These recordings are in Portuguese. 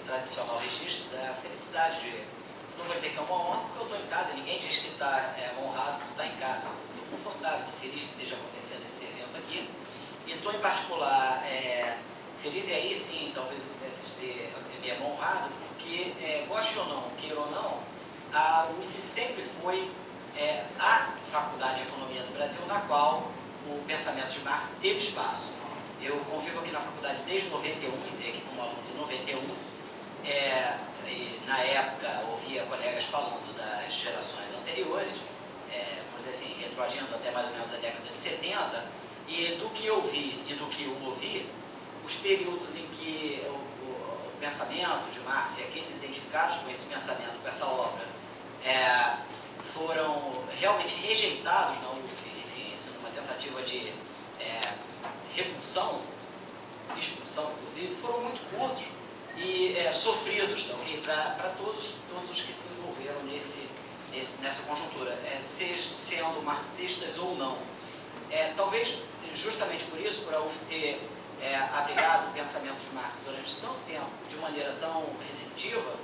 Tradicional registro da felicidade de, não vou dizer que é uma honra, porque eu estou em casa, ninguém diz que está honrado por estar em casa. Estou confortável, estou feliz de esteja acontecendo esse evento aqui. E estou em particular feliz, e aí sim, talvez eu pudesse dizer mesmo honrado, porque, goste ou não, queira ou não, a UF sempre foi a faculdade de economia do Brasil na qual o pensamento de Marx teve espaço. Eu convivo aqui na faculdade desde 91, entrei aqui como aluno em 91, e na época ouvia colegas falando das gerações anteriores, vamos dizer assim, retroagindo até mais ou menos a década de 70, e do que eu vi e do que eu ouvi, os períodos em que o pensamento de Marx e aqueles identificados com esse pensamento, com essa obra, foram realmente rejeitados na UF, enfim, isso numa tentativa de repulsão, expulsão inclusive, foram muito curtos e sofridos para todos os que se envolveram nessa conjuntura, sendo marxistas ou não. Talvez justamente por isso, por a UF ter abrigado o pensamento de Marx durante tanto tempo, de maneira tão receptiva,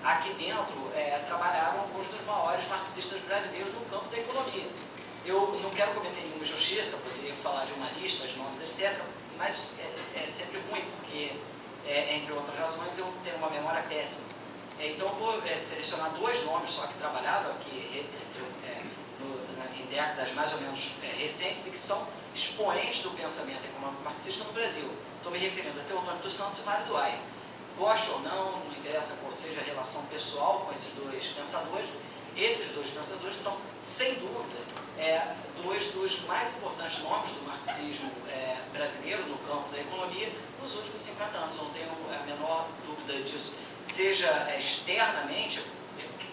aqui dentro trabalharam alguns dos maiores marxistas brasileiros no campo da economia. Eu não quero cometer nenhuma injustiça, poderia falar de uma lista, de nomes, etc., mas é sempre ruim, porque, entre outras razões, eu tenho uma memória péssima. Então, eu vou selecionar dois nomes só que trabalharam aqui em décadas mais ou menos recentes e que são expoentes do pensamento econômico marxista no Brasil. Estou me referindo a Teotônio dos Santos e Mário Duaie. Gosto ou não interessa qual seja a relação pessoal com esses dois pensadores, esses dois pensadores são, sem dúvida, dois dos mais importantes nomes do marxismo brasileiro no campo da economia nos últimos 50 anos. Eu não tenho a menor dúvida disso. Seja externamente,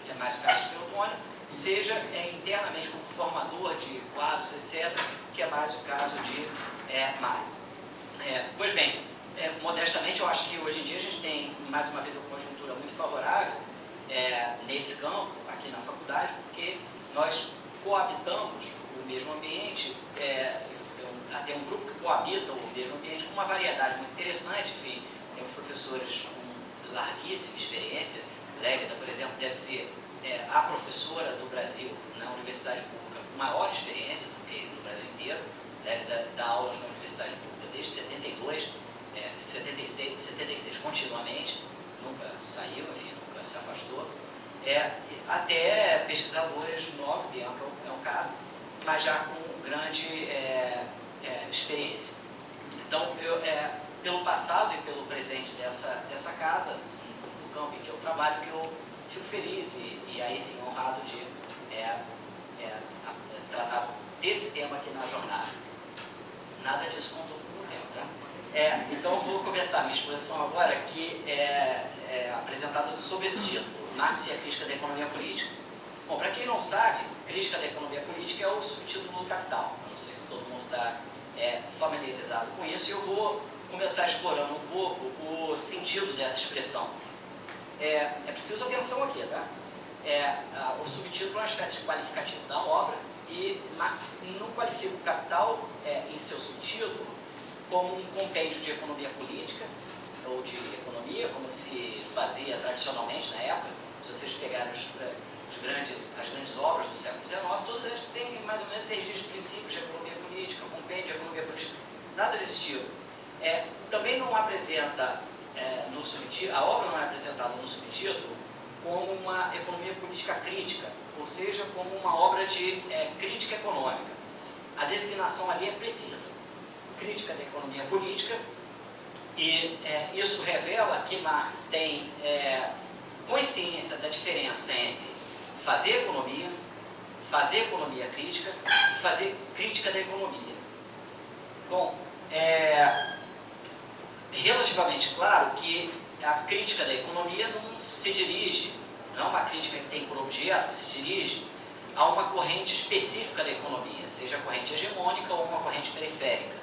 que é mais o caso de Teotônio, seja internamente como formador de quadros, etc., que é mais o caso de Mário. Pois bem, modestamente, eu acho que hoje em dia a gente tem, mais uma vez, uma conjuntura muito favorável nesse campo, aqui na faculdade, porque nós coabitamos o mesmo ambiente, tem um grupo que coabita o mesmo ambiente com uma variedade muito interessante. Enfim, temos professores com larguíssima experiência. Légida, por exemplo, deve ser a professora do Brasil na universidade pública com maior experiência do que no Brasil inteiro. Légida dá aulas na universidade pública desde 72, 76 continuamente, nunca saiu, enfim, nunca se afastou. Até pesquisadores novos, Bianca é um caso, mas já com grande experiência. Então, pelo passado e pelo presente dessa casa, no campo em que eu trabalho, que eu fico feliz e aí sim honrado de tratar desse tema aqui na jornada. Nada disso contou por um tempo, tá? Então eu vou começar a minha exposição agora, que é apresentada sob esse título, Marx e a Crítica da Economia Política. Bom, para quem não sabe, Crítica da Economia Política é o subtítulo do Capital. Eu não sei se todo mundo está familiarizado com isso, e eu vou começar explorando um pouco o sentido dessa expressão. É preciso atenção aqui, tá? O subtítulo é uma espécie de qualificativo da obra, e Marx não qualifica o Capital, em seu subtítulo, como um compêndio de economia política, ou de economia, como se fazia tradicionalmente na época. Se vocês pegarem as grandes obras do século XIX, todas elas têm mais ou menos esses registros de princípios de economia política, compêndio de economia política, nada desse tipo. Também não apresenta no subtítulo, a obra não é apresentada no subtítulo como uma economia política crítica, ou seja, como uma obra de crítica econômica. A designação ali é precisa. Crítica da economia política, e isso revela que Marx tem consciência da diferença entre fazer economia crítica e fazer crítica da economia. Bom, relativamente claro que a crítica da economia não se dirige, não é uma crítica que tem por objeto, se dirige a uma corrente específica da economia, seja a corrente hegemônica ou uma corrente periférica.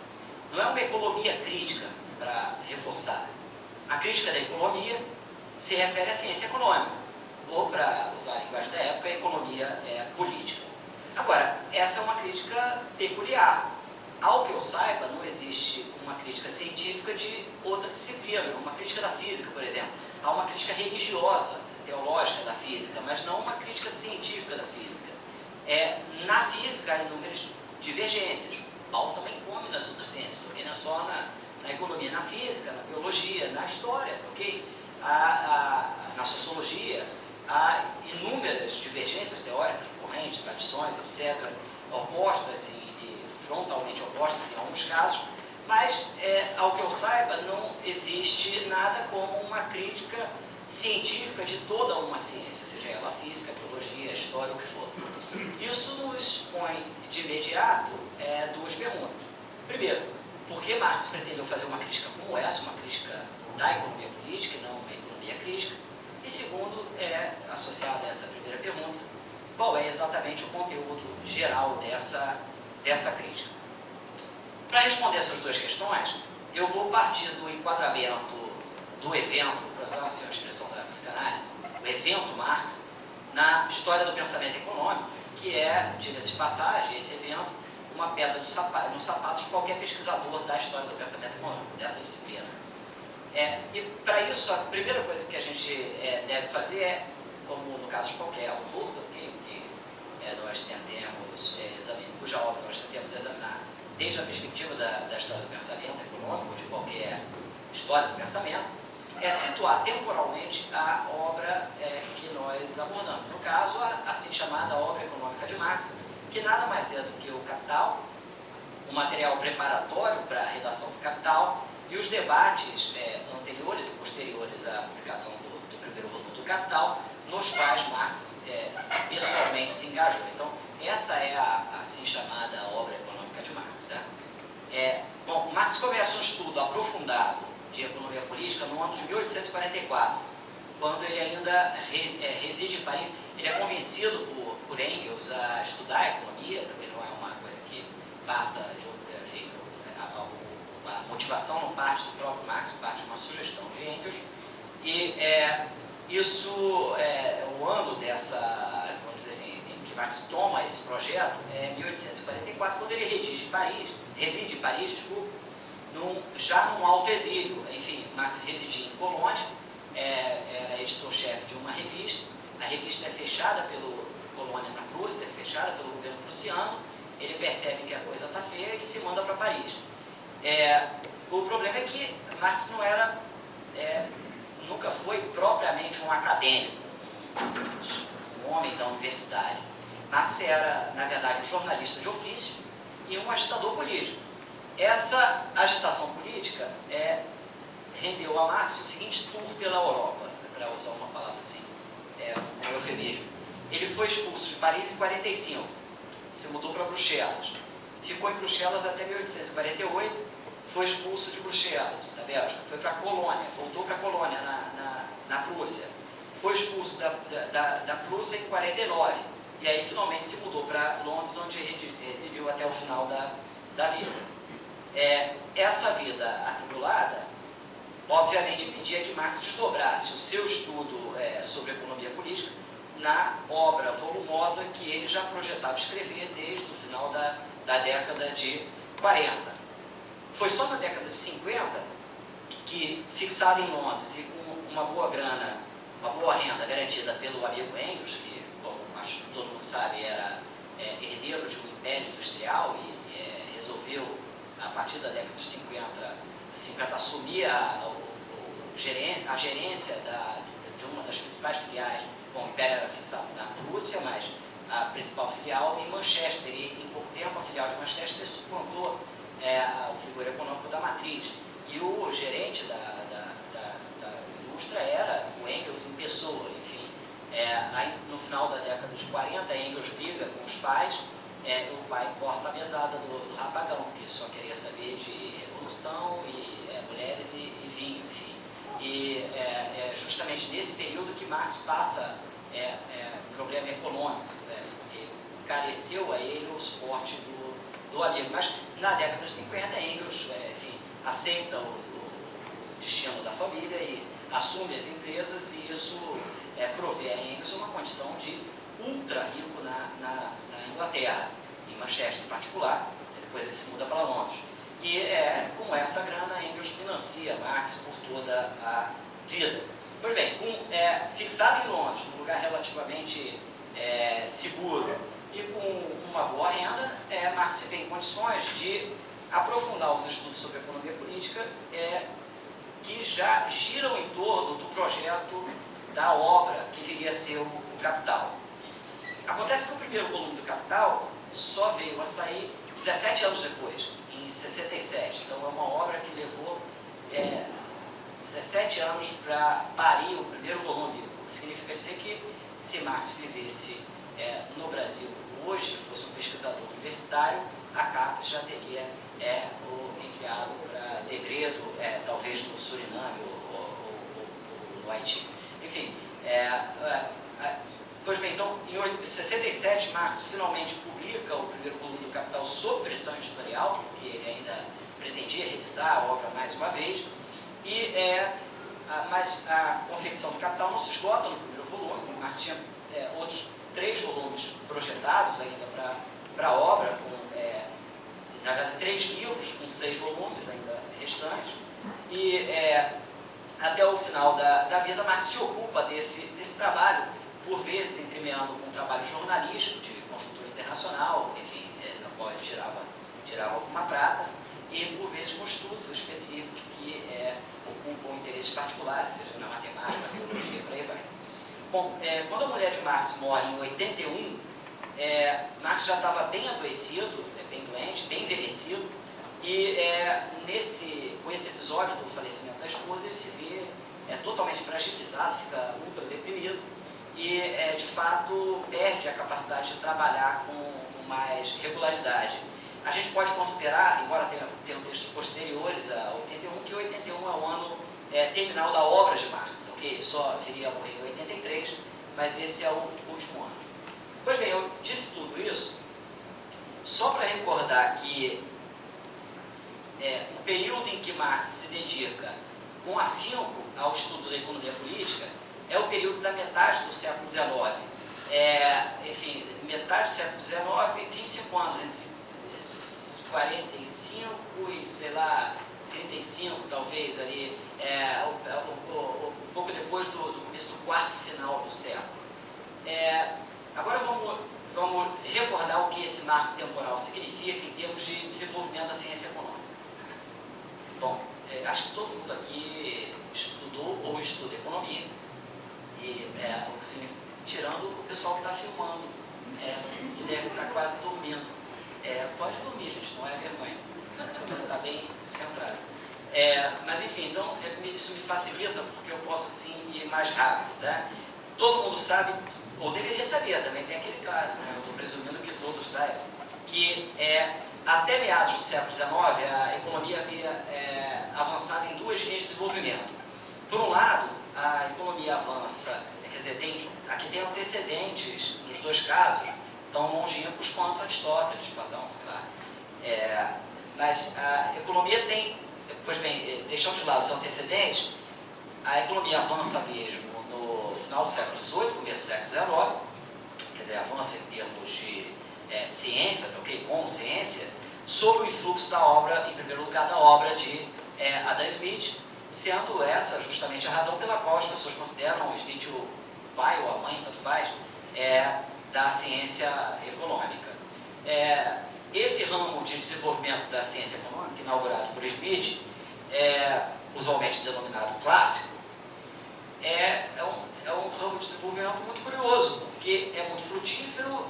Não é uma economia crítica, para reforçar sabe. A crítica da economia se refere à ciência econômica, ou, para usar a linguagem da época, a economia política. Agora, essa é uma crítica peculiar. Ao que eu saiba, não existe uma crítica científica de outra disciplina, uma crítica da física, por exemplo. Há uma crítica religiosa, teológica da física, mas não uma crítica científica da física. Na física há inúmeras divergências. Paulo também come nas outras ciências, okay? Não é só na economia, na física, na biologia, na história, okay? Na sociologia, há inúmeras divergências teóricas, correntes, tradições, etc., opostas e frontalmente opostas em alguns casos, mas, ao que eu saiba, não existe nada como uma crítica científica de toda uma ciência, seja ela física, biologia, história, o que for. Isso nos põe de imediato duas perguntas. Primeiro, por que Marx pretendeu fazer uma crítica como essa, uma crítica da economia política e não uma economia crítica? E segundo, associado a essa primeira pergunta, qual é exatamente o conteúdo geral dessa crítica? Para responder essas duas questões, eu vou partir do enquadramento do evento, para usar assim, uma expressão da psicanálise, o evento Marx, na história do pensamento econômico, que diga-se de passagem, esse evento, uma pedra nos sapatos de qualquer pesquisador da história do pensamento econômico, dessa disciplina. E para isso, a primeira coisa que a gente deve fazer é, como no caso de qualquer autor, que nós tentemos examinar, cuja obra nós tentamos examinar desde a perspectiva da história do pensamento econômico, de qualquer história do pensamento, é situar temporalmente a obra que nós abordamos. No caso, a assim chamada obra econômica de Marx, que nada mais é do que o Capital, o material preparatório para a redação do Capital e os debates anteriores e posteriores à publicação do primeiro volume do Capital, nos quais Marx pessoalmente se engajou. Então, essa é a assim chamada obra econômica de Marx. Bom, Marx começa um estudo aprofundado de economia política no ano de 1844, quando ele ainda reside em Paris. Ele é convencido por Engels a estudar a economia, também não é uma coisa que parta de a motivação não parte do próprio Marx, parte de uma sugestão de Engels, e isso o ano dessa, vamos dizer assim, em que Marx toma esse projeto é 1844, quando ele reside em Paris, desculpa, já num alto exílio. Enfim, Marx residia em Colônia, era editor-chefe de uma revista, a revista é fechada pelo Colônia na Prússia, é fechada pelo governo prussiano, ele percebe que a coisa está feia e se manda para Paris. O problema é que Marx não era, nunca foi propriamente um acadêmico, um homem da universidade. Marx era, na verdade, um jornalista de ofício e um agitador político. Essa agitação política rendeu a Marx o seguinte tour pela Europa, para usar uma palavra assim, um eufemismo. Ele foi expulso de Paris em 45, se mudou para Bruxelas. Ficou em Bruxelas até 1848, foi expulso de Bruxelas, da Bélgica, foi para a Colônia, voltou para a Colônia, na Prússia. Foi expulso da Prússia em 49, e aí finalmente se mudou para Londres, onde residiu até o final da vida. Essa vida atribulada, obviamente, impedia que Marx desdobrasse o seu estudo sobre economia política na obra volumosa que ele já projetava escrever desde o final da década de 40. Foi só na década de 50 que, fixado em Londres e com uma boa grana, uma boa renda garantida pelo amigo Engels, que, como acho que todo mundo sabe, era herdeiro de um império industrial e resolveu, a partir da década de 50 assumir a gerência de uma das principais filiais. Bom, o império era fixado na Prússia, mas a principal filial em Manchester, e em pouco tempo a filial de Manchester suplantou o vigor econômico da matriz. E o gerente da indústria era o Engels em pessoa. Enfim, aí, no final da década de 40, Engels briga com os pais, o pai corta a mesada do rapagão, que só queria saber de revolução e mulheres e vinho, enfim. E é justamente nesse período que Marx passa problema econômico, porque careceu a ele o suporte do amigo. Mas na década de 50, Engels, enfim, aceita o destino da família e assume as empresas, e isso provê a Engels uma condição de ultra rico na Inglaterra, em Manchester em particular. Depois ele se muda para Londres. E com essa grana, Engels financia Marx por toda a vida. Pois bem, fixado em Londres, num lugar relativamente seguro e com uma boa renda, Marx se vê em condições de aprofundar os estudos sobre economia política que já giram em torno do projeto da obra que viria a ser o Capital. Acontece que o primeiro volume do Capital só veio a sair 17 anos depois, em 67. Então é uma obra que levou 17 anos para parir o primeiro volume, o que significa dizer que se Marx vivesse no Brasil hoje, fosse um pesquisador universitário, a CAPES já teria o enviado para Degredo, talvez no Suriname ou no Haiti. Enfim, pois bem, então, em 67, Marx finalmente publica o primeiro volume do Capital sob pressão editorial, porque ele ainda pretendia revisar a obra mais uma vez, mas a confecção do Capital não se esgota no primeiro volume. Marx tinha outros 3 volumes projetados ainda para a obra, na verdade 3 livros com 6 volumes ainda restantes, e até o final da vida Marx se ocupa desse trabalho, por vezes entremeando com um trabalho jornalístico de conjuntura internacional, enfim, na qual ele tirava alguma prata, e por vezes com estudos específicos que ocupam interesses particulares, seja na matemática, na biologia, por aí vai. Bom, quando a mulher de Marx morre em 81, Marx já estava bem adoecido, bem doente, bem envelhecido, e com esse episódio do falecimento da esposa, ele se vê totalmente fragilizado, fica ultra deprimido, e de fato perde a capacidade de trabalhar com mais regularidade. A gente pode considerar, embora tenham textos posteriores a 81, que 81 é o ano terminal da obra de Marx, ok? Só viria a morrer em 83, mas esse é o último ano. Pois bem, eu disse tudo isso só para recordar que o período em que Marx se dedica com afinco ao estudo da economia política é o período da metade do século XIX. Enfim, metade do século XIX, 25 anos, entre 45 e, sei lá, 35, talvez, ali, um pouco depois do começo do quarto final do século. Agora vamos recordar o que esse marco temporal significa em termos de desenvolvimento da ciência econômica. Bom, acho que todo mundo aqui estudou ou estuda economia, e o que significa, tirando o pessoal que está filmando, e deve estar quase dormindo. Pode dormir, gente, não é vergonha. Está bem centrado. Mas enfim, então, isso me facilita porque eu posso assim ir mais rápido. Tá? Todo mundo sabe, ou deveria saber, também tem aquele caso, né? Eu estou presumindo que todos saibam, que até meados do século XIX a economia havia avançado em 2 linhas de desenvolvimento. Por um lado, a economia avança, quer dizer, aqui tem antecedentes nos 2 casos, tão longínquos quanto Aristóteles, Platão, sei lá. Mas a economia tem, pois bem, deixando de lado os antecedentes, a economia avança mesmo no final do século XVIII, começo do século XIX, quer dizer, avança em termos de ciência, ok, como ciência, sob o influxo da obra, em primeiro lugar, da obra de Adam Smith, sendo essa justamente a razão pela qual as pessoas consideram o Smith o pai ou a mãe, tanto faz, da ciência econômica. Esse ramo de desenvolvimento da ciência econômica, inaugurado por Smith, usualmente denominado clássico, é um ramo de desenvolvimento muito curioso, porque é muito frutífero,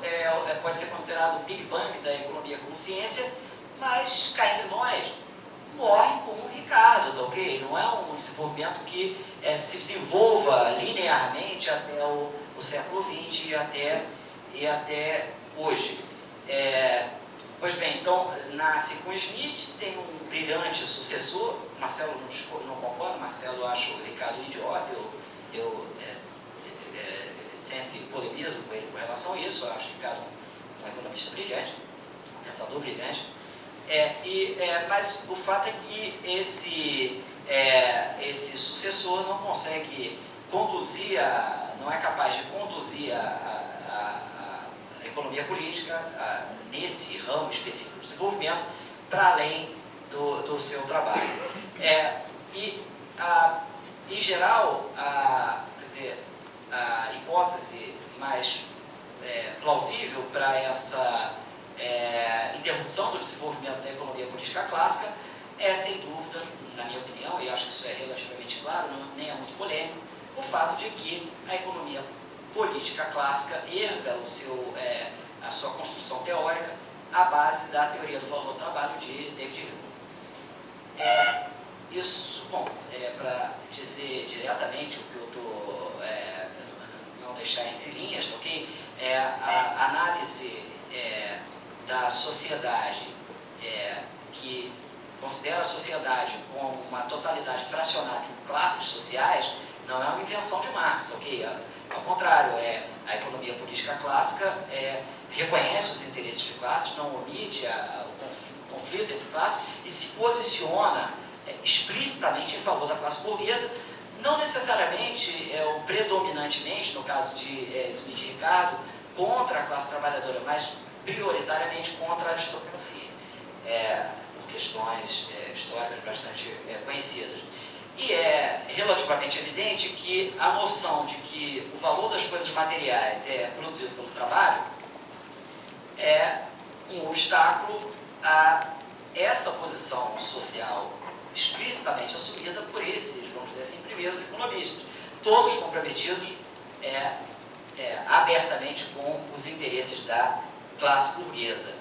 pode ser considerado o Big Bang da economia como ciência, mas cá entre nós, morre com o Ricardo, tá, ok? Não é um desenvolvimento que se desenvolva linearmente até o século XX e até hoje. Pois bem, então, nasce com Smith, tem um brilhante sucessor, Marcelo não concorda, Marcelo acha o Ricardo um idiota, eu sempre polemizo com ele com relação a isso, eu acho o Ricardo um economista brilhante, um pensador brilhante, mas o fato é que esse sucessor não consegue conduzir, não é capaz de conduzir a economia política nesse ramo específico do desenvolvimento para além do seu trabalho. Em geral, quer dizer, a hipótese mais plausível para essa interrupção do desenvolvimento da economia política clássica é, sem dúvida, na minha opinião, e acho que isso é relativamente claro, nem é muito polêmico, o fato de que a economia política clássica erga a sua construção teórica à base da teoria do valor do trabalho de David Hume. Isso, bom, para dizer diretamente o que eu estou, não deixar entre linhas, ok? A análise da sociedade que considera a sociedade como uma totalidade fracionada em classes sociais não é uma invenção de Marx, ok? Ao contrário, a economia política clássica reconhece os interesses de classes, não omite o conflito entre classes e se posiciona explicitamente em favor da classe burguesa, não necessariamente ou predominantemente, no caso de Smith e Ricardo, contra a classe trabalhadora, mas prioritariamente contra a aristocracia, por questões históricas bastante conhecidas. E é relativamente evidente que a noção de que o valor das coisas materiais é produzido pelo trabalho é um obstáculo a essa posição social explicitamente assumida por esses, vamos dizer assim, primeiros economistas, todos comprometidos abertamente com os interesses da classe burguesa.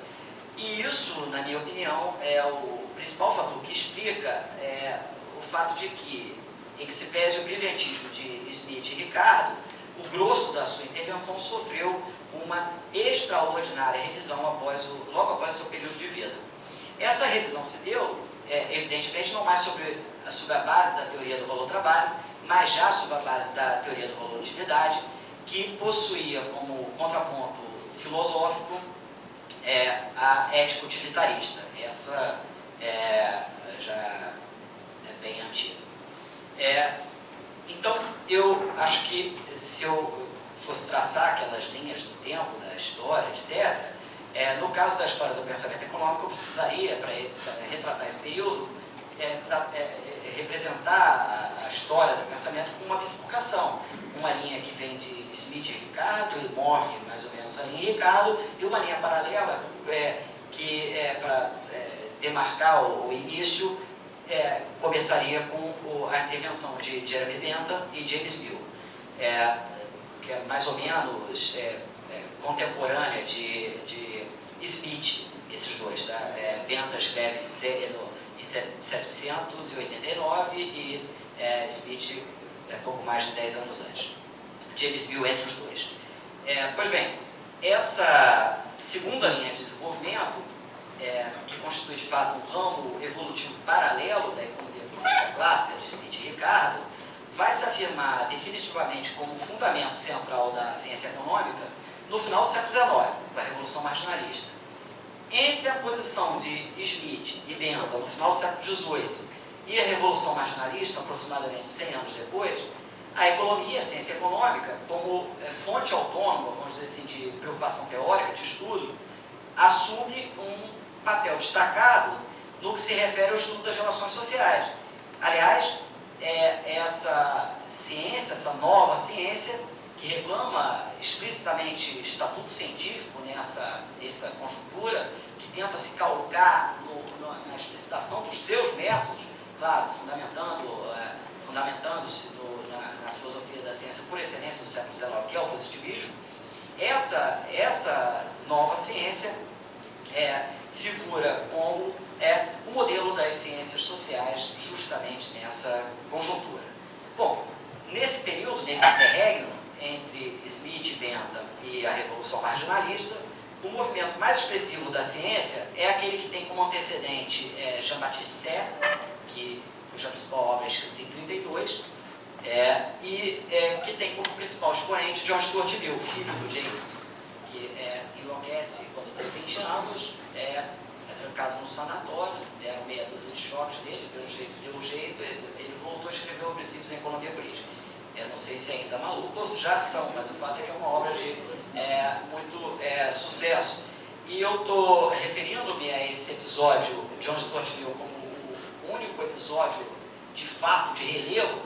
E isso, na minha opinião, é o principal fator que explica o fato de que, em que se pese o brilhantismo de Smith e Ricardo, o grosso da sua intervenção sofreu uma extraordinária revisão logo após seu período de vida. Essa revisão se deu, evidentemente, não mais sobre a base da teoria do valor do trabalho, mas já sobre a base da teoria do valor de utilidade, que possuía como contraponto filosófico a ética utilitarista. Essa já é bem antiga. Então, eu acho que se eu fosse traçar aquelas linhas do tempo, da história, etc., no caso da história do pensamento econômico, eu precisaria, para retratar esse período, representar a história do pensamento com uma bifurcação. Uma linha que vem de Smith e Ricardo e morre mais ou menos ali em Ricardo, e uma linha paralela que para demarcar o início começaria com a intervenção de Jeremy Bentham e James Mill, que é mais ou menos contemporânea de Smith, esses dois. Tá? Bentham escreve em 789 e Smith pouco mais de 10 anos antes. James Mill entre os dois. Pois bem, essa segunda linha de desenvolvimento, que constitui de fato um ramo evolutivo paralelo da economia política clássica de Smith e Ricardo, vai se afirmar definitivamente como fundamento central da ciência econômica no final do século XIX, com a Revolução Marginalista. Entre a posição de Smith e Bentham no final do século XVIII e a Revolução Marginalista, aproximadamente 100 anos depois, a economia, a ciência econômica, como fonte autônoma, vamos dizer assim, de preocupação teórica, de estudo, assume um papel destacado no que se refere ao estudo das relações sociais. Aliás, essa ciência, essa nova ciência, que reclama explicitamente estatuto científico nessa conjuntura, que tenta se calcar na explicitação dos seus métodos, claro, fundamentando-se na filosofia da ciência por excelência do século XIX, que é o positivismo. Essa nova ciência figura como o modelo das ciências sociais justamente nessa conjuntura. Bom, nesse período, nesse interregno entre Smith, Bentham e a Revolução Marginalista, o movimento mais expressivo da ciência é aquele que tem como antecedente Jean-Baptiste Sartre, cuja principal obra é escrita em 1932, e que tem como principal expoente John Stuart Mill, filho do James, que enlouquece quando tem 20 anos, trancado no sanatório, deram meia dúzia de choques nele, deu um jeito, ele voltou a escrever o Princípios em Economia Política. Eu não sei se ainda é maluco ou se já são, mas o fato é que é uma obra de muito sucesso. E eu estou referindo-me a esse episódio de John Stuart Mill como o único episódio de fato, de relevo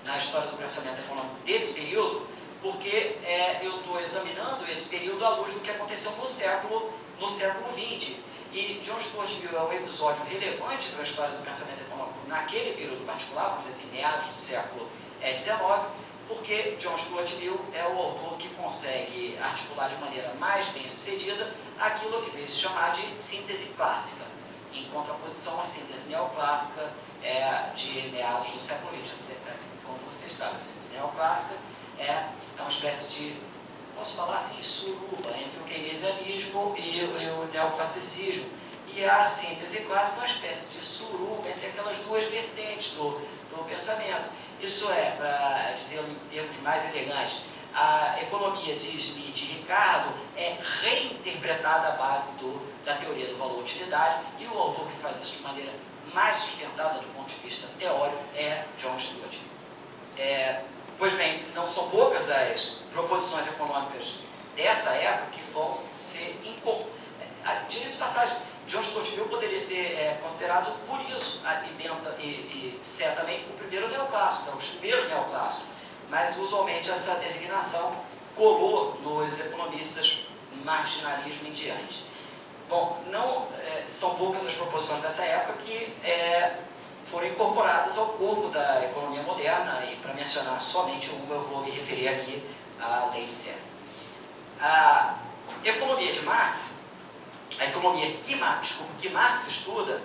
na história do pensamento econômico desse período, porque eu estou examinando esse período à luz do que aconteceu no século XX. E John Stuart Mill é um episódio relevante para a história do pensamento econômico naquele período particular, vamos dizer assim, meados do século XIX, porque John Stuart Mill é o autor que consegue articular de maneira mais bem sucedida aquilo que veio se chamar de síntese clássica, em contraposição à síntese neoclássica de meados do século XX. Como vocês sabem, a síntese neoclássica é uma espécie de, posso falar assim, suruba entre o keynesianismo e o neoclassicismo. E a síntese clássica é uma espécie de suruba entre aquelas duas vertentes do pensamento. Isso é, para dizer em termos mais elegantes, a economia de Smith e Ricardo é reinterpretada à base da teoria do valor-utilidade, e o autor que faz isso de maneira mais sustentada do ponto de vista teórico é John Stuart. Pois bem, não são poucas as proposições econômicas dessa época que vão ser incorporadas. Diga-se de passagem, John Stuart Mill poderia ser considerado, por isso, e certamente o primeiro neoclássico, os primeiros neoclássicos, mas usualmente essa designação colou nos economistas marginalismo em diante. Bom, não são poucas as proposições dessa época que foram incorporadas ao corpo da economia moderna, e para mencionar somente uma, eu vou me referir aqui à lei de Serre. A economia de Marx, a economia que Marx estuda,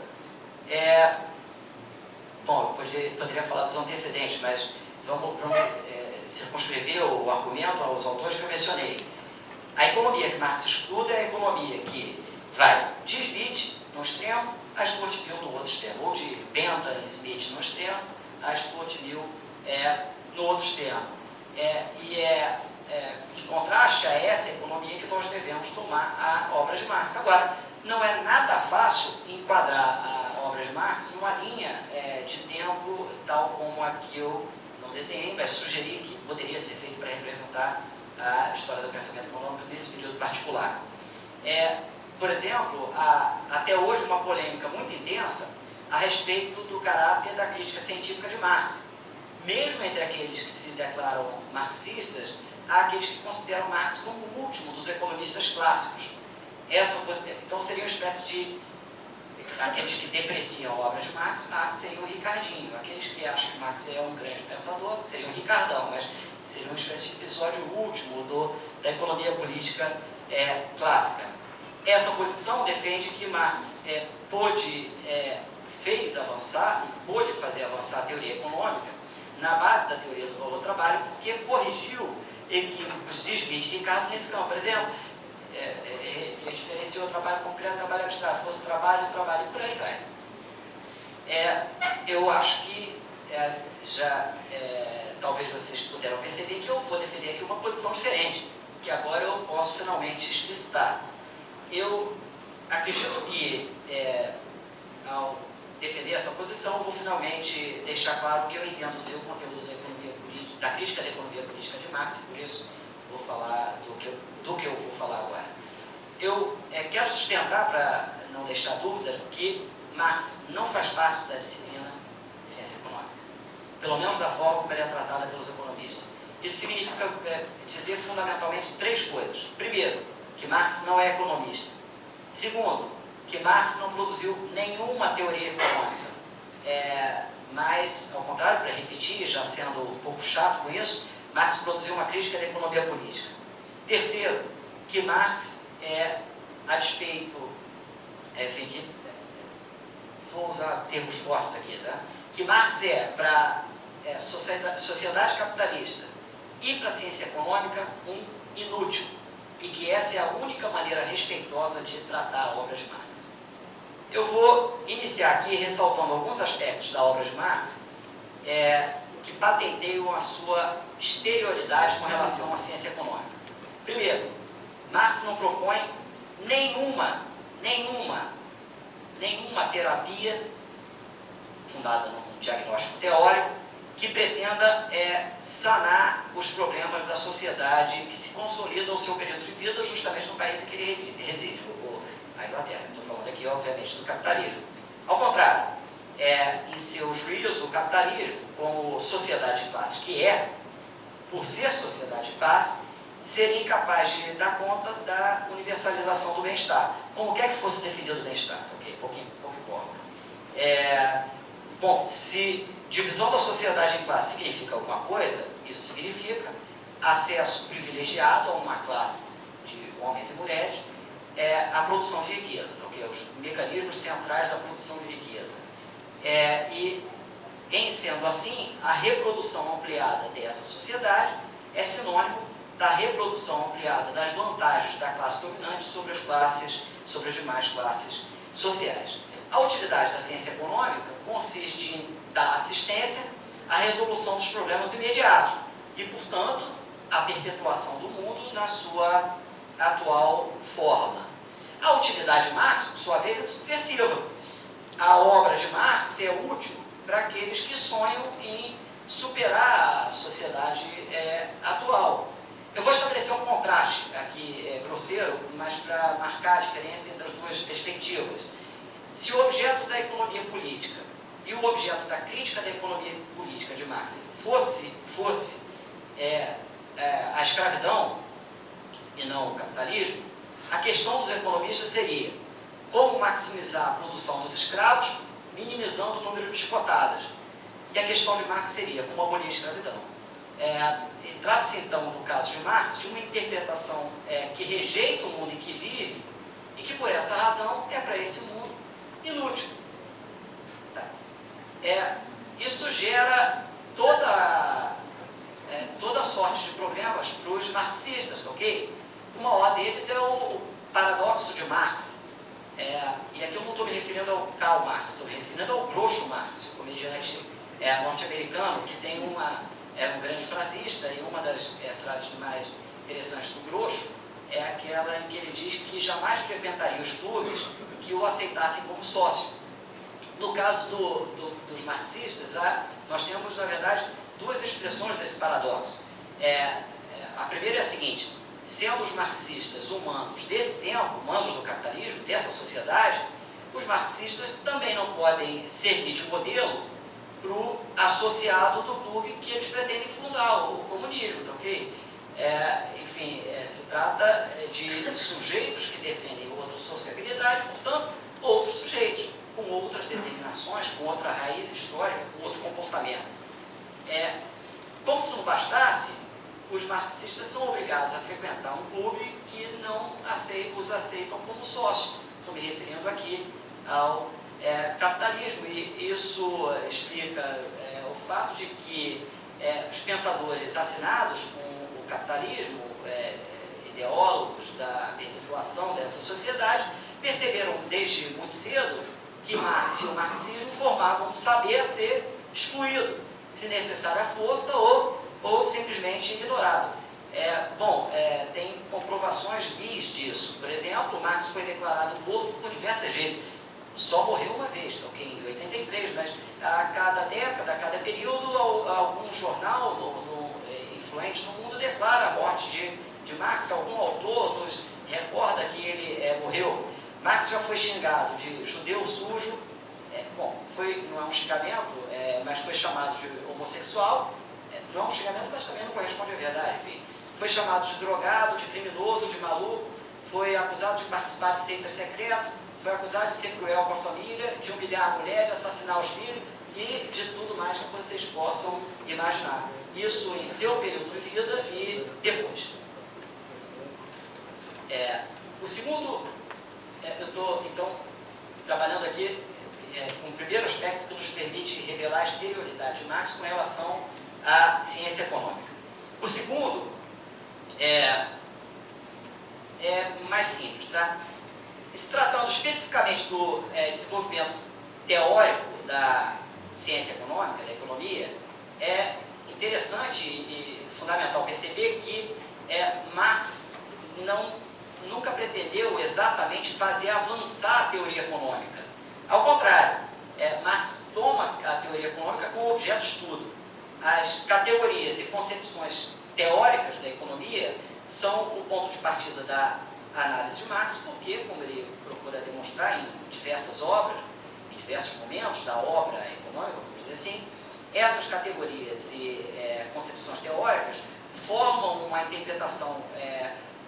bom, eu poderia falar dos antecedentes, mas vamos circunscrever o argumento aos autores que eu mencionei. A economia que Marx estuda é a economia que vai de Smith no extremo, a Stuart Mill no outro extremo, ou de Bentham e Smith no extremo, a Stuart Mill no outro extremo. Em contraste a essa economia que nós devemos tomar a obra de Marx. Agora, não é nada fácil enquadrar a obra de Marx numa linha de tempo tal como a que eu não desenhei, mas sugeri que poderia ser feito para representar a história do pensamento econômico nesse período particular. Por exemplo, há até hoje uma polêmica muito intensa a respeito do caráter da crítica científica de Marx. Mesmo entre aqueles que se declaram marxistas, há aqueles que consideram Marx como o último dos economistas clássicos. Então seria uma espécie de... Aqueles que depreciam a obra de Marx seria o Ricardinho. Aqueles que acham que Marx é um grande pensador seriam o Ricardão, mas seria uma espécie de episódio último da economia política clássica. Essa posição defende que Marx fez avançar e pôde fazer avançar a teoria econômica na base da teoria do valor-trabalho, porque corrigiu equívocos de Smith e Ricardo nesse campo. Por exemplo, ele diferenciou o trabalho concreto e trabalho abstrato, fosse trabalho e por aí vai. Eu acho que talvez vocês puderam perceber que eu vou defender aqui uma posição diferente, que agora eu posso finalmente explicitar. Eu acredito que, ao defender essa posição, eu vou finalmente deixar claro que eu entendo o seu conteúdo da crítica da economia política de Marx, e por isso vou falar do que eu vou falar agora. Eu quero sustentar, para não deixar dúvida, que Marx não faz parte da disciplina de ciência econômica, pelo menos da forma como ela é tratada pelos economistas. Isso significa dizer fundamentalmente três coisas. Primeiro, que Marx não é economista. Segundo, que Marx não produziu nenhuma teoria econômica. Mas, ao contrário, para repetir, já sendo um pouco chato com isso, Marx produziu uma crítica da economia política. Terceiro, que Marx a despeito, vou usar termos fortes aqui, tá? Que Marx para sociedade capitalista e para a ciência econômica um inútil, e que essa é a única maneira respeitosa de tratar a obra de Marx. Eu vou iniciar aqui ressaltando alguns aspectos da obra de Marx que patenteiam a sua exterioridade com relação à ciência econômica. Primeiro, Marx não propõe nenhuma nenhuma terapia fundada num diagnóstico teórico que pretenda sanar os problemas da sociedade que se consolida ao seu período de vida justamente no país em que ele reside, a Inglaterra. Estou falando aqui, obviamente, do capitalismo. Ao contrário, em seu juízo, o capitalismo, como sociedade de classes que por ser sociedade de classe, seria incapaz de dar conta da universalização do bem-estar. Como quer que fosse definido o bem-estar? Ok, pouco importa. Bom, se divisão da sociedade em classe significa alguma coisa, isso significa acesso privilegiado a uma classe de homens e mulheres à produção de riqueza, okay? Os mecanismos centrais da produção de riqueza. E, em sendo assim, a reprodução ampliada dessa sociedade é sinônimo da reprodução ampliada das vantagens da classe dominante sobre as demais classes sociais. A utilidade da ciência econômica consiste em dar assistência à resolução dos problemas imediatos e, portanto, à perpetuação do mundo na sua atual forma. A utilidade de Marx, por sua vez, é subversiva. A obra de Marx é útil para aqueles que sonham em superar a sociedade atual. Eu vou estabelecer um contraste aqui grosseiro, mas para marcar a diferença entre as duas perspectivas. Se o objeto da economia política e o objeto da crítica da economia política de Marx fosse a escravidão e não o capitalismo, a questão dos economistas seria como maximizar a produção dos escravos, minimizando o número de despotadas. E a questão de Marx seria como abolir a escravidão. Trata-se, então, no caso de Marx, de uma interpretação que rejeita o mundo em que vive e que, por essa razão, é para esse mundo inútil. Isso gera toda sorte de problemas para os marxistas, ok? O maior deles é o paradoxo de Marx. E aqui eu não estou me referindo ao Karl Marx, estou me referindo ao Groucho Marx, o comediante norte-americano, que tem um grande frasista, e uma das frases mais interessantes do Groucho é aquela em que ele diz que jamais frequentaria os clubes que o aceitassem como sócio. No caso dos marxistas, nós temos, na verdade, duas expressões desse paradoxo. A primeira é a seguinte: sendo os marxistas humanos desse tempo, humanos do capitalismo, dessa sociedade, os marxistas também não podem servir de modelo para o associado do clube que eles pretendem fundar, o comunismo, ok? Enfim, se trata de sujeitos que defendem outra sociabilidade, portanto, outros sujeitos, com outras determinações, com outra raiz histórica, com outro comportamento. Como se não bastasse, os marxistas são obrigados a frequentar um clube que não os aceitam como sócio. Estou me referindo aqui ao capitalismo, e isso explica o fato de que os pensadores afinados com o capitalismo, ideólogos da perpetuação dessa sociedade, perceberam desde muito cedo que Marx e o marxismo formavam um saber a ser excluído, se necessária força ou simplesmente ignorado. Tem comprovações bis disso. Por exemplo, Marx foi declarado morto por diversas vezes. Só morreu uma vez, ok, em 83, mas a cada década, a cada período, algum jornal influente no mundo declara a morte de Marx. Algum autor nos recorda que ele morreu. Marx já foi xingado de judeu sujo, não é um xingamento, mas foi chamado de homossexual. Não é um xingamento, mas também não corresponde à verdade. Enfim, foi chamado de drogado, de criminoso, de maluco, foi acusado de participar de seita secreta, foi acusado de ser cruel com a família, de humilhar a mulher, de assassinar os filhos e de tudo mais que vocês possam imaginar. Isso em seu período de vida e depois. O segundo, eu estou, então, trabalhando aqui com o primeiro aspecto que nos permite revelar a exterioridade de Marx com relação à ciência econômica. O segundo é mais simples, tá? Se tratando especificamente do desenvolvimento teórico da ciência econômica, da economia, é interessante e fundamental perceber que Marx nunca pretendeu exatamente fazer avançar a teoria econômica. Ao contrário, Marx toma a teoria econômica como objeto de estudo. As categorias e concepções teóricas da economia são o ponto de partida da análise de Marx, porque, como ele procura demonstrar em diversas obras, em diversos momentos da obra econômica, vamos dizer assim, essas categorias e concepções teóricas formam uma interpretação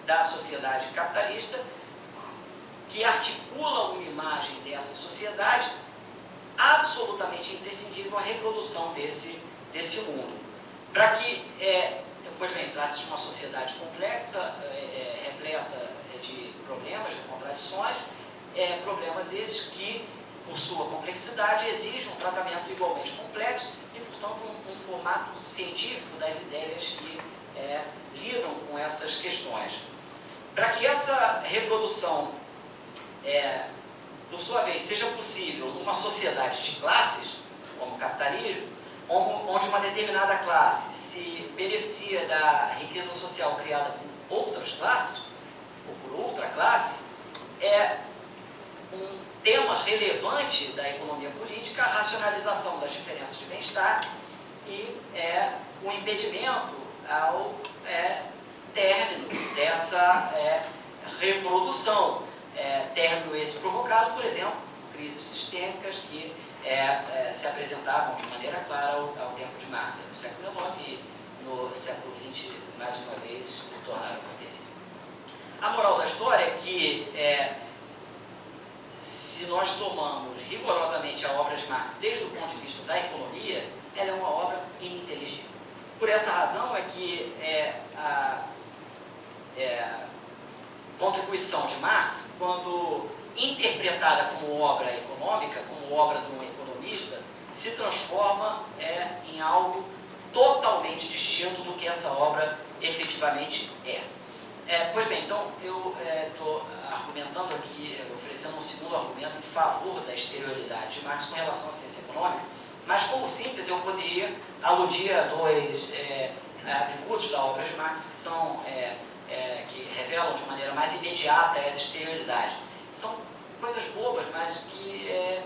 da sociedade capitalista que articula uma imagem dessa sociedade absolutamente imprescindível à reprodução desse mundo. Para que, depois vem, trata-se de uma sociedade complexa, repleta de problemas, de contradições, problemas esses que, por sua complexidade, exigem um tratamento igualmente complexo e, portanto, um formato científico das ideias que lidam com essas questões. Para que essa reprodução, por sua vez, seja possível numa sociedade de classes, como o capitalismo, onde uma determinada classe se beneficia da riqueza social criada por outras classes, ou por outra classe, é um tema relevante da economia política a racionalização das diferenças de bem-estar e o impedimento ao término dessa reprodução. Término esse provocado, por exemplo, crises sistêmicas que se apresentavam de maneira clara ao tempo de Marx, no século XIX e no século XX, mais uma vez, tornaram a acontecer. A moral da história é que, se nós tomamos rigorosamente a obra de Marx desde o ponto de vista da economia, ela é uma obra ininteligível. Por essa razão é que a contribuição de Marx, quando interpretada como obra econômica, como obra de um economista, se transforma em algo totalmente distinto do que essa obra efetivamente é. Pois bem, então eu estou argumentando aqui, oferecendo um segundo argumento em favor da exterioridade de Marx com relação à ciência econômica, mas como síntese eu poderia aludir a dois atributos da obra de Marx que são que revelam de maneira mais imediata essa exterioridade. São coisas bobas, mas que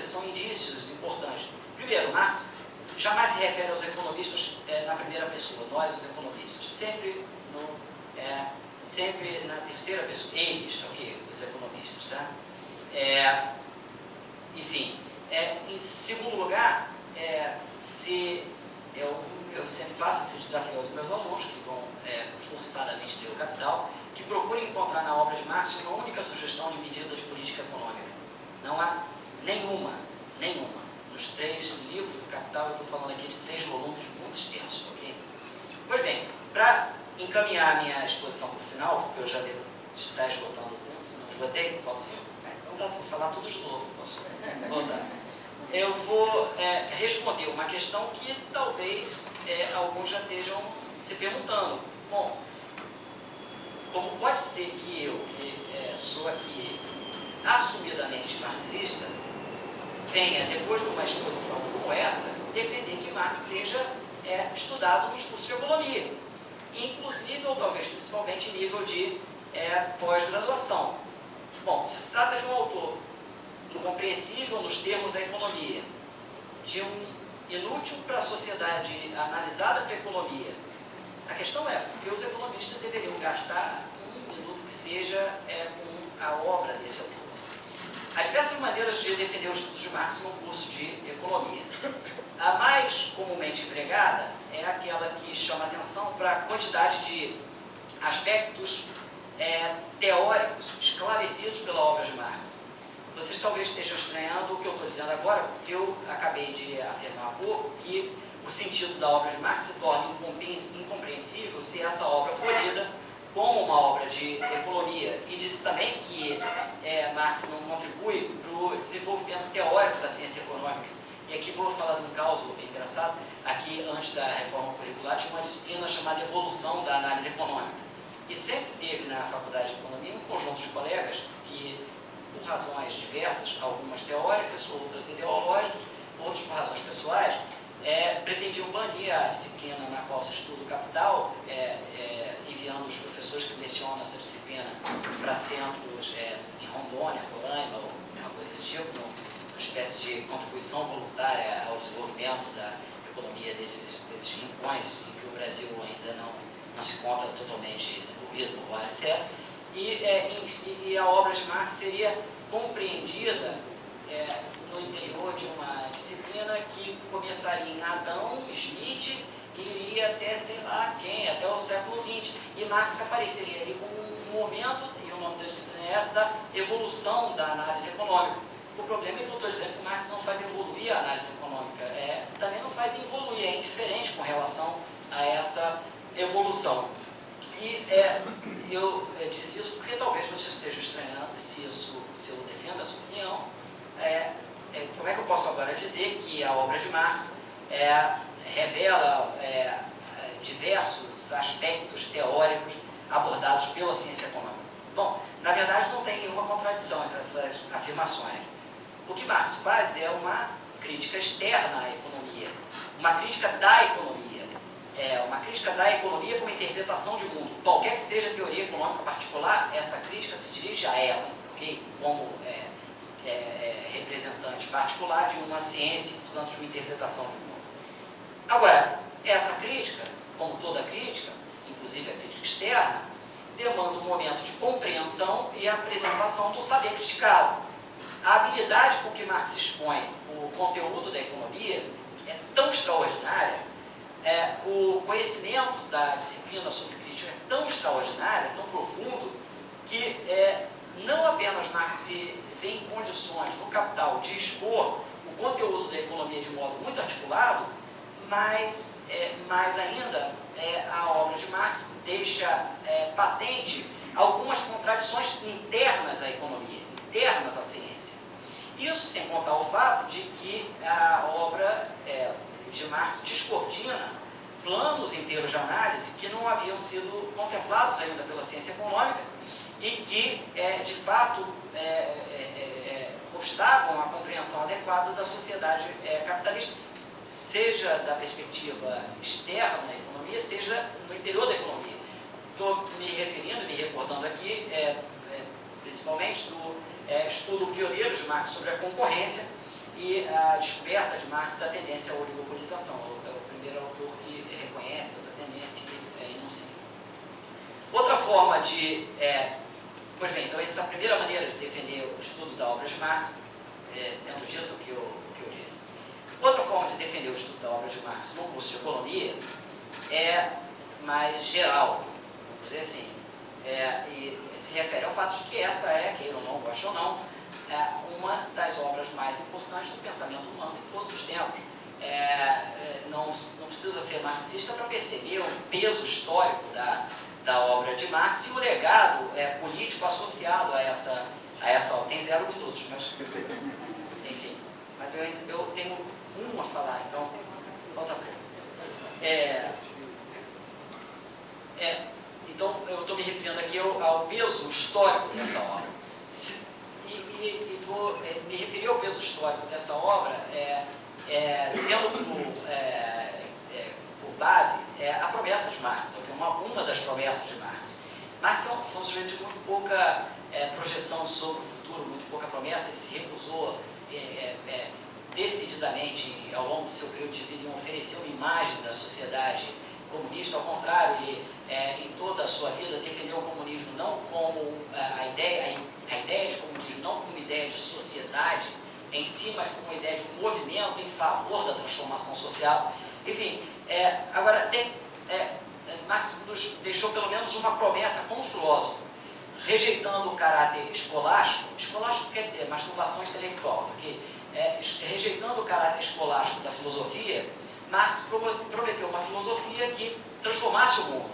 são indícios importantes. Primeiro, Marx jamais se refere aos economistas na primeira pessoa, nós os economistas, sempre na terceira pessoa, eles, os economistas. Tá? Enfim, em segundo lugar, eu sempre faço esse desafio aos meus alunos, que vão forçadamente ler o Capital, que procurem encontrar na obra de Marx uma única sugestão de medida de política econômica. Não há nenhuma. Nos 3 livros do Capital, eu estou falando aqui de 6 volumes muito extensos, ok? Pois bem, para encaminhar a minha exposição para o final, porque eu já devo estar esgotando o tempo, se não esgotei, falta 5. Não dá para falar tudo de novo, posso voltar. Eu vou responder uma questão que talvez alguns já estejam se perguntando. Bom, como pode ser que eu, que sou aqui assumidamente marxista, venha, depois de uma exposição como essa, defender que Marx seja estudado nos cursos de economia, inclusive, ou talvez principalmente, em nível de pós-graduação. Bom, se trata de um autor incompreensível nos termos da economia, de um inútil para a sociedade analisada pela economia. A questão é porque os economistas deveriam gastar um minuto que seja com a obra desse autor. Há diversas maneiras de defender os estudos de Marx no curso de economia. A mais comumente empregada é aquela que chama atenção para a quantidade de aspectos teóricos esclarecidos pela obra de Marx. Vocês talvez estejam estranhando o que eu estou dizendo agora, porque eu acabei de afirmar há pouco que o sentido da obra de Marx se torna incompreensível se essa obra for lida como uma obra de economia. E disse também que Marx não contribui para o desenvolvimento teórico da ciência econômica. E aqui vou falar de um caso bem engraçado. Aqui, antes da reforma curricular, tinha uma disciplina chamada Evolução da Análise Econômica. E sempre teve na Faculdade de Economia um conjunto de colegas que, por razões diversas, algumas teóricas, outras ideológicas, outras por razões pessoais, pretendiam banir a disciplina na qual se estuda o Capital, enviando enviando os professores que lecionam essa disciplina para centros em Rondônia, Roraima, ou uma coisa desse tipo, uma espécie de contribuição voluntária ao desenvolvimento da economia desses rincões, em que o Brasil ainda não se encontra totalmente desenvolvido, por vários, etc. E a obra de Marx seria compreendida no interior de uma disciplina que começaria em Adão, Smith, e iria até, sei lá quem, até o século XX. E Marx apareceria ali como um momento, e o nome da disciplina é essa, da evolução da análise econômica. O problema é que eu estou dizendo que Marx não faz evoluir a análise econômica, também não faz evoluir, é indiferente com relação a essa evolução. E eu disse isso porque talvez você esteja estranhando se eu defendo essa opinião. Como é que eu posso agora dizer que a obra de Marx revela diversos aspectos teóricos abordados pela ciência econômica? Bom, na verdade não tem nenhuma contradição entre essas afirmações. O que Marx faz é uma crítica externa à economia, uma crítica da economia. Uma crítica da economia como interpretação de mundo. Qualquer que seja a teoria econômica particular, essa crítica se dirige a ela, okay? Como representante particular de uma ciência, portanto, de uma interpretação de mundo. Agora, essa crítica, como toda crítica, inclusive a crítica externa, demanda um momento de compreensão e apresentação do saber criticado. A habilidade com que Marx expõe o conteúdo da economia é tão extraordinária, o conhecimento da disciplina sobre crítica é tão extraordinário, tão profundo, que não apenas Marx se vê em condições no Capital de expor o conteúdo da economia de modo muito articulado, mas mais ainda a obra de Marx deixa patente algumas contradições internas à economia, internas à ciência. Isso sem contar o fato de que a obra de Marx descortina planos inteiros de análise que não haviam sido contemplados ainda pela ciência econômica e que, de fato, obstaclam a compreensão adequada da sociedade capitalista, seja da perspectiva externa da economia, seja no interior da economia. Estou me recordando aqui, principalmente do estudo pioneiro de Marx sobre a concorrência e a descoberta de Marx da tendência à oligopolização. É o primeiro autor que reconhece essa tendência e enuncia. Outra forma de... pois bem, então essa é a primeira maneira de defender o estudo da obra de Marx, tendo dito o que eu disse. Outra forma de defender o estudo da obra de Marx no curso de economia é mais geral, vamos dizer assim, e se refere ao fato de que essa queira ou não, goste ou não, uma das obras mais importantes do pensamento humano em todos os tempos. Não precisa ser marxista para perceber o peso histórico da obra de Marx e o legado político associado a essa obra. Tem 0 minutos, mas enfim. Mas eu tenho um a falar, então falta pouco. Então, eu estou me referindo aqui ao peso histórico dessa obra. E vou me referir ao peso histórico dessa obra, tendo por base a promessa de Marx, uma das promessas de Marx. Marx foi um sujeito de muito pouca projeção sobre o futuro, muito pouca promessa. Ele se recusou decididamente, ao longo do seu período de vida, em oferecer uma imagem da sociedade comunista. Ao contrário, ele, em toda a sua vida, defendeu o comunismo não como a ideia de comunismo, não como ideia de sociedade em si, mas como uma ideia de um movimento em favor da transformação social. Enfim, agora, Marx nos deixou pelo menos uma promessa como filósofo, rejeitando o caráter escolástico quer dizer masturbação intelectual, porque rejeitando o caráter escolástico da filosofia, Marx prometeu uma filosofia que transformasse o mundo.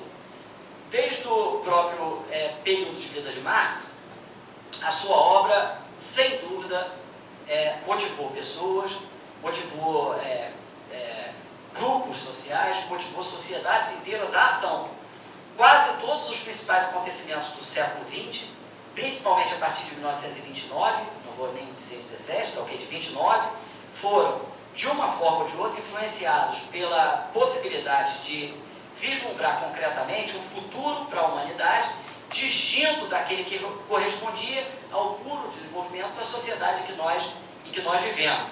Desde o próprio período de vida de Marx, a sua obra, sem dúvida, motivou pessoas, motivou grupos sociais, motivou sociedades inteiras à ação. Quase todos os principais acontecimentos do século XX, principalmente a partir de 1929, não vou nem dizer 17, tá ok, de 29, foram, de uma forma ou de outra, influenciados pela possibilidade de vislumbrar concretamente um futuro para a humanidade distinto daquele que correspondia ao puro desenvolvimento da sociedade em que nós vivemos.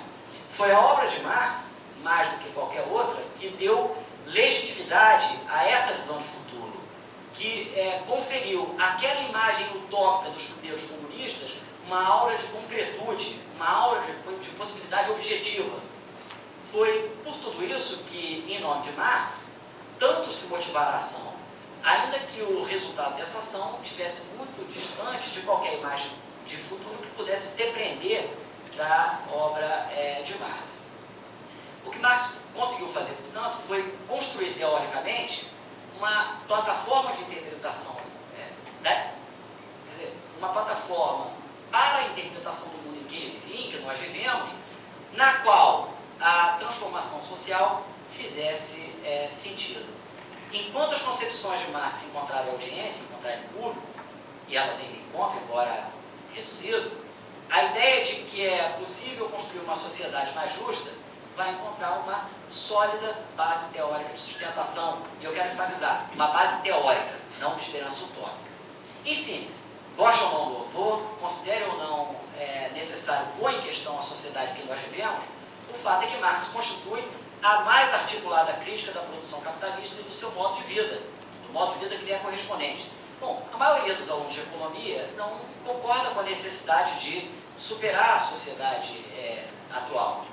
Foi a obra de Marx, mais do que qualquer outra, que deu legitimidade a essa visão de futuro, que conferiu àquela imagem utópica dos primeiros comunistas uma aura de concretude, uma aura de possibilidade objetiva. Foi por tudo isso que, em nome de Marx, tanto se motivar a ação, ainda que o resultado dessa ação estivesse muito distante de qualquer imagem de futuro que pudesse depreender da obra de Marx. O que Marx conseguiu fazer, portanto, foi construir teoricamente uma plataforma de interpretação, quer dizer, uma plataforma para a interpretação do mundo em que ele vivia, em que nós vivemos, na qual a transformação social fizesse sentido. Enquanto as concepções de Marx encontrarem audiência, encontrarem público, e elas ainda encontram, embora reduzido, a ideia de que é possível construir uma sociedade mais justa vai encontrar uma sólida base teórica de sustentação, e eu quero enfatizar, uma base teórica, não de esperança utópica. Em síntese, goste ou não do autor, considere ou não necessário pôr em questão a sociedade que nós vivemos, o fato é que Marx constitui a mais articulada crítica da produção capitalista e do seu modo de vida, do modo de vida que lhe é correspondente. Bom, a maioria dos alunos de economia não concorda com a necessidade de superar a sociedade atual,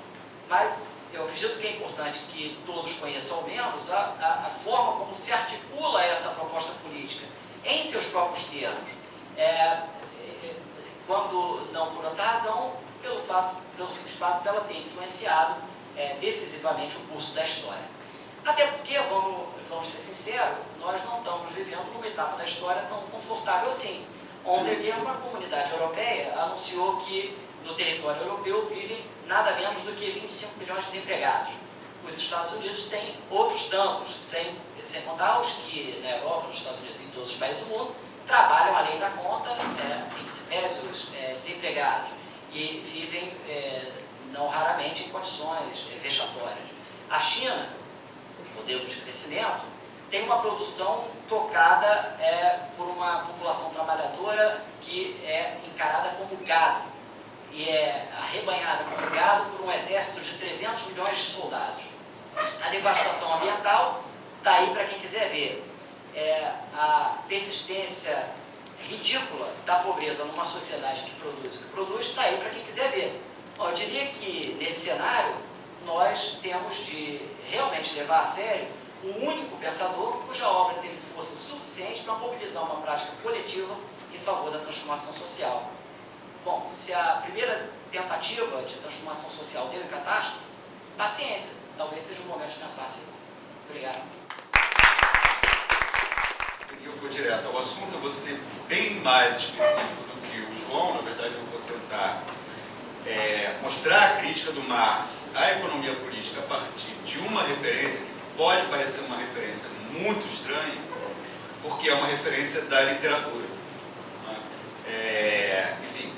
mas eu acredito que é importante que todos conheçam ao menos a forma como se articula essa proposta política em seus próprios termos, quando não por outra razão, pelo simples fato dela ter influenciado decisivamente o curso da história. Até porque, vamos ser sinceros, nós não estamos vivendo numa etapa da história tão confortável assim. Ontem mesmo uma comunidade europeia anunciou que no território europeu vivem nada menos do que 25 milhões de desempregados. Os Estados Unidos têm outros tantos, sem contar os que na Europa, nos Estados Unidos e em todos os países do mundo, trabalham além da conta, os desempregados, e vivem não raramente em condições vexatórias. A China, modelo de crescimento, tem uma produção tocada por uma população trabalhadora que é encarada como gado e é arrebanhada como gado por um exército de 300 milhões de soldados. A devastação ambiental está aí para quem quiser ver. A persistência ridícula da pobreza numa sociedade que produz está aí para quem quiser ver. Bom, eu diria que, nesse cenário, nós temos de realmente levar a sério um único pensador cuja obra teve força suficiente para mobilizar uma prática coletiva em favor da transformação social. Bom, se a primeira tentativa de transformação social deu em catástrofe, paciência, talvez seja o momento de pensar assim. Obrigado. Eu vou direto ao assunto, eu vou ser bem mais específico do que o João. Na verdade, eu vou tentar mostrar a crítica do Marx à economia política a partir de uma referência que pode parecer uma referência muito estranha, porque é uma referência da literatura. Enfim,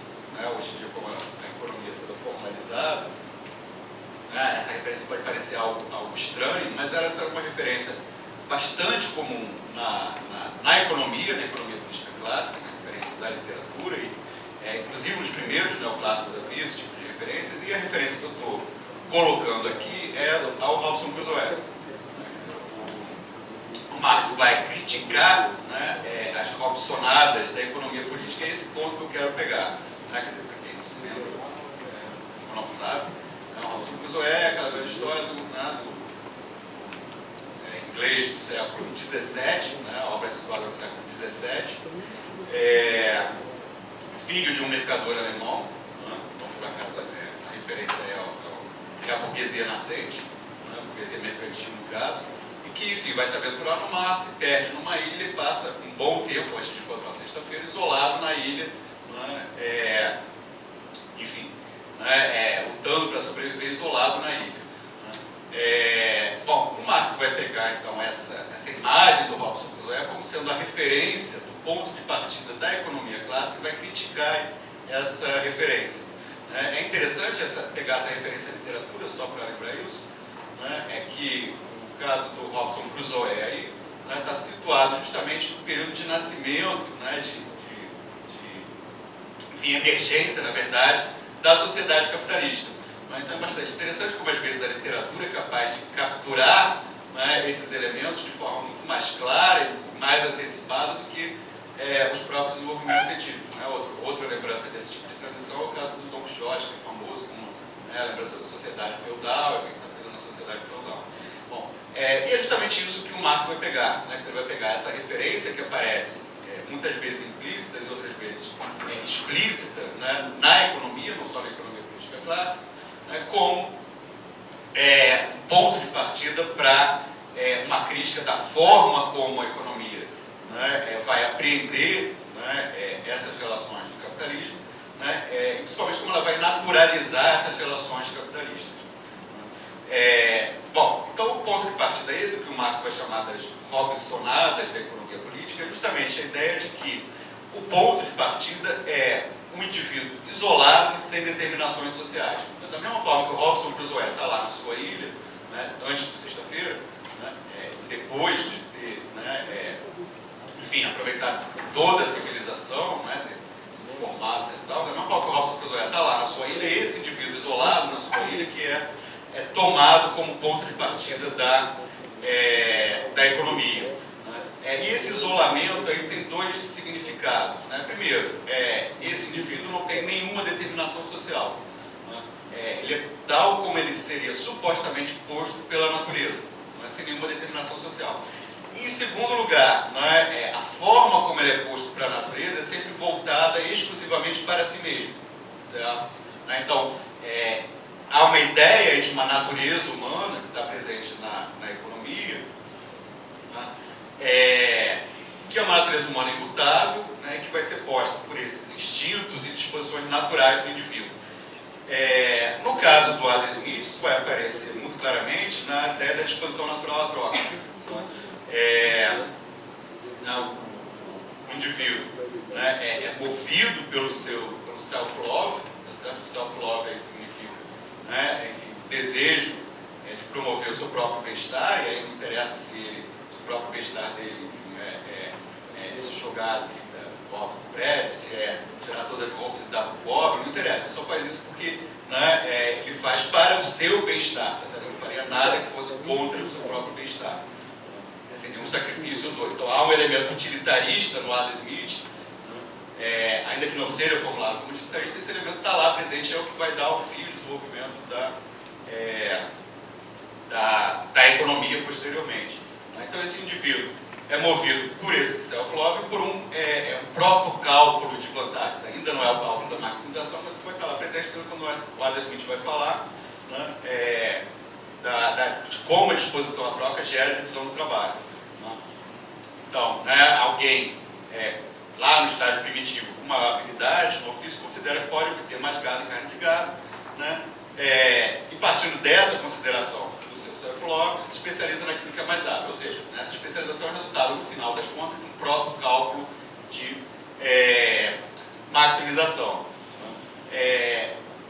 hoje em dia, como a economia é toda formalizada, essa referência pode parecer algo estranho, mas ela é uma referência bastante comum na economia política clássica, referências à literatura, e inclusive nos primeiros neoclássicos havia esse tipo de referências, e a referência que eu estou colocando aqui é ao Robson Crusoe. O Marx vai criticar as Robsonadas da economia política. É esse ponto que eu quero pegar. Quer dizer, para quem não se lembra, ou não sabe, o Robson Crusoe é aquela velha história do inglês do século XVII, a obra é situada no século XVII, filho de um mercador alemão, então por acaso a referência é a burguesia nascente, a burguesia mercantil no caso, e que, enfim, vai se aventurar no mar, se perde numa ilha e passa um bom tempo antes de encontrar uma sexta-feira isolado na ilha, lutando para sobreviver isolado na ilha. Bom, o Marx vai pegar então essa imagem do Robson Crusoe como sendo a referência do ponto de partida da economia clássica e vai criticar essa referência. É interessante pegar essa referência à literatura, só para lembrar isso, é que o caso do Robson Crusoe aí está situado justamente no período de nascimento, né, enfim, emergência, na verdade, da sociedade capitalista. Então é bastante interessante como às vezes a literatura é capaz de capturar, né, esses elementos de forma muito mais clara e mais antecipada do que os próprios desenvolvimentos científicos. Né? Outra lembrança desse tipo de transição é o caso do Don Quixote, que é famoso como, né, a lembrança da sociedade feudal, a coisa na sociedade feudal. Bom, e é justamente isso que o Marx vai pegar, né? Que você vai pegar essa referência que aparece muitas vezes implícita e outras vezes explícita, né, na economia, não só na economia política clássica, né, como ponto de partida para uma crítica da forma como a economia, né, vai apreender, né, essas relações do capitalismo, né, e principalmente como ela vai naturalizar essas relações capitalistas. Bom, então o ponto de partida aí do que o Marx vai chamar das Robsonadas da economia política é justamente a ideia de que o ponto de partida é um indivíduo isolado e sem determinações sociais. Da mesma forma que o Robson Crusoe está lá na sua ilha, né, antes de sexta-feira, né, depois de ter, né, enfim, aproveitado toda a civilização, né, se formado e tal, da mesma forma que o Robson Crusoe está lá na sua ilha, é esse indivíduo isolado na sua ilha que é tomado como ponto de partida da economia. Né? E esse isolamento aí tem dois significados. Né? Primeiro, esse indivíduo não tem nenhuma determinação social. Né? Ele é tal como ele seria supostamente posto pela natureza, não é? Sem nenhuma determinação social. E, em segundo lugar, né, a forma como ele é posto para a natureza é sempre voltada exclusivamente para si mesmo. Certo? Né? Então, há uma ideia de uma natureza humana que está presente na economia, né, que é uma natureza humana imutável, né, que vai ser posta por esses instintos e disposições naturais do indivíduo. No caso do Adam Smith, isso vai aparecer muito claramente na ideia da disposição natural à troca. O indivíduo, né, é movido pelo self-love, tá certo? O self-love aí significa, né, enfim, desejo de promover o seu próprio bem-estar, e aí não interessa se o próprio bem-estar dele, enfim, se jogar, enfim, do alto do prédio, se tirar todas as roupas e dar para o pobre, não interessa, ele só faz isso porque, né, ele faz para o seu bem-estar, tá? Ele não faria nada que fosse contra o seu próprio bem-estar. Seria um sacrifício doido. Então há um elemento utilitarista no Adam Smith, ainda que não seja formulado como utilitarista, esse elemento está lá presente, é o que vai dar ao fim o desenvolvimento da economia posteriormente. Então esse indivíduo é movido por esse self-love e por um protocálculo de vantagens. Ainda não é o cálculo da maximização, mas isso vai estar lá presente quando o Adam Smith vai falar, né, de como a disposição à troca gera divisão do trabalho. Né? Então, né, alguém lá no estágio primitivo com uma habilidade no ofício considera que pode obter mais gado e carne de gado, né? E partindo dessa consideração do seu self-love, se especializa naquilo que é mais hábil, ou seja, essa especialização é resultado, no final das contas, de um protocálculo de maximização.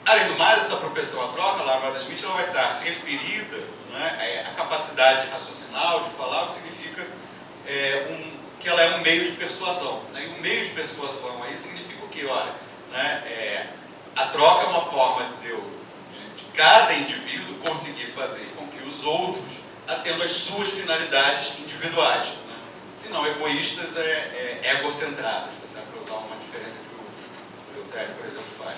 Além do mais, essa propensão à troca, lá no Adam Smith, ela vai estar referida, né, à capacidade racional de falar, o que significa que ela é um meio de persuasão. Né? E um meio de persuasão aí significa o quê? Olha, né, a troca é uma forma de cada indivíduo conseguir fazer com que os outros atendam às suas finalidades individuais. Né? Se não egoístas, egocentradas, tá? Para usar uma diferença que o Eutério, por exemplo, faz.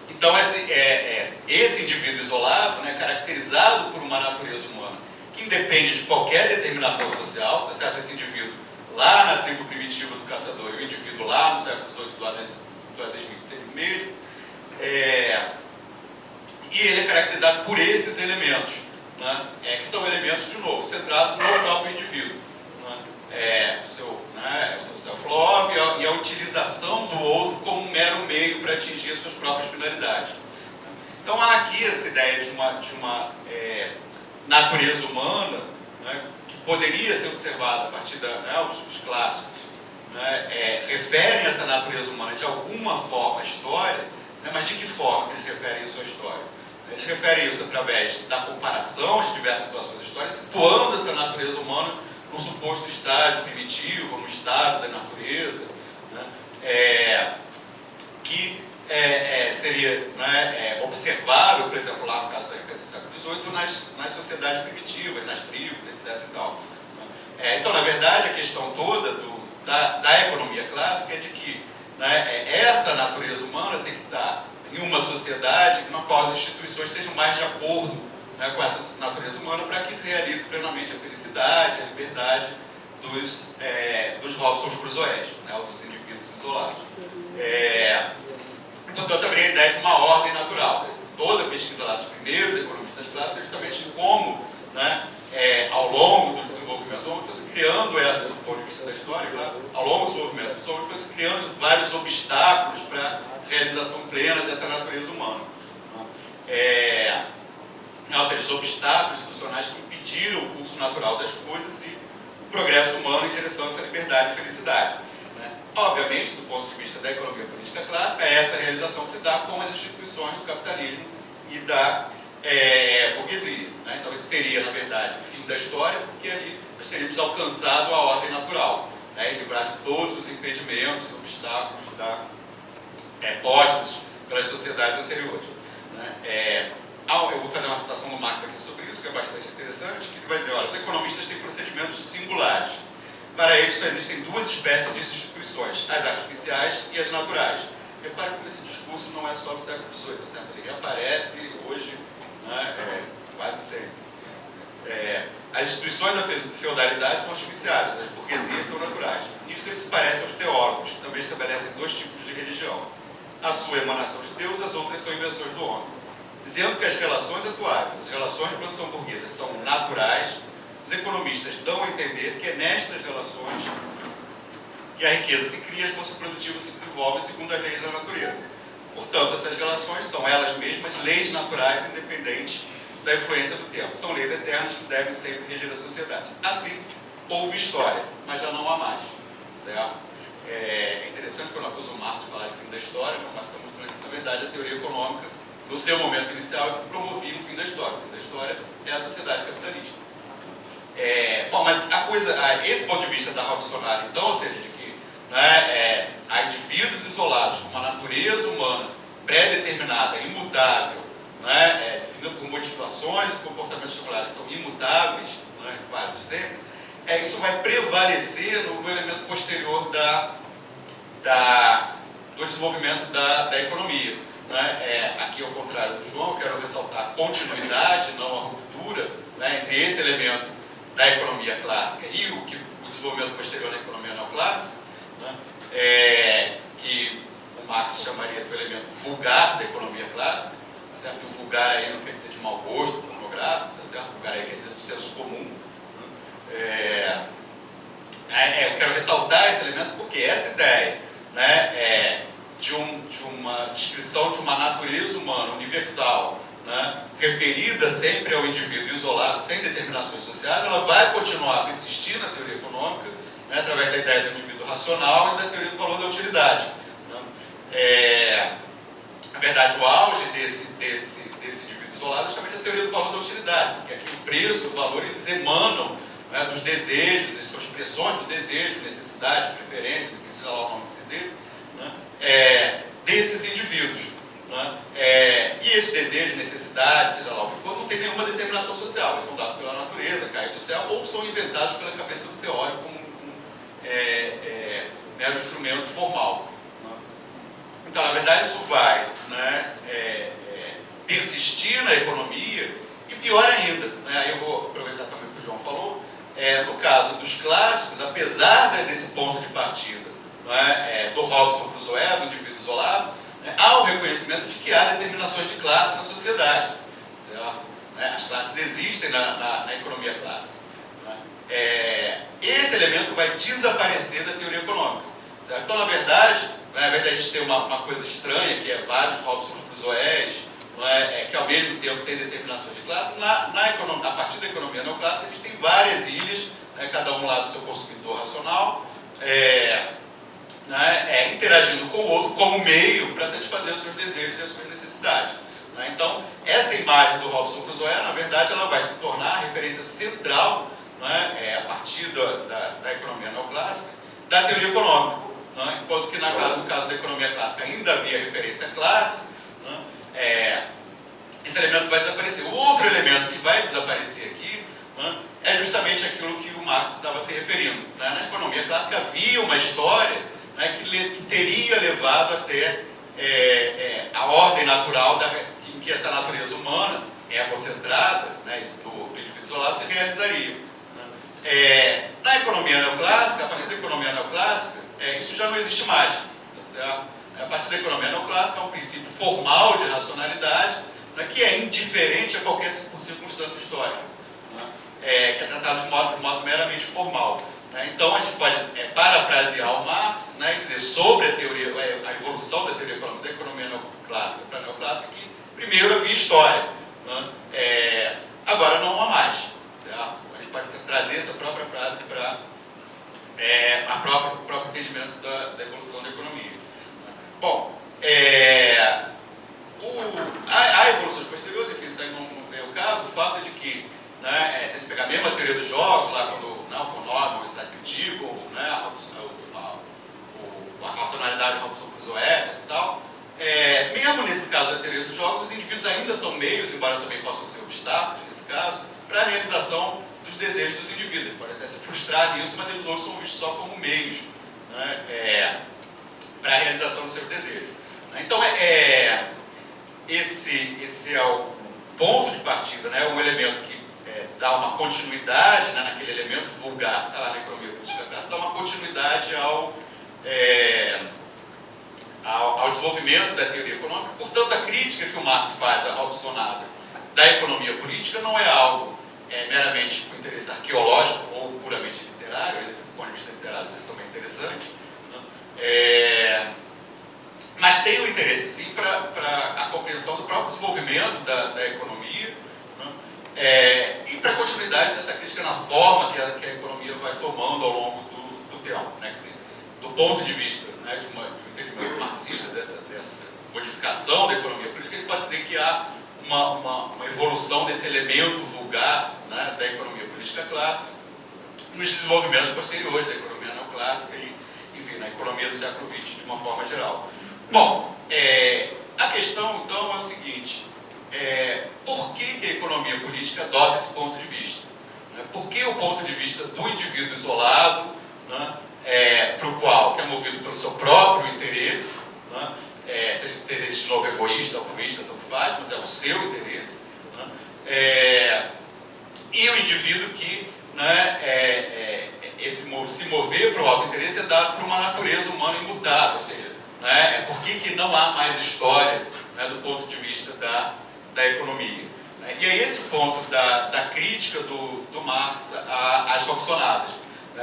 Então, esse indivíduo isolado, né, caracterizado por uma natureza humana que independe de qualquer determinação social, tá certo? Esse indivíduo lá na tribo primitiva do caçador e o indivíduo lá no século XVIII do Adam Smith seria o mesmo, e ele é caracterizado por esses elementos, né, que são elementos, de novo, centrados no próprio indivíduo. Né, o seu self-love e a utilização do outro como um mero meio para atingir as suas próprias finalidades. Então há aqui essa ideia de uma natureza humana, né, que poderia ser observada a partir os clássicos, né, referem essa natureza humana de alguma forma à história, né, mas de que forma que eles referem isso à história? Eles referem isso através da comparação de diversas situações históricas, situando essa natureza humana num suposto estágio primitivo, no estado da natureza, né, que seria, né, observável, por exemplo, lá no caso da referência do século XVIII, nas sociedades primitivas, nas tribos, etc. E tal. Então, na verdade, a questão toda da economia clássica é de que, né, essa natureza humana tem que estar em uma sociedade na qual as instituições estejam mais de acordo, né, com essa natureza humana para que se realize plenamente a felicidade, a liberdade dos Robson Crusoés, né, ou dos indivíduos isolados. Portanto, também a ideia de uma ordem natural. Toda a pesquisa lá dos primeiros economistas clássicos é justamente de como, né, ao longo do desenvolvimento, foi se criando essa, do ponto de vista da história, claro, ao longo do desenvolvimento dos homens, foi se criando vários obstáculos para a realização plena dessa natureza humana. Ou seja, os obstáculos institucionais que impediram o curso natural das coisas e o progresso humano em direção a essa liberdade e felicidade. Obviamente, do ponto de vista da economia política clássica, essa realização se dá com as instituições do capitalismo e da burguesia. Né? Então, esse seria, na verdade, o fim da história, porque ali nós teríamos alcançado a ordem natural, né? E livrado de todos os impedimentos, obstáculos postos pelas sociedades anteriores. Né? Eu vou fazer uma citação do Marx aqui sobre isso, que é bastante interessante, que ele vai dizer, olha, os economistas têm procedimentos singulares. Para eles só existem duas espécies de instituições, as artificiais e as naturais. Repare que esse discurso não é só do século XVIII, tá certo? Ele reaparece hoje, né, quase sempre. As instituições da feudalidade são artificiais, as burguesias são naturais. Nisso eles se parecem aos teólogos, que também estabelecem dois tipos de religião. A sua emanação de Deus, as outras são invenções do homem. Dizendo que as relações atuais, as relações de produção burguesa, são naturais, os economistas dão a entender que é nestas relações que a riqueza se cria, as forças produtivas se desenvolvem segundo as leis da natureza. Portanto, essas relações são elas mesmas leis naturais independentes da influência do tempo. São leis eternas que devem sempre reger a sociedade. Assim, houve história, mas já não há mais. Certo? É interessante quando acusa o Marx de falar de fim da história, mas está mostrando que, na verdade, a teoria econômica, no seu momento inicial, é que promovia o fim da história. O fim da história é a sociedade capitalista. Bom, mas esse ponto de vista da Robsonara, então, ou seja, de que, né, há indivíduos isolados com uma natureza humana pré-determinada, imutável, né, definida por motivações e comportamentos seculares são imutáveis, né, vários sempre, isso vai prevalecer no elemento posterior do desenvolvimento da economia. Né? Aqui, ao contrário do João, eu quero ressaltar a continuidade, não a ruptura, né, entre esse elemento da economia clássica e o desenvolvimento posterior da economia neoclássica, né, que o Marx chamaria do elemento vulgar da economia clássica. Tá certo? O vulgar aí não quer dizer de mau gosto pornográfico, tá certo? O vulgar aí quer dizer do senso comum. Eu quero ressaltar esse elemento porque essa ideia, né, de uma descrição de uma natureza humana universal, né, referida sempre ao indivíduo isolado, sem determinações sociais, ela vai continuar a persistir na teoria econômica, né, através da ideia do indivíduo racional e da teoria do valor da utilidade. Né? Na verdade, o auge desse indivíduo isolado é justamente a teoria do valor da utilidade, porque aqui o preço, o valor, eles emanam, né, dos desejos, eles são expressões do desejo, necessidade, preferência, que seja lá o nome que se dê, né, desses indivíduos. Né? E esses desejos, necessidades, seja lá o que for, não tem nenhuma determinação social, eles são dados pela natureza, caem do céu, ou são inventados pela cabeça do teórico como mero instrumento formal. Né? Então, na verdade, isso vai, né, persistir na economia, e pior ainda, né, aí eu vou aproveitar também o que o João falou, no caso dos clássicos, apesar desse ponto de partida, né, do Robson Crusoe, do indivíduo isolado, né, há o reconhecimento de que há determinações de classe na sociedade. Certo? Né, as classes existem na economia clássica. Né? Esse elemento vai desaparecer da teoria econômica. Certo? Então, na verdade, né, ao invés de a gente ter uma coisa estranha, que é vários Robson Crusoés, que ao mesmo tempo tem determinações de classe, a partir da economia neoclássica, a gente tem várias ilhas, né, cada um lá do seu consumidor racional, interagindo com o outro como meio para satisfazer os seus desejos e as suas necessidades. Né? Então, essa imagem do Robson Crusoe, na verdade, ela vai se tornar a referência central, né, a partir da economia neoclássica, da teoria econômica. Né? Enquanto que no caso da economia clássica ainda havia referência à classe, né, esse elemento vai desaparecer. O outro elemento que vai desaparecer aqui, né, é justamente aquilo que o Marx estava se referindo. Né? Na economia clássica havia uma história, né, que teria levado até a ordem natural em que essa natureza humana, egocentrada, né, do indivíduo isolado, se realizaria. Né? Na economia neoclássica, a partir da economia neoclássica, isso já não existe mais. Tá certo? A partir da economia neoclássica, há um princípio formal de racionalidade, né, que é indiferente a qualquer circunstância histórica, né, que é tratado de modo meramente formal. Né? Então, a gente pode parafrasear o Marx, né, e dizer sobre a teoria, a evolução da teoria econômica da economia neoclássica para a neoclássica, que primeiro havia história, né? Agora não há mais. Certo? A gente pode trazer essa própria frase para o próprio entendimento da evolução da economia. Bom, há evoluções posteriores, enfim, isso aí não é o caso. O fato é de que, né, se a gente pegar a mesma teoria dos jogos, lá quando o von Neumann criticam, né, a racionalidade de Robson Crusoe e tal, mesmo nesse caso da teoria dos jogos, os indivíduos ainda são meios, embora também possam ser obstáculos nesse caso, para a realização dos desejos dos indivíduos. Eles podem até se frustrar nisso, mas eles hoje são vistos só como meios, né, para a realização dos seus desejos. Então, esse é o ponto de partida, né, um elemento que dá uma continuidade, né, naquele elemento vulgar que está lá na economia política clássica, dá uma continuidade ao desenvolvimento da teoria econômica. Portanto, a crítica que o Marx faz à Robsonada da economia política não é algo meramente com interesse arqueológico ou puramente literário, ainda que do ponto de vista literário seja também interessante, né? Mas tem um interesse sim para a compreensão do próprio desenvolvimento da economia, né? E para a continuidade dessa crítica na forma que a economia vai tomando ao longo do tempo. Né? Quer dizer, do ponto de vista, né, de um entendimento marxista dessa modificação da economia política, ele pode dizer que há uma evolução desse elemento vulgar, né, da economia política clássica nos desenvolvimentos posteriores da economia neoclássica e, enfim, na economia do século XX de uma forma geral. Bom, a questão então é o seguinte: por que a economia política adota esse ponto de vista? Por que o ponto de vista do indivíduo isolado, né, para o qual, que é movido pelo seu próprio interesse, né, seja interesse de novo egoísta, altruísta, tanto faz, mas é o seu interesse, né, e o indivíduo que, né, se mover para o auto-interesse é dado por uma natureza humana imutável, ou seja, né, por que não há mais história, né, do ponto de vista da economia. Né? E é esse o ponto da crítica do Marx às Robsonadas.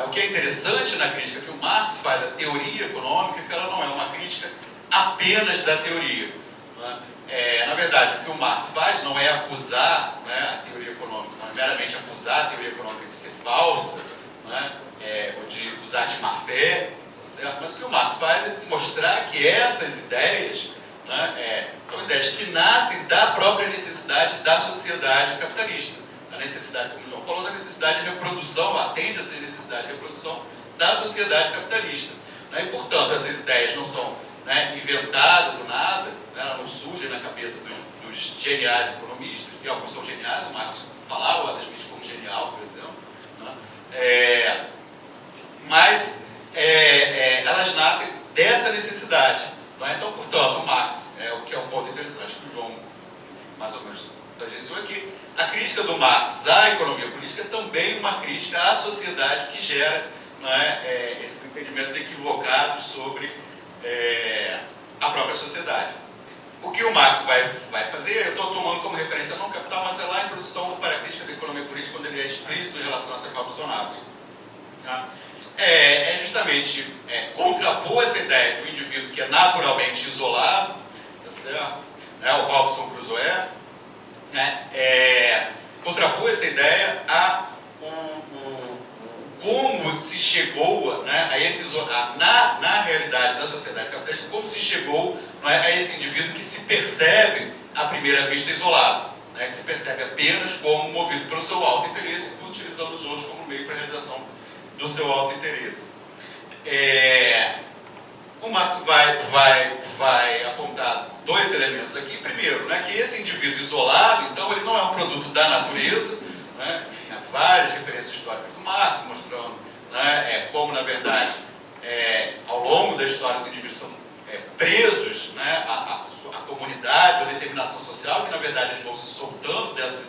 O que é interessante na crítica que o Marx faz à teoria econômica é que ela não é uma crítica apenas da teoria. Né? Na verdade, o que o Marx faz não é acusar, né, a teoria econômica, não é meramente acusar a teoria econômica de ser falsa, né, ou de usar de má fé, tá certo? Mas o que o Marx faz é mostrar que essas ideias, né, são ideias que nascem da própria necessidade da sociedade capitalista. A necessidade, como o João falou, da necessidade de reprodução, atende a essa necessidade de reprodução da sociedade capitalista. Né? E, portanto, essas ideias não são, né, inventadas do nada, né? Elas não surgem na cabeça dos geniais economistas, que alguns são geniais, o Marx falava o Adam Smith como genial, por exemplo. Né? Mas elas nascem dessa necessidade. Né? Então, portanto, o Marx, o que é um ponto interessante que o João mais ou menos tangenciou, é que a crítica do Marx à economia política é também uma crítica à sociedade que gera, né, esses entendimentos equivocados sobre a própria sociedade. O que o Marx vai fazer, eu estou tomando como referência não Capital, mas é lá a introdução do Para-Crítica da Economia Política, quando ele é explícito em relação a ser Robsonado. Tá? Justamente contrapor essa ideia do indivíduo que é naturalmente isolado, tá certo? O Robson Crusoe, né? Contrapor essa ideia a como se chegou, né, na realidade da sociedade capitalista, como se chegou, não é, a esse indivíduo que se percebe à primeira vista, isolado, né, que se percebe apenas como movido pelo seu alto interesse, utilizando os outros como meio para a realização do seu alto interesse. O Marx vai apontar dois elementos aqui. Primeiro, né, que esse indivíduo isolado, então, ele não é um produto da natureza, né, enfim, há várias referências históricas do Marx mostrando, né, como, na verdade, ao longo da história os indivíduos são presos, né, à comunidade, à determinação social, que na verdade eles vão se soltando dessa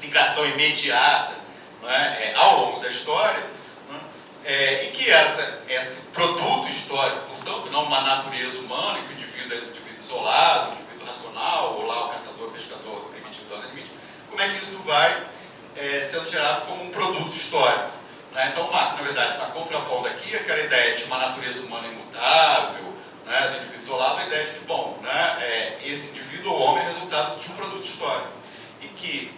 ligação imediata, né, ao longo da história, né, e que esse produto histórico, portanto, não uma natureza humana, em que o indivíduo é um indivíduo isolado, um indivíduo racional, ou lá o caçador, pescador, primitivo, dona limite, como é que isso vai sendo gerado como um produto histórico? Né? Então o Marx, na verdade, está contrapondo aqui aquela ideia de uma natureza humana imutável, né, do indivíduo isolado, a ideia de que, bom, né, esse indivíduo, o homem, é resultado de um produto histórico. E que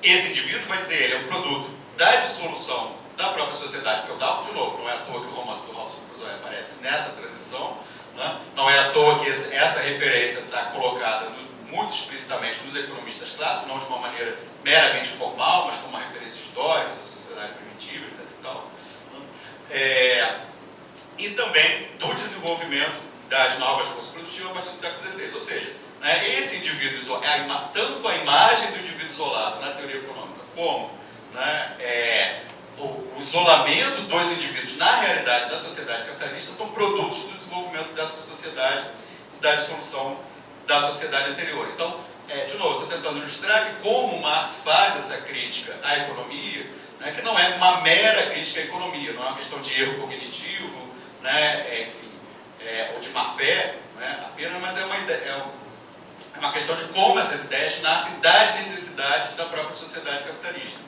esse indivíduo, vai dizer, ele é um produto da dissolução da própria sociedade feudal. De novo, não é à toa que o romance do Robson Crusoe aparece nessa transição, né? Não é à toa que essa referência está colocada muito explicitamente nos economistas clássicos, não de uma maneira meramente formal, mas como uma referência histórica da sociedade primitiva, etc. E tal, né? E também do desenvolvimento das novas forças produtivas a partir do século XVI. Ou seja, né, esse indivíduo isolado, tanto a imagem do indivíduo isolado na teoria econômica, como, né, o isolamento dos indivíduos na realidade da sociedade capitalista são produtos do desenvolvimento dessa sociedade e da dissolução da sociedade anterior. Então, de novo, estou tentando ilustrar que como Marx faz essa crítica à economia, né, que não é uma mera crítica à economia, não é uma questão de erro cognitivo, né, enfim, ou de má fé, né, apenas, mas é uma questão de como essas ideias nascem das necessidades da própria sociedade capitalista.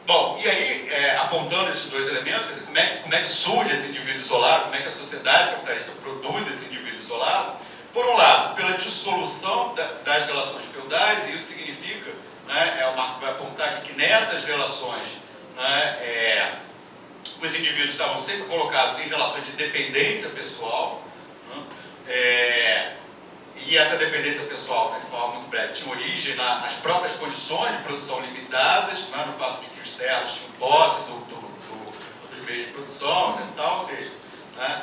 Bom, e aí, apontando esses dois elementos, quer dizer, como é que surge esse indivíduo isolado, como é que a sociedade capitalista produz esse indivíduo isolado? Por um lado, pela dissolução das relações feudais, e isso significa, né, o Marx vai apontar aqui que nessas relações, né, os indivíduos estavam sempre colocados em relações de dependência pessoal, né, e essa dependência pessoal, né, de forma muito breve, tinha origem nas próprias condições de produção limitadas, né, no fato de que os servos tinham posse dos meios de produção, né, e tal, ou seja, né,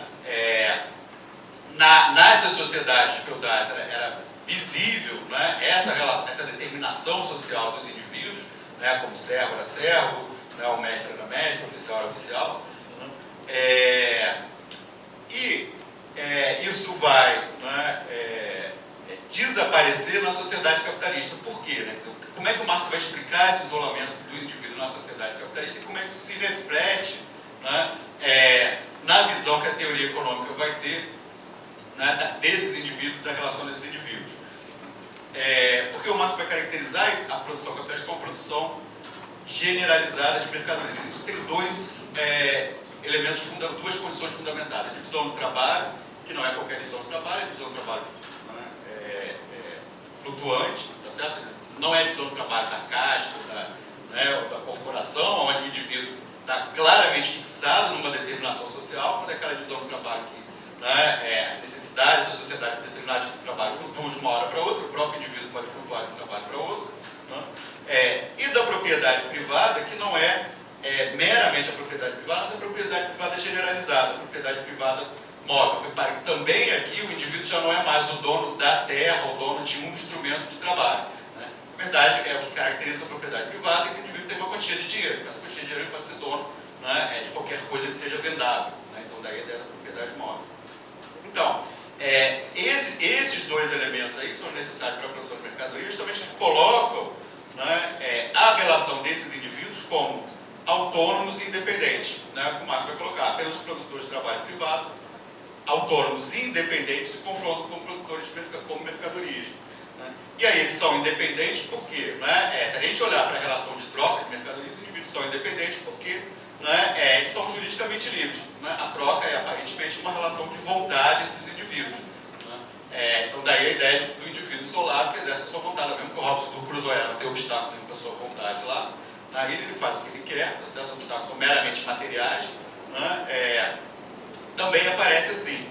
nessas sociedades feudais era visível, né, essa relação, essa determinação social dos indivíduos, né, como servo era servo, né, o mestre era mestre, o oficial era oficial, né, isso vai, né, desaparecer na sociedade capitalista. Por quê? Né? Como é que o Marx vai explicar esse isolamento do indivíduo na sociedade capitalista e como é que isso se reflete, né, na visão que a teoria econômica vai ter, né, desses indivíduos, da relação desses indivíduos. Porque o Marx vai caracterizar a produção capitalista como produção generalizada de mercadorias. Isso tem dois elementos, duas condições fundamentais. A divisão do trabalho, que não é qualquer divisão do trabalho, é a divisão do trabalho, né, flutuante, tá certo? Não é a divisão do trabalho da casta, né, da corporação, onde o indivíduo está claramente fixado numa determinação social, quando é aquela divisão do trabalho que, né, as necessidades da sociedade de determinado tipo de trabalho flutuam de uma hora para outra, o próprio indivíduo pode flutuar de um trabalho para outro, né? E da propriedade privada, que não é meramente a propriedade privada, mas a propriedade privada generalizada, a propriedade privada móvel. Repare que também aqui o indivíduo já não é mais o dono da terra, o dono de um instrumento de trabalho, né? Na verdade, o que caracteriza a propriedade privada é que o indivíduo tem uma quantia de dinheiro. Essa quantia de dinheiro pode ser dono, né, de qualquer coisa que seja vendável, né? Então daí a ideia da propriedade móvel. Então, esses dois elementos aí que são necessários para a produção de mercadoria justamente colocam, né, a relação desses indivíduos como autônomos e independentes, né? O Marx vai colocar apenas os produtores de trabalho privado, autônomos e independentes, se confrontam com produtores como mercadorias, né? E aí eles são independentes porque, né, se a gente olhar para a relação de troca de mercadorias, os indivíduos são independentes porque, né, eles são juridicamente livres, né? A troca é aparentemente uma relação de vontade entre os indivíduos, né? Então daí a ideia do indivíduo isolado que exerce a sua vontade, mesmo que o Robson do Cruzoiano não tem obstáculo nenhum para a sua vontade lá, aí ele faz o que ele quer, os obstáculos são meramente materiais, né? também aparece assim.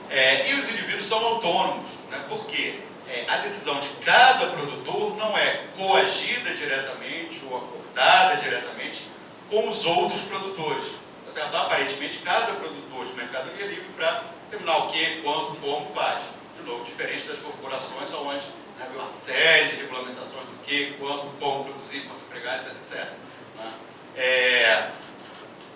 Né? E os indivíduos são autônomos. Né? Por quê? A decisão de cada produtor não é coagida diretamente ou acordada diretamente com os outros produtores. Tá certo? Então, aparentemente, cada produtor de mercadoria é livre para determinar o que, quando, como faz. De novo, diferente das corporações, onde né, uma série de regulamentações do que, quando, como produzir, quanto empregar, etc. Né?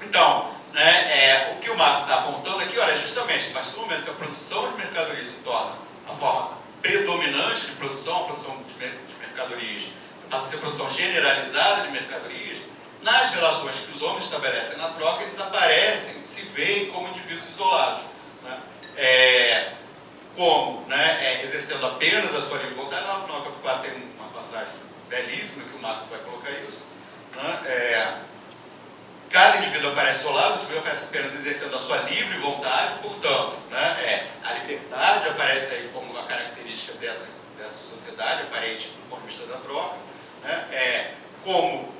Então, né, o que o Marx está apontando aqui, olha, justamente, a partir do momento que a produção de mercadorias se torna a forma predominante de produção, a produção de mercadorias passa a ser produção generalizada de mercadorias, nas relações que os homens estabelecem na troca, eles aparecem, se veem como indivíduos isolados. Né? Como né, exercendo apenas a sua livre vontade. Lá no final do capítulo 4 tem uma passagem belíssima que o Marx vai colocar isso. Né? Cada indivíduo aparece isolado, o indivíduo aparece apenas exercendo a sua livre vontade, portanto, né, a liberdade aparece aí como uma característica dessa sociedade, aparente do ponto de vista da troca, né, como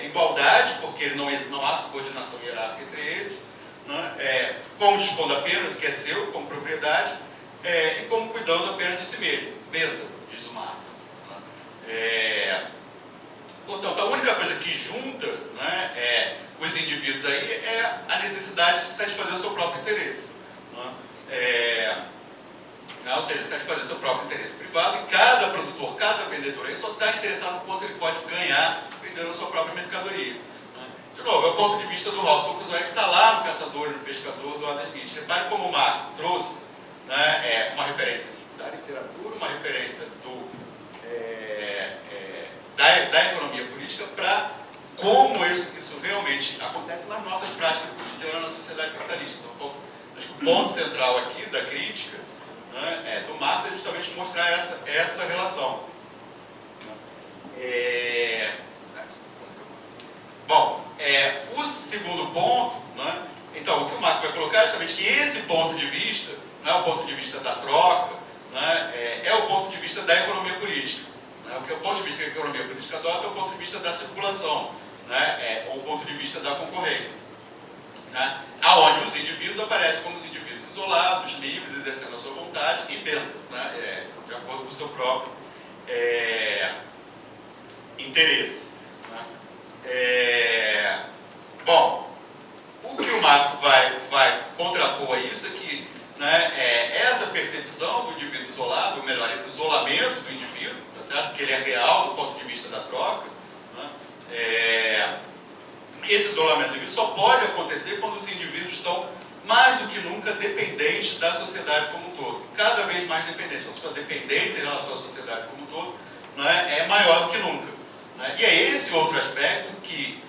igualdade, porque não há subordinação hierárquica entre eles, né, como dispondo apenas do que é seu, como propriedade, e como cuidando apenas de si mesmo, venda, diz o Marx. Né. Portanto, a única coisa que junta né, os indivíduos aí é a necessidade de satisfazer o seu próprio interesse. Ou seja, satisfazer o seu próprio interesse privado, e cada produtor, cada vendedor aí só está interessado no quanto ele pode ganhar vendendo a sua própria mercadoria. De novo, é o ponto de vista do Robson Crusoe, que está lá no Caçador e no Pescador do Adam Smith. Repare como o Marx trouxe né, uma referência da literatura, uma referência da economia política para como isso realmente acontece nas nossas práticas cotidianas na sociedade capitalista. Então, acho que o ponto central aqui da crítica né, do Marx é justamente mostrar essa relação. Bom, o segundo ponto, né, então, o que o Marx vai colocar é justamente que esse ponto de vista, né, o ponto de vista da troca, né, é o ponto de vista da economia política. O que é o ponto de vista que a economia política adota é o ponto de vista da circulação, né, ou o ponto de vista da concorrência. Né, aonde os indivíduos aparecem como os indivíduos isolados, livres, exercendo a sua vontade e vendo, né, de acordo com o seu próprio interesse. Né. Bom, o que o Marx vai contrapor a isso é que né, essa percepção do indivíduo isolado, ou melhor, esse isolamento do indivíduo, tá certo? Que ele é real do ponto de vista da troca, né, esse isolamento do indivíduo só pode acontecer quando os indivíduos estão mais do que nunca dependentes da sociedade como um todo, cada vez mais dependentes. A sua dependência em relação à sociedade como um todo né, é maior do que nunca. Né? E é esse outro aspecto que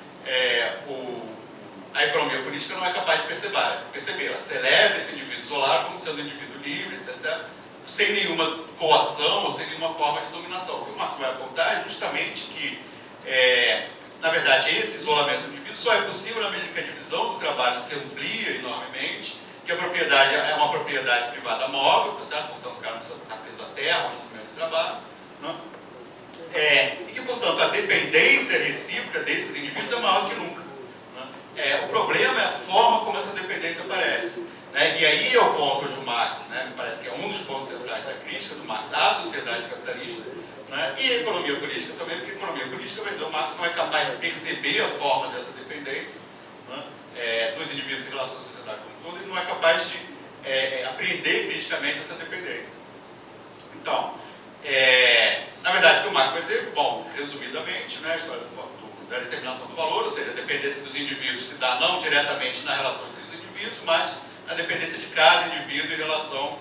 a economia política não é capaz de perceber. Ela celebra esse indivíduo isolado como sendo um indivíduo livre, etc., sem nenhuma coação ou sem nenhuma forma de dominação. O que o Marx vai apontar é justamente que, na verdade, esse isolamento do indivíduo só é possível na medida que a divisão do trabalho se amplia enormemente, que a propriedade é uma propriedade privada móvel, tá certo? Portanto, o cara não precisa estar preso à terra, ao instrumento de trabalho, né? E que, portanto, a dependência recíproca desses indivíduos é maior do que nunca. O problema é a forma como essa dependência aparece. Né? E aí é o ponto onde o Marx, né, me parece que é um dos pontos centrais da crítica do Marx à sociedade capitalista, né, e a economia política também, porque a economia política vai dizer que o Marx não é capaz de perceber a forma dessa dependência né, dos indivíduos em relação à sociedade como um todo, e não é capaz de apreender criticamente essa dependência. Então, na verdade, o que o Marx vai dizer, bom, resumidamente, né, a história da determinação do valor, ou seja, a dependência dos indivíduos se dá não diretamente na relação entre os indivíduos, mas a dependência de cada indivíduo em relação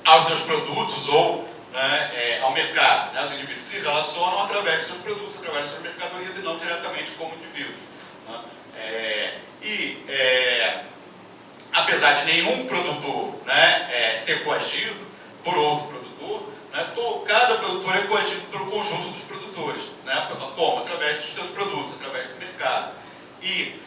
aos seus produtos ou né, ao mercado. Né? Os indivíduos se relacionam através de seus produtos, através de suas mercadorias e não diretamente como indivíduos. Né? Apesar de nenhum produtor né, ser coagido por outro produtor, né, cada produtor é coagido pelo conjunto dos produtores. Né? Como? Através dos seus produtos, através do mercado. E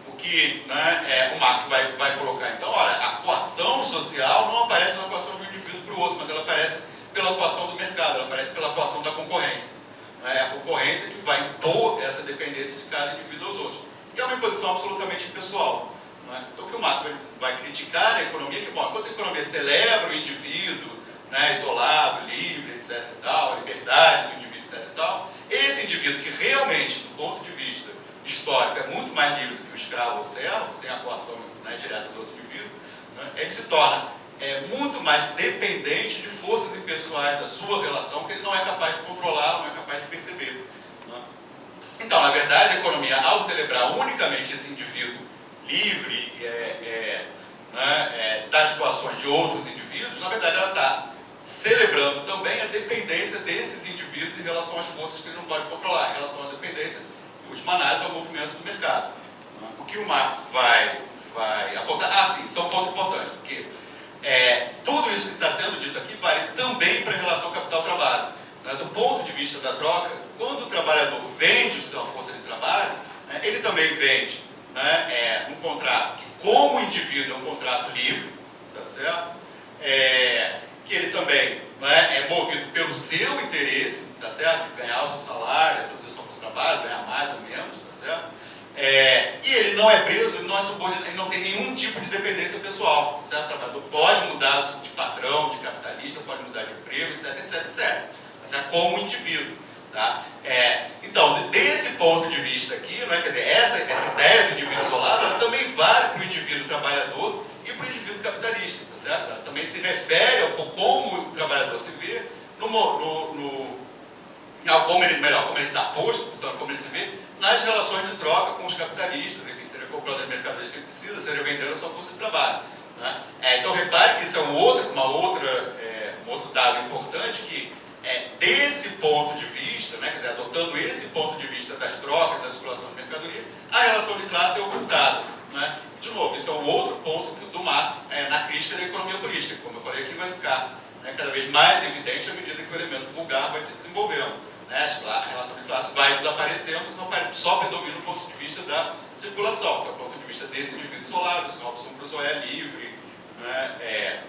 o que né, o Marx vai colocar, então, olha, a coação social não aparece na coação de um indivíduo para o outro, mas ela aparece pela coação do mercado, ela aparece pela coação da concorrência. É a concorrência que vai impor essa dependência de cada indivíduo aos outros. E é uma posição absolutamente pessoal. Não é? Então, o que o Marx vai criticar na economia é que, bom, enquanto a economia celebra o indivíduo, né, isolado, livre, etc. e tal, a liberdade do indivíduo, etc. e tal, esse indivíduo que realmente, do ponto de vista histórico, é muito mais livre do que o escravo ou o servo, sem a coação, né, direta do outro indivíduo, né, ele se torna muito mais dependente de forças impessoais da sua relação que ele não é capaz de controlar, não é capaz de perceber. Né? Então, na verdade, a economia, ao celebrar unicamente esse indivíduo livre das coações de outros indivíduos, na verdade ela está celebrando também a dependência desses indivíduos em relação às forças que ele não pode controlar, em relação à dependência, em última análise, ao movimento do mercado. O que o Marx vai apontar? Sim, isso é um ponto importante, porque tudo isso que está sendo dito aqui vale também para a relação capital-trabalho. Né? Do ponto de vista da troca, quando o trabalhador vende sua força de trabalho, né, ele também vende, né, um contrato que, como indivíduo, é um contrato livre, tá certo? Que ele também, né, é movido pelo seu interesse, tá certo? De ganhar o seu salário, produzir o seu trabalho, ganhar mais ou menos, tá certo? E ele não é preso, ele não é subordinado, ele não tem nenhum tipo de dependência pessoal, certo? O trabalhador pode mudar de patrão, de capitalista, pode mudar de emprego, etc, etc, etc. Certo? Como indivíduo. Tá? Então, desse ponto de vista aqui, né, quer dizer, essa ideia do indivíduo isolado, ela também vale para o indivíduo trabalhador e para o indivíduo capitalista. Tá certo? Ela também se refere ao como o trabalhador se vê, como ele está posto, portanto, como ele se vê, nas relações de troca com os capitalistas, enfim, seja comprando as mercadorias que ele precisa, seja vendendo a sua força de trabalho. Né? Então, repare que isso é um outro dado importante que desse ponto de vista, né, quer dizer, adotando esse ponto de vista das trocas, da circulação de mercadoria, a relação de classe é ocultada. Né? De novo, isso é um outro ponto do Marx na crítica da economia política, que, como eu falei aqui, vai ficar, né, cada vez mais evidente à medida que o elemento vulgar vai se desenvolvendo. Né? A relação de classe vai desaparecendo, não só predomina o ponto de vista da circulação, que é o ponto de vista desse indivíduo isolado, esse Robson Crusoe é livre, né?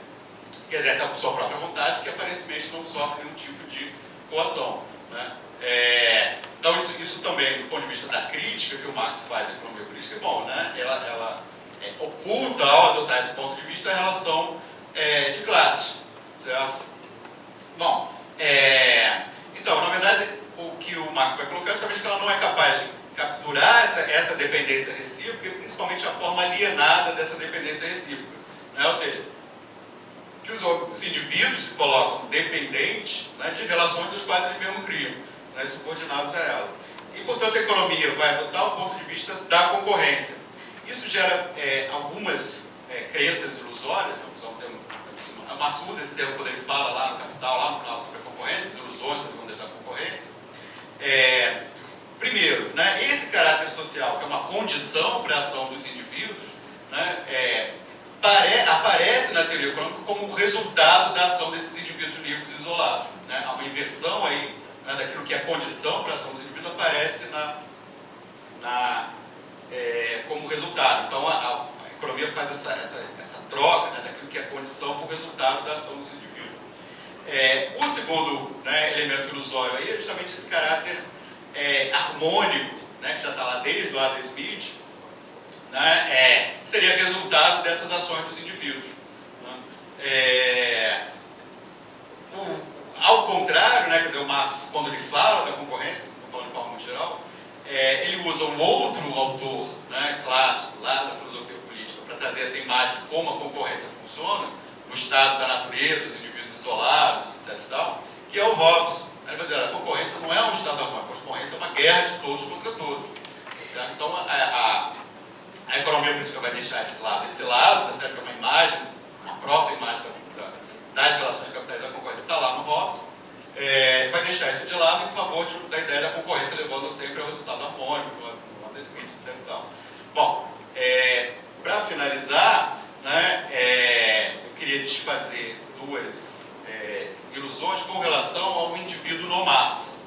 Que exerce a sua própria vontade, que aparentemente não sofre nenhum tipo de coação. Né? Então, isso também, do ponto de vista da crítica que o Marx faz à economia política, é bom, né? Ela oculta, ao adotar esse ponto de vista, a relação de classes. Certo? Bom, então, na verdade, o que o Marx vai colocar é justamente que ela não é capaz de capturar essa dependência recíproca, e principalmente a forma alienada dessa dependência recíproca. Né? Ou seja, que os indivíduos se colocam dependentes, né, de relações dos quais eles mesmo criam, né, subordinados a ela. E, portanto, a economia vai adotar o ponto de vista da concorrência. Isso gera algumas crenças ilusórias, né, o Marx usa esse termo quando ele fala lá no Capital, lá no final, sobre a concorrência, as ilusões sobre o poder da concorrência. Primeiro, né, esse caráter social, que é uma condição para a ação dos indivíduos, né, aparece na teoria econômica como resultado da ação desses indivíduos livres e isolados. Né? Há uma inversão aí, né, daquilo que é condição para a ação dos indivíduos, aparece como resultado. Então, a economia faz essa troca, né, daquilo que é condição por resultado da ação dos indivíduos. O segundo, né, elemento ilusório aí é justamente esse caráter harmônico, né, que já está lá desde o Adam Smith, né, seria resultado dessas ações dos indivíduos. Né? Ao contrário, né, quer dizer, o Marx, quando ele fala da concorrência, estou falando de forma muito geral, ele usa um outro autor, né, clássico lá da filosofia política para trazer essa imagem de como a concorrência funciona no estado da natureza, os indivíduos isolados, etc. e tal, que é o Hobbes. Ele vai dizer, a concorrência não é um estado harmônico, a concorrência é uma guerra de todos contra todos. Certo? Então, a economia política vai deixar de lado esse lado, tá certo? Que é uma imagem, uma proto-imagem das relações capitais da concorrência, está lá no Hobbes, vai deixar isso de lado em favor da ideia da concorrência, levando sempre ao resultado harmônico, no Adam Smith, etc. E tal. Bom, para finalizar, né, eu queria desfazer duas ilusões com relação ao indivíduo no Marx.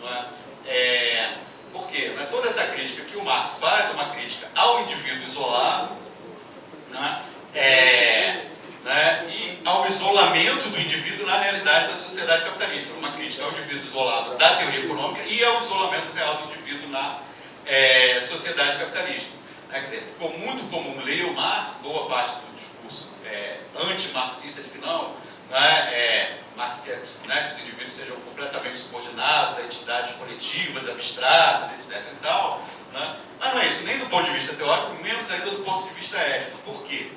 Né? Por quê? Né? Toda essa crítica que o Marx faz é uma crítica ao indivíduo isolado, né? E ao isolamento do indivíduo na realidade da sociedade capitalista. Uma crítica ao indivíduo isolado da teoria econômica e ao isolamento real do indivíduo na sociedade capitalista. Quer dizer, ficou muito comum ler o Marx, boa parte do discurso anti-marxista de que não, Marx quer que os indivíduos sejam completamente subordinados a entidades coletivas, abstratas, etc. e tal, né? Mas não é isso, nem do ponto de vista teórico, menos ainda do ponto de vista ético. Por quê?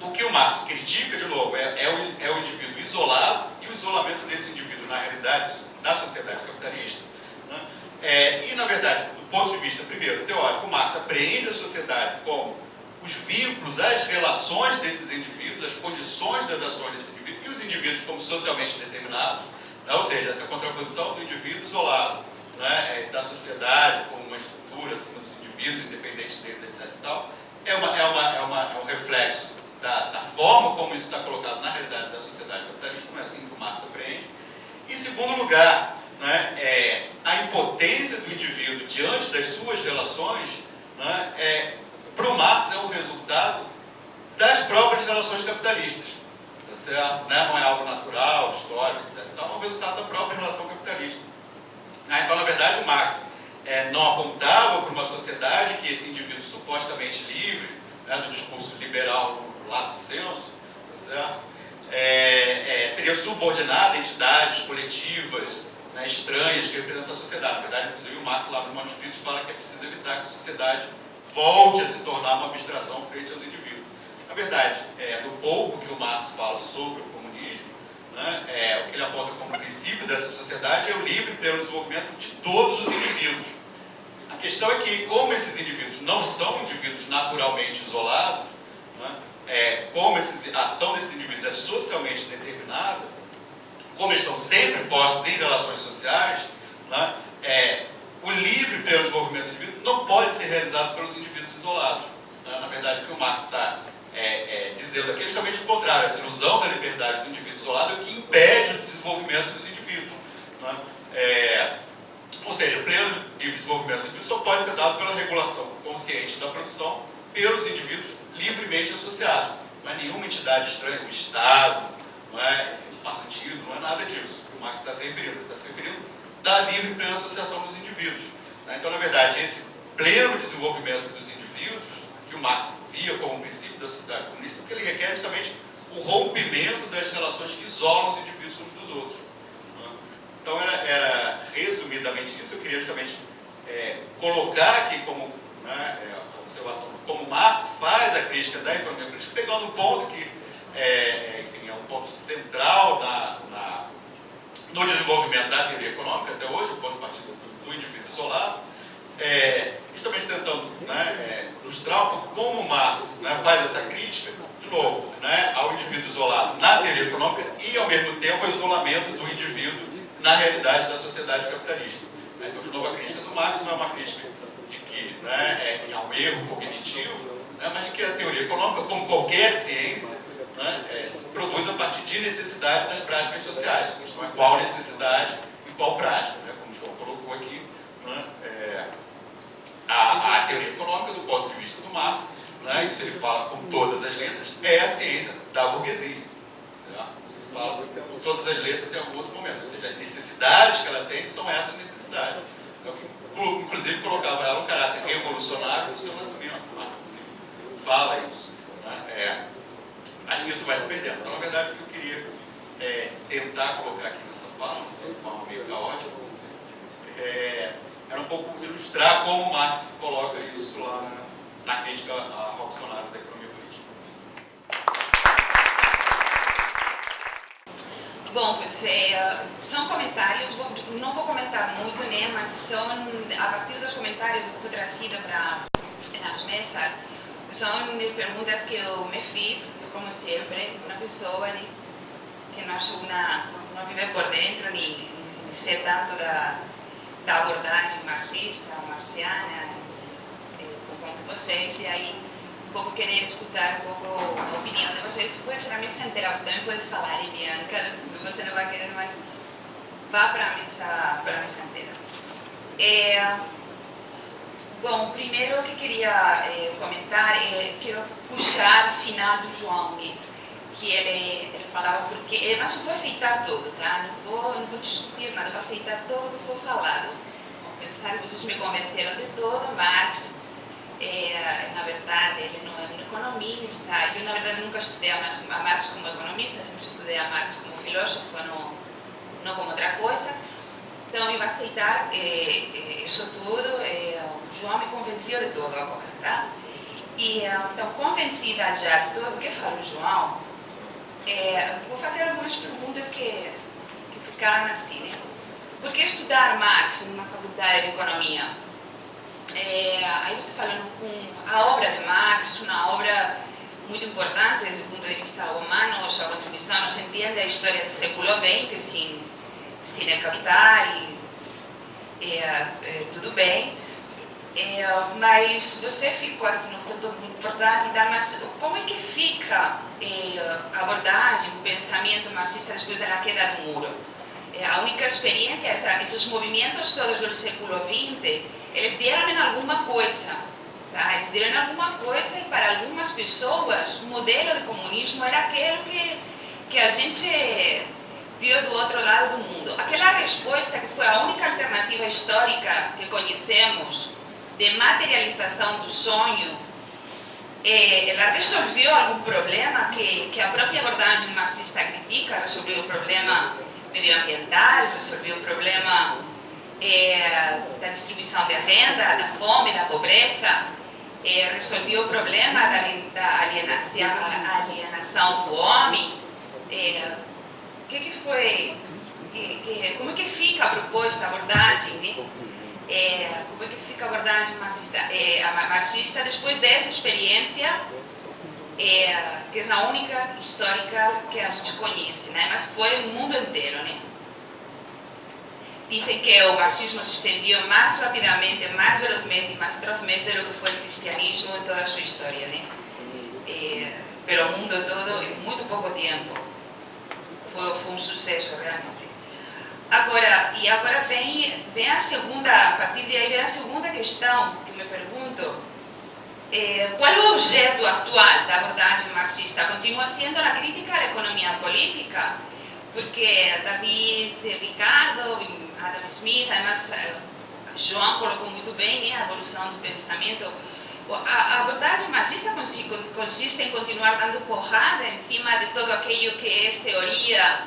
O que o Marx critica, de novo, é o indivíduo isolado e o isolamento desse indivíduo na realidade da sociedade capitalista. Né? E, na verdade, do ponto de vista, primeiro, teórico, Marx apreende a sociedade como os vínculos, as relações desses indivíduos, as condições das ações desses indivíduos, e os indivíduos como socialmente determinados, né? Ou seja, essa contraposição do indivíduo isolado, né? Da sociedade como uma estrutura acima dos indivíduos, independente deles, etc. E tal, é um reflexo da forma como isso está colocado na realidade da sociedade capitalista, não é assim que o Marx apreende. E, em segundo lugar, né, a impotência do indivíduo diante das suas relações, né, para o Marx é o resultado das próprias relações capitalistas, tá certo? Né? Não é algo natural, histórico, etc. Então, é o resultado da própria relação capitalista. Então, na verdade, o Marx não apontava para uma sociedade que esse indivíduo supostamente livre, né, do discurso liberal lato sensu, tá certo? Seria subordinado a entidades coletivas, né, estranhas que representam a sociedade. Na verdade, inclusive, o Marx lá nos manuscritos fala que é preciso evitar que a sociedade volte a se tornar uma abstração frente aos indivíduos. Na verdade, no povo que o Marx fala sobre o comunismo, né, o que ele aponta como princípio dessa sociedade é o livre e pleno desenvolvimento de todos os indivíduos. A questão é que, como esses indivíduos não são indivíduos naturalmente isolados, né, como a ação desses indivíduos é socialmente determinada, como eles estão sempre postos em relações sociais, né, o livre pleno desenvolvimento do indivíduo não pode ser realizado pelos indivíduos isolados. Né? Na verdade, o que o Marx está dizendo aqui é justamente o contrário. Essa ilusão da liberdade do indivíduo isolado é o que impede o desenvolvimento dos indivíduos. Né? Ou seja, o pleno livre desenvolvimento dos indivíduos só pode ser dado pela regulação consciente da produção pelos indivíduos livremente associados. Não é nenhuma entidade estranha, o Estado, não é um partido, não é nada disso. O Marx está se referindo. Ele está se referindo da livre e plena associação dos indivíduos. Então, na verdade, esse pleno desenvolvimento dos indivíduos, que o Marx via como um princípio da sociedade comunista, o que ele requer é justamente o rompimento das relações que isolam os indivíduos uns dos outros. Então, era resumidamente isso. Eu queria justamente colocar aqui como a observação, como Marx faz a crítica da economia política, pegando um ponto que enfim, é um ponto central no desenvolvimento da teoria econômica até hoje, o ponto de partida do indivíduo isolado, justamente tentando ilustrar como Marx faz essa crítica, de novo, ao indivíduo isolado na teoria econômica e, ao mesmo tempo, ao isolamento do indivíduo na realidade da sociedade capitalista. Então, de novo, a crítica do Marx não é uma crítica de que há um erro cognitivo, mas de que a teoria econômica, como qualquer ciência, se produz a partir de necessidade das práticas sociais. A questão é qual necessidade e qual prática. Como o João colocou aqui, a teoria econômica, do ponto de vista do Marx, isso ele fala com todas as letras, é a ciência da burguesia. Isso ele fala com todas as letras em alguns momentos. Ou seja, as necessidades que ela tem são essas necessidades. Inclusive, colocava ela um caráter revolucionário no seu nascimento. Marx, inclusive, fala isso. Acho que isso vai se perdendo. Então, na verdade, o que eu queria tentar colocar aqui nessa fala, não sei de forma meio caótica, era um pouco ilustrar como Marx coloca isso lá na crítica à revolucionária da economia política. Bom, pois são comentários, não vou comentar muito, né, mas são, a partir dos comentários que foi trazido para as mesas, são perguntas que eu me fiz, como sempre, uma pessoa que não vive por dentro, nem sei tanto da abordagem marxista, marxiana, como vocês, e aí um pouco querer escutar um pouco a opinião de vocês. Pode ser a mesa inteira, você também pode falar, e Bianca, você não vai querer, mas vá para a mesa inteira. Bom, primeiro o que queria comentar, quero puxar o final do João, que ele falava, porque, mas eu vou aceitar tudo, tá? Não vou discutir nada, vou aceitar tudo que for falado. pensar, vocês me convenceram de todo. Marx, na verdade, ele não é um economista. Eu, na verdade, nunca estudei a Marx como economista, sempre estudei a Marx como filósofo, não como outra coisa. Então, eu vou aceitar isso tudo. O João me convenceu de tudo agora, tá? E, então, convencida já de tudo o que fala o João, vou fazer algumas perguntas que ficaram assim, né? Por que estudar Marx numa faculdade de economia? Aí você falando com a obra de Marx, uma obra muito importante desde o ponto de vista humano, sua contribuição, não se entende a história do século XX sem El Capital e tudo bem. Mas você ficou assim, um ponto muito importante, mas como é que fica a abordagem, o pensamento marxista depois da queda do muro? A única experiência, esses movimentos todos do século XX, eles deram em alguma coisa, tá? Eles deram em alguma coisa e para algumas pessoas o modelo de comunismo era aquele que a gente viu do outro lado do mundo. Aquela resposta que foi a única alternativa histórica que conhecemos de materialização do sonho, ela resolveu algum problema que a própria abordagem marxista critica, resolveu o problema medioambiental, resolveu o problema da distribuição de renda, da fome, da pobreza, resolveu o problema da alienação do homem. Que foi? Como é que fica a proposta, a abordagem, né? Como é que fica a abordagem marxista depois dessa experiência, que é a única histórica que a gente conhece, né? Mas foi o mundo inteiro, né? Dizem que o marxismo se estendeu mais rapidamente, mais velozmente e mais atrozmente do que foi o cristianismo em toda a sua história, né? Pelo mundo todo em muito pouco tempo. Foi um sucesso realmente. Agora vem a segunda, a partir de aí vem a segunda questão que me pergunto. Qual é o objeto atual da abordagem marxista? Continua sendo a crítica à economia política? Porque David Ricardo, Adam Smith, además João colocou muito bem, né, a evolução do pensamento. A abordagem marxista consiste em continuar dando porrada em cima de todo aquilo que é teoria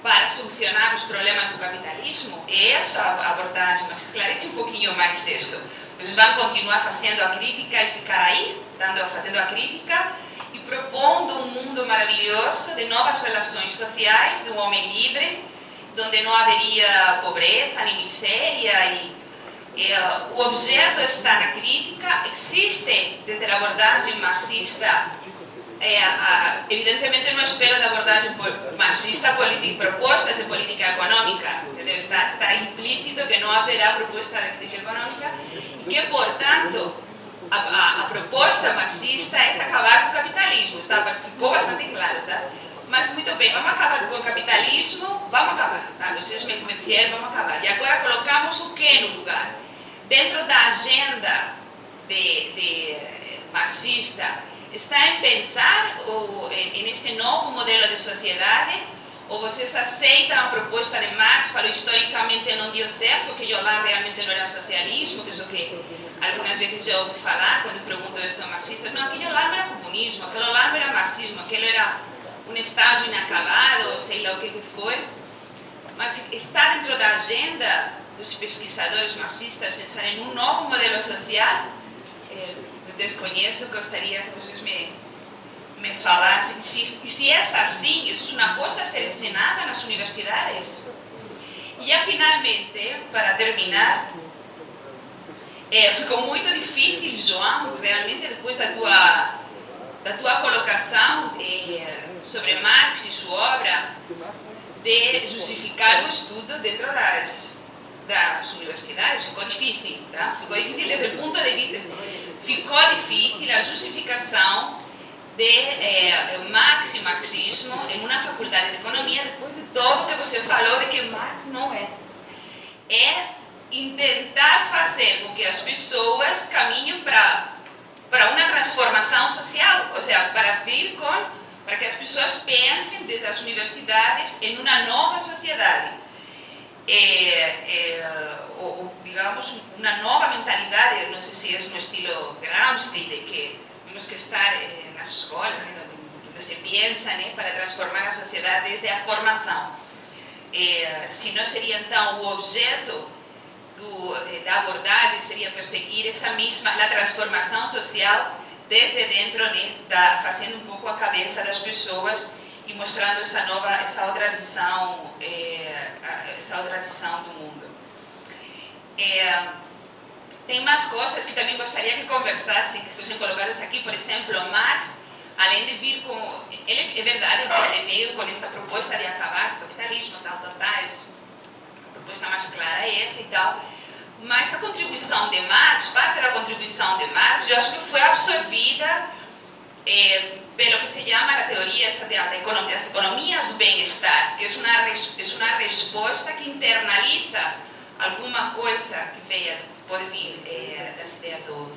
para solucionar os problemas do capitalismo. É essa a abordagem, mas esclarece um pouquinho mais isso. Eles vão continuar fazendo a crítica e ficar aí, fazendo a crítica e propondo um mundo maravilhoso de novas relações sociais, de um homem livre, onde não haveria pobreza nem miséria. O objeto está na crítica. Existe, desde a abordagem marxista, evidentemente não espero da abordagem marxista propostas de política econômica, entendeu? Está implícito que não haverá proposta de política econômica e que, portanto, a proposta marxista é acabar com o capitalismo, ficou bastante claro, tá? Mas muito bem, vamos acabar com o capitalismo, vamos acabar, tá? Vocês me convenceram, vamos acabar. E agora colocamos o que no lugar? Dentro da agenda de marxista, está em pensar nesse novo modelo de sociedade, ou vocês aceitam a proposta de Marx, para historicamente não deu certo, que lá realmente não era socialismo, que é o que algumas vezes já ouvi falar quando pergunto isso a marxistas. Não, aquilo lá não era comunismo, aquilo lá não era marxismo, aquilo era um estágio inacabado, ou sei lá o que foi. Mas está dentro da agenda dos pesquisadores marxistas pensar em um novo modelo social? Desconheço, gostaria que vocês me falassem. Se é assim, isso é uma coisa a ser ensinada nas universidades? E, finalmente, para terminar, ficou muito difícil, João, realmente, depois da tua colocação sobre Marx e sua obra, de justificar o estudo dentro das universidades. Ficou difícil, tá? Ficou difícil desde o ponto de vista. Ficou difícil a justificação de Marx e marxismo em uma faculdade de economia, depois de tudo que você falou de que Marx não é. É tentar fazer com que as pessoas caminhem para uma transformação social, ou seja, para que as pessoas pensem desde as universidades em uma nova sociedade. digamos, uma nova mentalidade, não sei se é no estilo Gramsci, de que temos que estar nas escolas, onde se pensa, para transformar a sociedade desde a formação. Se não seria, então, o objeto da abordagem, seria perseguir essa mesma, a transformação social desde dentro, fazendo um pouco a cabeça das pessoas e mostrando essa outra visão do mundo. Tem mais coisas que também gostaria que conversassem, que fossem colocadas aqui. Por exemplo, Marx, além de vir com... Ele, é verdade, ele veio com essa proposta de acabar com o capitalismo, tal, a proposta mais clara é essa e tal. Mas a contribuição de Marx, parte da contribuição de Marx, eu acho que foi absorvida pelo que se chama na teoria das economias do bem-estar, que é uma resposta que internaliza alguma coisa que pode vir das ideias do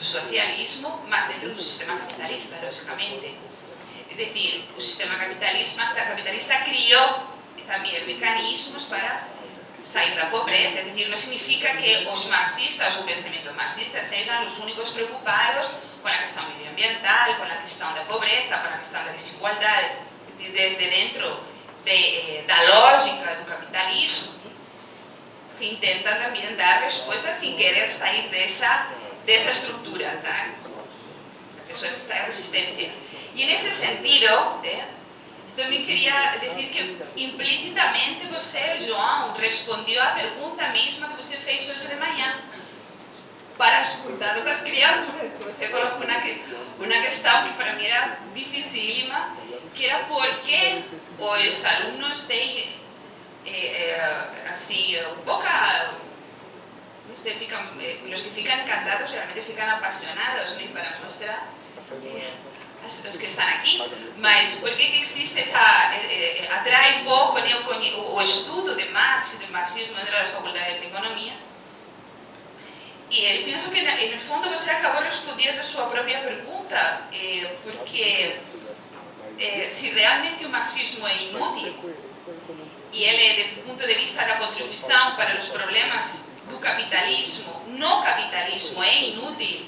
socialismo, mas dentro do sistema capitalista, logicamente. É decir, o sistema capitalista criou também mecanismos para sair da pobreza. É decir, não significa que os marxistas, o pensamento marxista, sejam os únicos preocupados com a questão medioambiental, com a questão da pobreza, com a questão da desigualdade. Desde dentro da lógica do capitalismo, se intenta também dar respostas sem querer sair dessa estrutura, tá? A pessoa está resistente. E nesse sentido, também queria dizer que implicitamente você, João, respondeu à pergunta mesma que você fez hoje de manhã para os cuidados das crianças. Você colocou uma questão que para mim era dificílima, que era por que os alunos têm assim, pouca... Os que ficam encantados geralmente ficam apaixonados, para mostrar os que estão aqui, mas por que existe atrai pouco o estudo de Marx e do marxismo dentro das faculdades de economia? E eu penso que, no fundo, você acabou respondendo a sua própria pergunta, porque se realmente o marxismo é inútil, e ele, desde o ponto de vista da contribuição para os problemas do capitalismo, no capitalismo é inútil,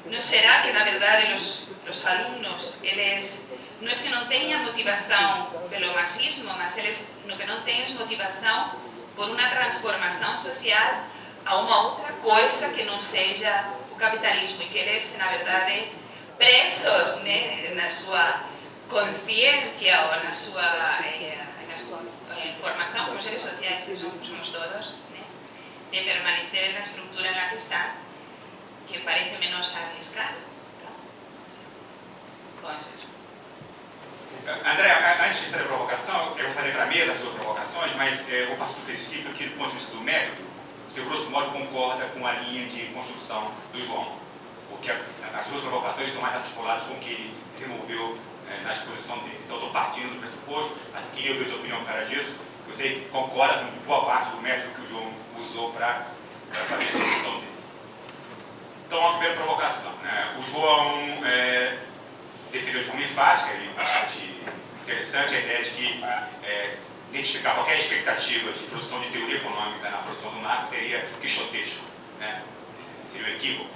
não será que, na verdade, os alunos, eles não é que não tenham motivação pelo marxismo, mas eles que não têm motivação por uma transformação social a uma outra coisa que não seja o capitalismo, e que eles, na verdade, presos na sua consciência ou na sua formação como seres sociais, que somos todos, de permanecer na estrutura na que está, que parece menos arriscado. Bom, André, antes de fazer a provocação, eu vou fazer para a mesa as duas provocações, mas eu vou partir do princípio que, do ponto de vista do método, você, grosso modo, concorda com a linha de construção do João, porque as duas provocações estão mais articuladas com o que ele desenvolveu na exposição dele. Então, eu estou partindo do pressuposto, mas queria ouvir a sua opinião para disso. Você concorda com boa parte do método que o João usou para fazer a exposição dele. Então, a primeira provocação. O João definiu de forma enfática e bastante interessante a ideia de que identificar qualquer expectativa de produção de teoria econômica na produção do Marx seria quixotesco, seria um equívoco.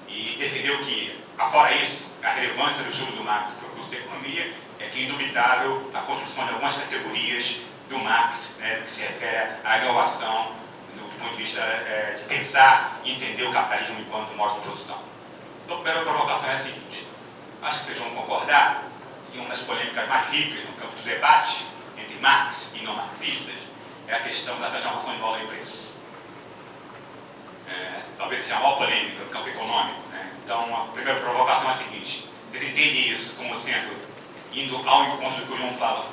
E defendeu que, afora isso, a relevância do estudo do Marx para o curso de economia é que é indubitável a construção de algumas categorias do Marx, que se refere à inovação do ponto de vista de pensar e entender o capitalismo enquanto modo de produção. Então, a primeira provocação é a seguinte: acho que vocês vão concordar que uma das polêmicas mais ricas no campo do debate entre Marx e não marxistas é a questão da transformação de valor em preço. Talvez seja a maior polêmica no campo econômico. Então, a primeira provocação é a seguinte: vocês entendem isso como sendo, indo ao encontro do que o João fala,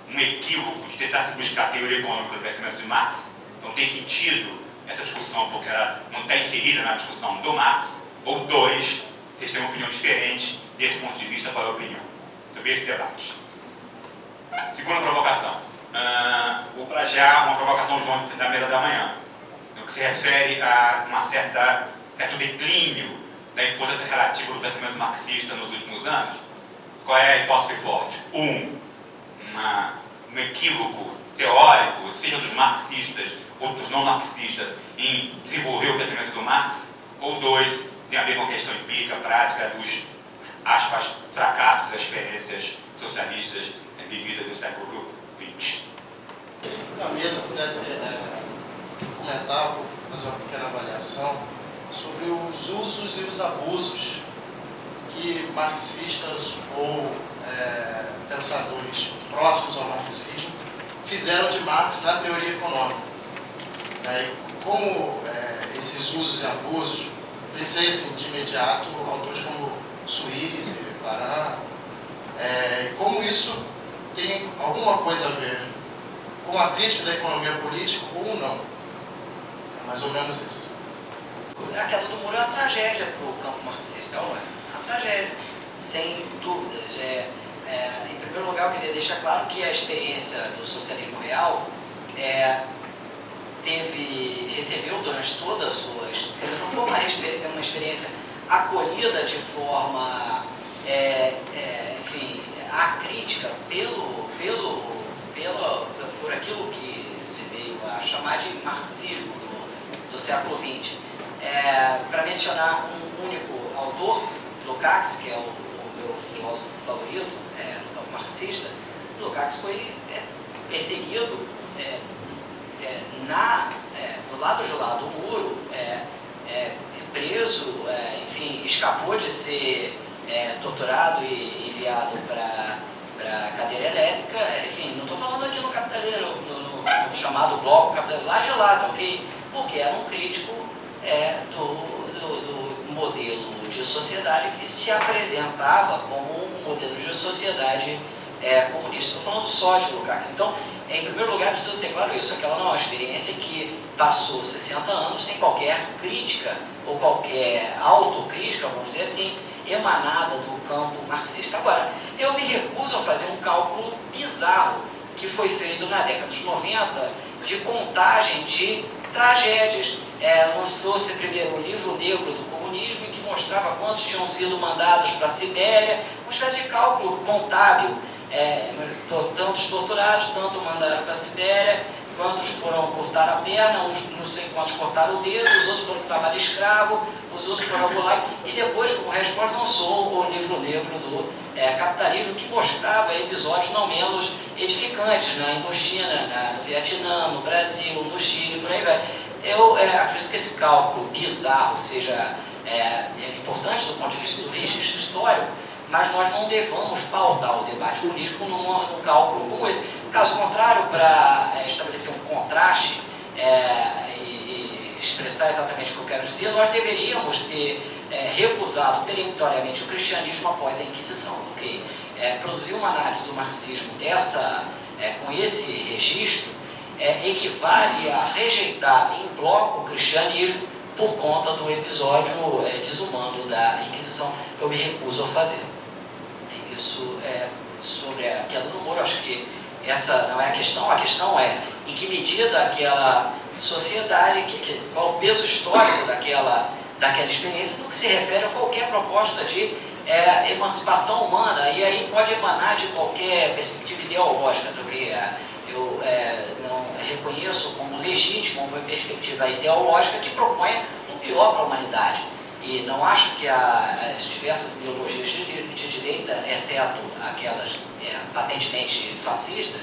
um equívoco de tentar se buscar a teoria econômica do pensamento de Marx? Então, tem sentido essa discussão porque ela não está inserida na discussão do Marx? Ou dois, vocês têm uma opinião diferente desse ponto de vista? Qual é a opinião sobre esse debate? Segunda provocação. Vou plagiar uma provocação do João da mesa da manhã, no que se refere a certo declínio da importância relativa do pensamento marxista nos últimos anos. Qual é a hipótese forte? Uma um equívoco teórico, seja dos marxistas ou dos não marxistas, em desenvolver o pensamento do Marx, ou dois, tem a ver com a questão empírica, prática dos, aspas, fracassos das experiências socialistas vividas no século XX. Se a mesa pudesse comentar, fazer uma pequena avaliação sobre os usos e os abusos que marxistas ou pensadores próximos ao marxismo fizeram de Marx na teoria econômica. Como esses usos e abusos, pensei assim, de imediato autores como Suisse, Laran, como isso tem alguma coisa a ver com a crítica da economia política ou não. É mais ou menos isso. A queda do muro é uma tragédia para o campo marxista, não é? Uma tragédia, sem dúvidas. Em primeiro lugar, eu queria deixar claro que a experiência do socialismo real recebeu durante toda a sua história, não foi uma experiência acolhida de forma, enfim, acrítica por aquilo que se veio a chamar de marxismo do século XX. Para mencionar um único autor, Lukács, que é o meu filósofo favorito no campo marxista, Lukács foi perseguido do lado de lá do muro, preso, enfim, escapou de ser torturado e enviado para a cadeira elétrica. Enfim, não estou falando aqui no capitalismo, no chamado bloco capitalista, lá de lá, ok? Porque era um crítico do modelo de sociedade que se apresentava como um modelo de sociedade comunista. Estou falando só de Lukács. Então, em primeiro lugar, preciso ter claro isso. Aquela não é uma experiência que passou 60 anos sem qualquer crítica ou qualquer autocrítica, vamos dizer assim, emanada do campo marxista. Agora, eu me recuso a fazer um cálculo bizarro que foi feito na década de 90 de contagem de tragédias. Lançou-se primeiro o livro negro do comunismo, que mostrava quantos tinham sido mandados para a Sibéria, uma espécie de cálculo contábil, tantos torturados, tanto mandaram para a Sibéria, quantos foram cortar a perna, uns não sei quantos cortaram o dedo, os outros foram para o trabalho escravo, os outros foram ao Gulag, e depois, como resposta, lançou o livro negro do capitalismo, que mostrava episódios não menos edificantes na Indochina, no Vietnã, no Brasil, no Chile, por aí vai. Eu acredito que esse cálculo bizarro seja importante do ponto de vista do registro histórico, mas nós não devamos pautar o debate político num cálculo como esse. Caso contrário, para estabelecer um contraste e expressar exatamente o que eu quero dizer, nós deveríamos ter recusado peremptoriamente o cristianismo após a Inquisição, porque produzir uma análise do marxismo com esse registro equivale a rejeitar em bloco o cristianismo por conta do episódio desumano da Inquisição. Eu me recuso a fazer. Isso sobre a queda do muro, acho que essa não é a questão é em que medida aquela sociedade, qual o peso histórico daquela experiência no que se refere a qualquer proposta de emancipação humana, e aí pode emanar de qualquer perspectiva ideológica. Eu não reconheço como legítimo uma perspectiva ideológica que proponha o pior para a humanidade. E não acho que as diversas ideologias de direita, exceto aquelas patentemente fascistas,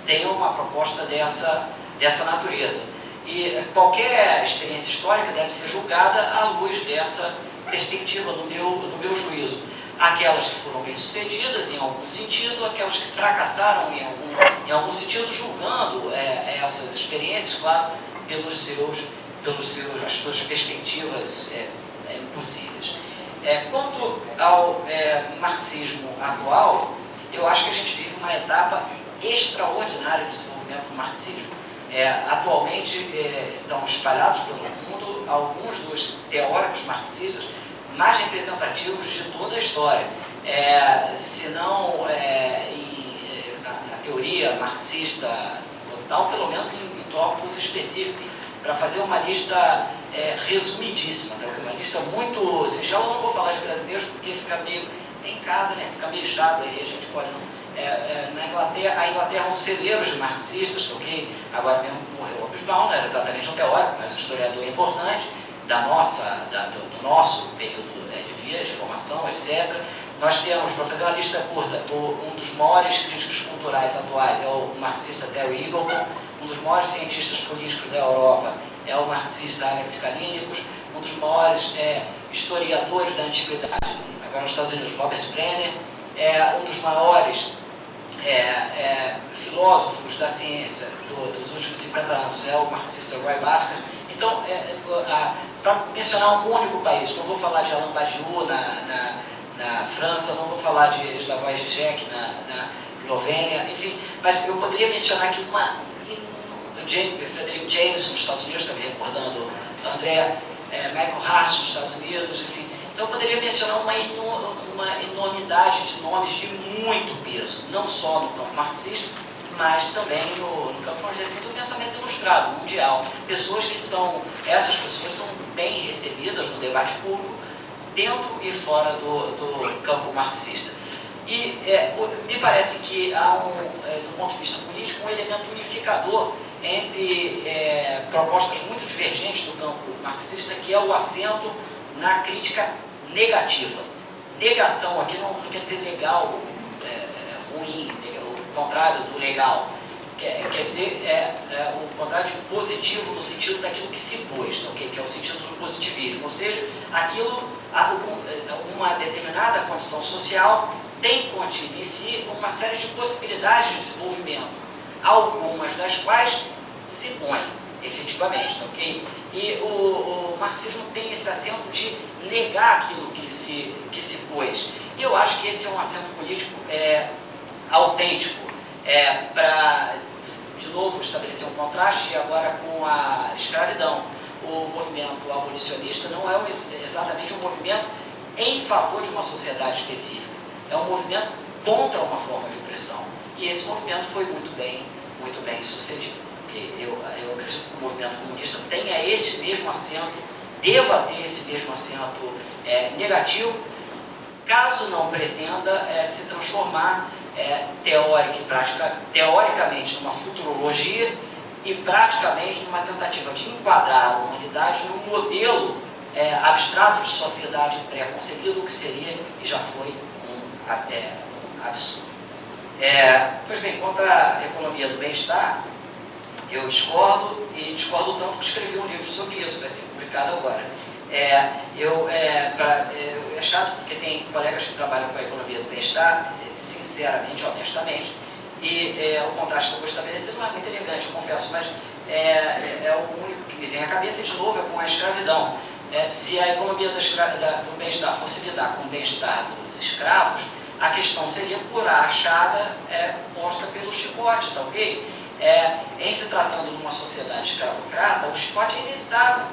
tenham uma proposta dessa natureza. E qualquer experiência histórica deve ser julgada à luz dessa perspectiva, do meu juízo. Aquelas que foram bem-sucedidas em algum sentido, aquelas que fracassaram em algum sentido, julgando essas experiências, claro, pelas suas perspectivas possíveis. Quanto ao marxismo atual, eu acho que a gente vive uma etapa extraordinária de desenvolvimento do marxismo. Atualmente estão espalhados pelo mundo alguns dos teóricos marxistas mais representativos de toda a história. Se não na teoria marxista total, pelo menos em tópicos específicos, para fazer uma lista resumidíssima, né? Uma lista muito singela. Eu não vou falar de brasileiros porque fica meio em casa, né? Fica meio chato, aí a gente pode não na Inglaterra, a Inglaterra é um celeiro de marxistas, ok? Agora mesmo morreu Hobsbawm, não era exatamente um teórico, mas um historiador importante do nosso período de vida, de formação, etc. Nós temos, para fazer uma lista curta, um dos maiores críticos culturais atuais é o marxista Terry Eagleton, um dos maiores cientistas políticos da Europa é o marxista Alex Kallinikos, um dos maiores historiadores da antiguidade, agora nos Estados Unidos, Robert Brenner, um dos maiores filósofos da ciência dos últimos 50 anos é o marxista Roy Basker. Então, para mencionar um único país, não vou falar de Alain Badiou na França, não vou falar de Slavoj Žižek na Eslovênia, enfim, mas eu poderia mencionar aqui Frederick Jameson nos Estados Unidos, também recordando André, Michael Hart nos Estados Unidos, enfim. Então eu poderia mencionar uma enormidade de nomes de muito peso, não só no campo marxista, mas também no campo, vamos dizer assim, do pensamento ilustrado, mundial. Essas pessoas são bem recebidas no debate público, dentro e fora do campo marxista. E me parece que há, do ponto de vista político, um elemento unificador entre propostas muito divergentes do campo marxista, que é o acento na crítica negativa. Negação aqui não quer dizer legal, ruim, o contrário do legal. Quer dizer, o contrário de positivo no sentido daquilo que se pôs, okay? Que é o sentido do positivismo. Ou seja, uma determinada condição social tem contido em si uma série de possibilidades de desenvolvimento, algumas das quais se põem efetivamente, ok? E o marxismo tem esse acento de negar aquilo que se pôs. E eu acho que esse é um acento político autêntico, para, de novo, estabelecer um contraste agora com a escravidão. O movimento abolicionista não é exatamente um movimento em favor de uma sociedade específica, é um movimento contra uma forma de opressão. E esse movimento foi muito bem sucedido. Eu acredito que o movimento comunista tenha esse mesmo acento, deva ter esse mesmo acento negativo, caso não pretenda se transformar teoricamente numa futurologia e praticamente numa tentativa de enquadrar a humanidade num modelo abstrato de sociedade pré-concebido, que seria e já foi um absurdo. Pois bem, quanto à economia do bem-estar, eu discordo, e discordo tanto que escrevi um livro sobre isso, vai ser publicado agora. É chato porque tem colegas que trabalham com a economia do bem-estar, sinceramente, honestamente, e o contraste que eu vou estabelecer não é muito elegante, eu confesso, mas é o único que me vem à cabeça, e de novo é com a escravidão. Se a economia do bem-estar fosse lidar com o bem-estar dos escravos, a questão seria curar a chaga posta pelo chicote, tá ok? Em se tratando de uma sociedade escravocrata, o chicote é inevitável.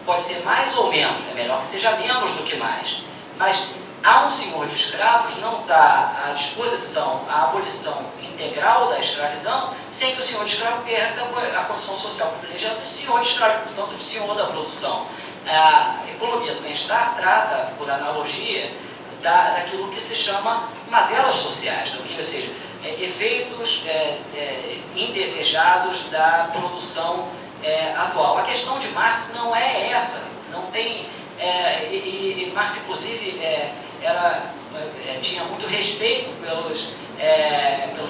Pode ser mais ou menos, é melhor que seja menos do que mais. Mas há um senhor de escravos, não dá à disposição a abolição integral da escravidão, sem que o senhor de escravo perca a condição social privilegiada de senhor de escravo, portanto, de senhor da produção. A economia do bem-estar trata, por analogia, daquilo que se chama mazelas sociais, ou seja, efeitos indesejados da produção atual. A questão de Marx não é essa, não tem, e Marx inclusive tinha muito respeito pelas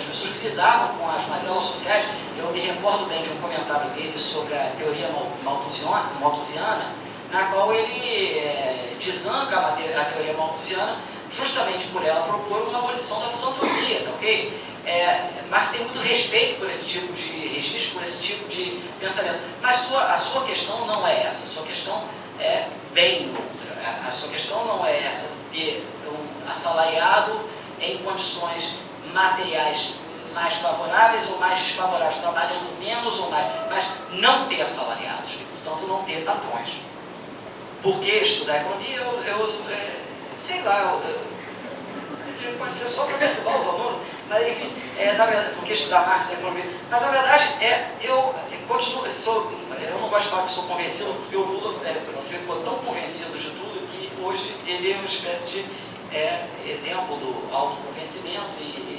pessoas que lidavam com as mazelas sociais. Eu me recordo bem de um comentário dele sobre a teoria malthusiana, na qual ele desanca a teoria malthusiana justamente por ela propor uma abolição da filantropia, tá ok? Marx tem muito respeito por esse tipo de registro, por esse tipo de pensamento. Mas a sua questão não é essa, a sua questão é bem outra. A sua questão não é ter um assalariado em condições materiais mais favoráveis ou mais desfavoráveis, trabalhando menos ou mais, mas não ter assalariados e, portanto, não ter patrões. Por que estudar economia? Sei lá, pode ser só para perturbar os alunos, mas enfim, na verdade, porque estudar Marx e economia. Mas na verdade, eu continuo, eu não gosto de falar que sou convencido, porque o Lula ficou tão convencido de tudo que hoje ele é uma espécie de exemplo do autoconvencimento e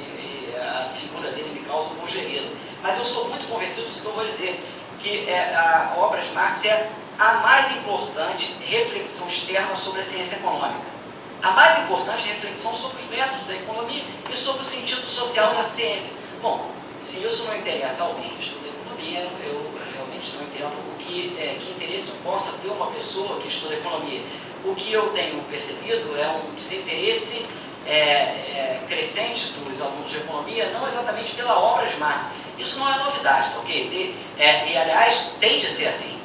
Geriza. Mas eu sou muito convencido disso que eu vou dizer, que a obra de Marx é a mais importante reflexão externa sobre a ciência econômica. A mais importante reflexão sobre os métodos da economia e sobre o sentido social da ciência. Bom, se isso não interessa a alguém que estuda economia, eu realmente não entendo que interesse possa ter uma pessoa que estuda economia. O que eu tenho percebido é um desinteresse crescente dos alunos de economia, não exatamente pela obra de Marx. Isso não é novidade, tá, ok? E, aliás, tende a ser assim.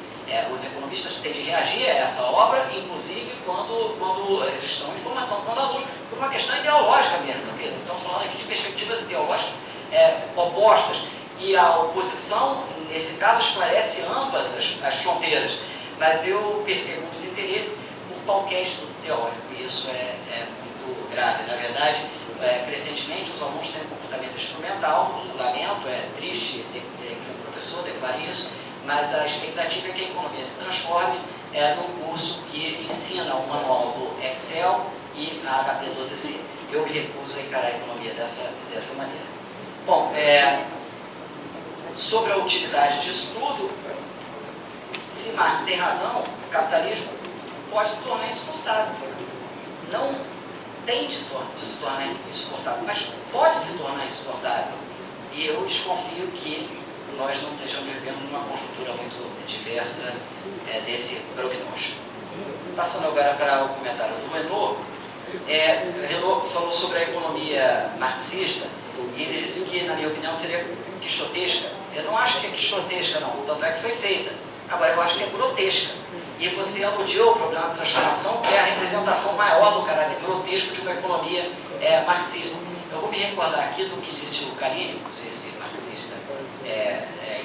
Os economistas tendem a reagir a essa obra, inclusive quando eles estão em formação quando alunos, por uma questão ideológica mesmo, tá, ok? Estamos falando aqui de perspectivas ideológicas opostas. E a oposição, nesse caso, esclarece ambas as fronteiras. Mas eu percebo um desinteresse por qualquer estudo teórico, e isso é muito grave. Na verdade, crescentemente, os alunos têm um comportamento instrumental, lamento, é triste que um professor declare isso, mas a expectativa é que a economia se transforme num curso que ensina o manual do Excel e a HP12C. Eu me recuso a encarar a economia dessa maneira. Bom, sobre a utilidade disso tudo, se Marx tem razão, o capitalismo pode se tornar insuportável. Não tem de se tornar insuportável, mas pode se tornar insuportável. E eu desconfio que nós não estejamos vivendo numa conjuntura muito diversa desse prognóstico. Passando agora para o comentário do Renaud, Renaud falou sobre a economia marxista e ele disse que, na minha opinião, seria quixotesca. Eu não acho que é quixotesca, não, tanto é que foi feita. Agora, eu acho que é grotesca. E você aludiu ao problema da transformação, que é a representação maior do caráter grotesco de uma economia marxista. Eu vou me recordar aqui do que disse o Kalinin, esse marxista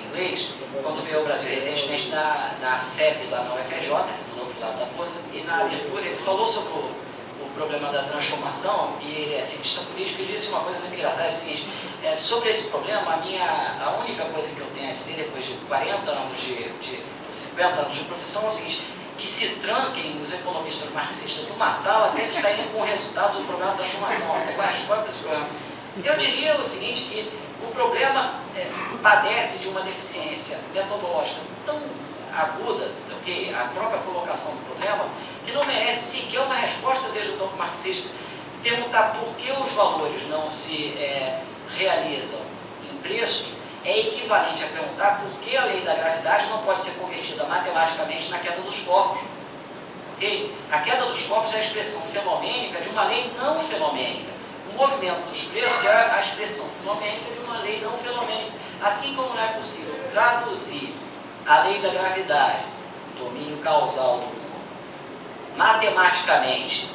inglês, quando veio ao Brasil recentemente na CEP, lá na UFRJ, do outro lado da poça, e na abertura ele falou sobre o problema da transformação, e ele é cientista político, e disse uma coisa muito engraçada, é o seguinte, sobre esse problema, a única coisa que eu tenho a dizer, depois de 40 anos 50 anos de profissão, é o seguinte, que se tranquem os economistas marxistas numa sala até eles saírem com o resultado do problema da transformação, até com a resposta para esse problema. Eu diria o seguinte, que o problema padece de uma deficiência metodológica tão aguda, okay? A própria colocação do problema, que não merece sequer uma resposta desde o campo marxista. Perguntar por que os valores não se realizam em preços é equivalente a perguntar por que a lei da gravidade não pode ser convertida matematicamente na queda dos corpos. Okay? A queda dos corpos é a expressão fenomênica de uma lei não fenomênica. O movimento dos preços é a expressão fenomênica de uma lei não fenomênica. Assim como não é possível traduzir a lei da gravidade, domínio causal do mundo, matematicamente,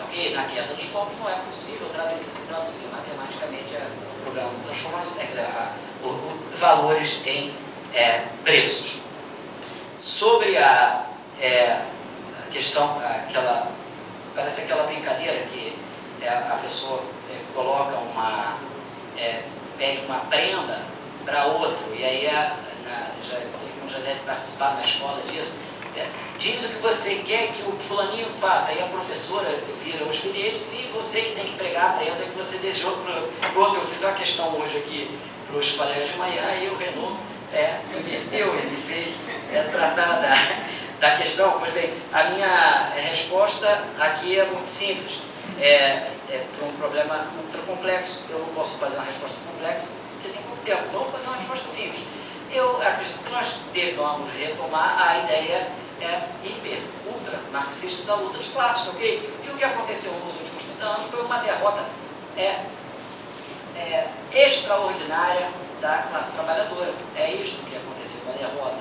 okay? Na queda dos corpos não é possível traduzir matematicamente o programa de transformação, valores em preços. Sobre a questão, parece aquela brincadeira que a pessoa coloca pede uma prenda para outro, e aí já deve participar na escola disso, diz o que você quer que o fulaninho faça, aí a professora vira os bilhetes e você que tem que pregar a prenda que você desejou para o outro. Eu fiz uma questão hoje aqui para os colegas de manhã e o Renaud inverteu, ele me fez tratar da questão. Pois bem, a minha resposta aqui é muito simples. Para um problema ultra complexo, eu não posso fazer uma resposta complexa porque tem pouco tempo, então eu vou fazer uma resposta simples. Eu acredito que nós devamos retomar a ideia ultra marxista da luta de classes, ok? E o que aconteceu nos últimos 30 anos foi uma derrota extraordinária da classe trabalhadora. É isto que aconteceu, uma derrota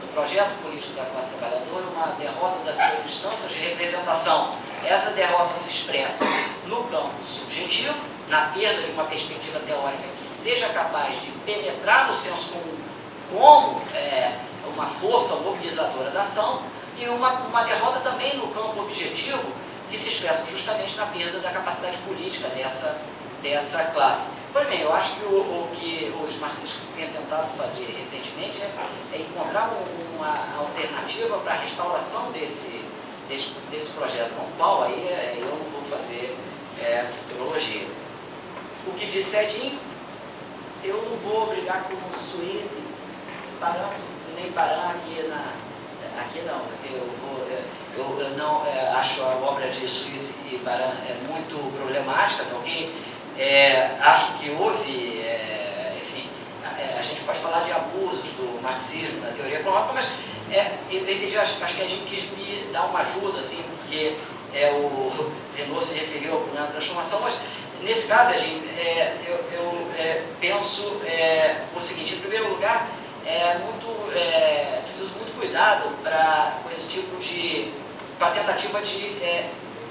do projeto político da classe trabalhadora, uma derrota das suas instâncias de representação. Essa derrota se expressa no campo subjetivo, na perda de uma perspectiva teórica que seja capaz de penetrar no senso comum como uma força mobilizadora da ação, e uma derrota também no campo objetivo, que se expressa justamente na perda da capacidade política dessa classe. Pois bem, eu acho que o que os marxistas têm tentado fazer recentemente é encontrar uma alternativa para a restauração desse projeto, com o qual aí eu não vou fazer futurologia. O que disse Edinho eu não vou brigar com o Suíça, nem Paran aqui não, porque eu não acho a obra de Suíça e Paran muito problemática, porque acho que houve, enfim, a gente pode falar de abusos do marxismo na teoria econômica, mas eu entendi, acho que a gente quis me dar uma ajuda, assim, porque o Renault se referiu ao problema da transformação, mas nesse caso, eu penso o seguinte: em primeiro lugar, preciso muito cuidado com esse tipo com a tentativa de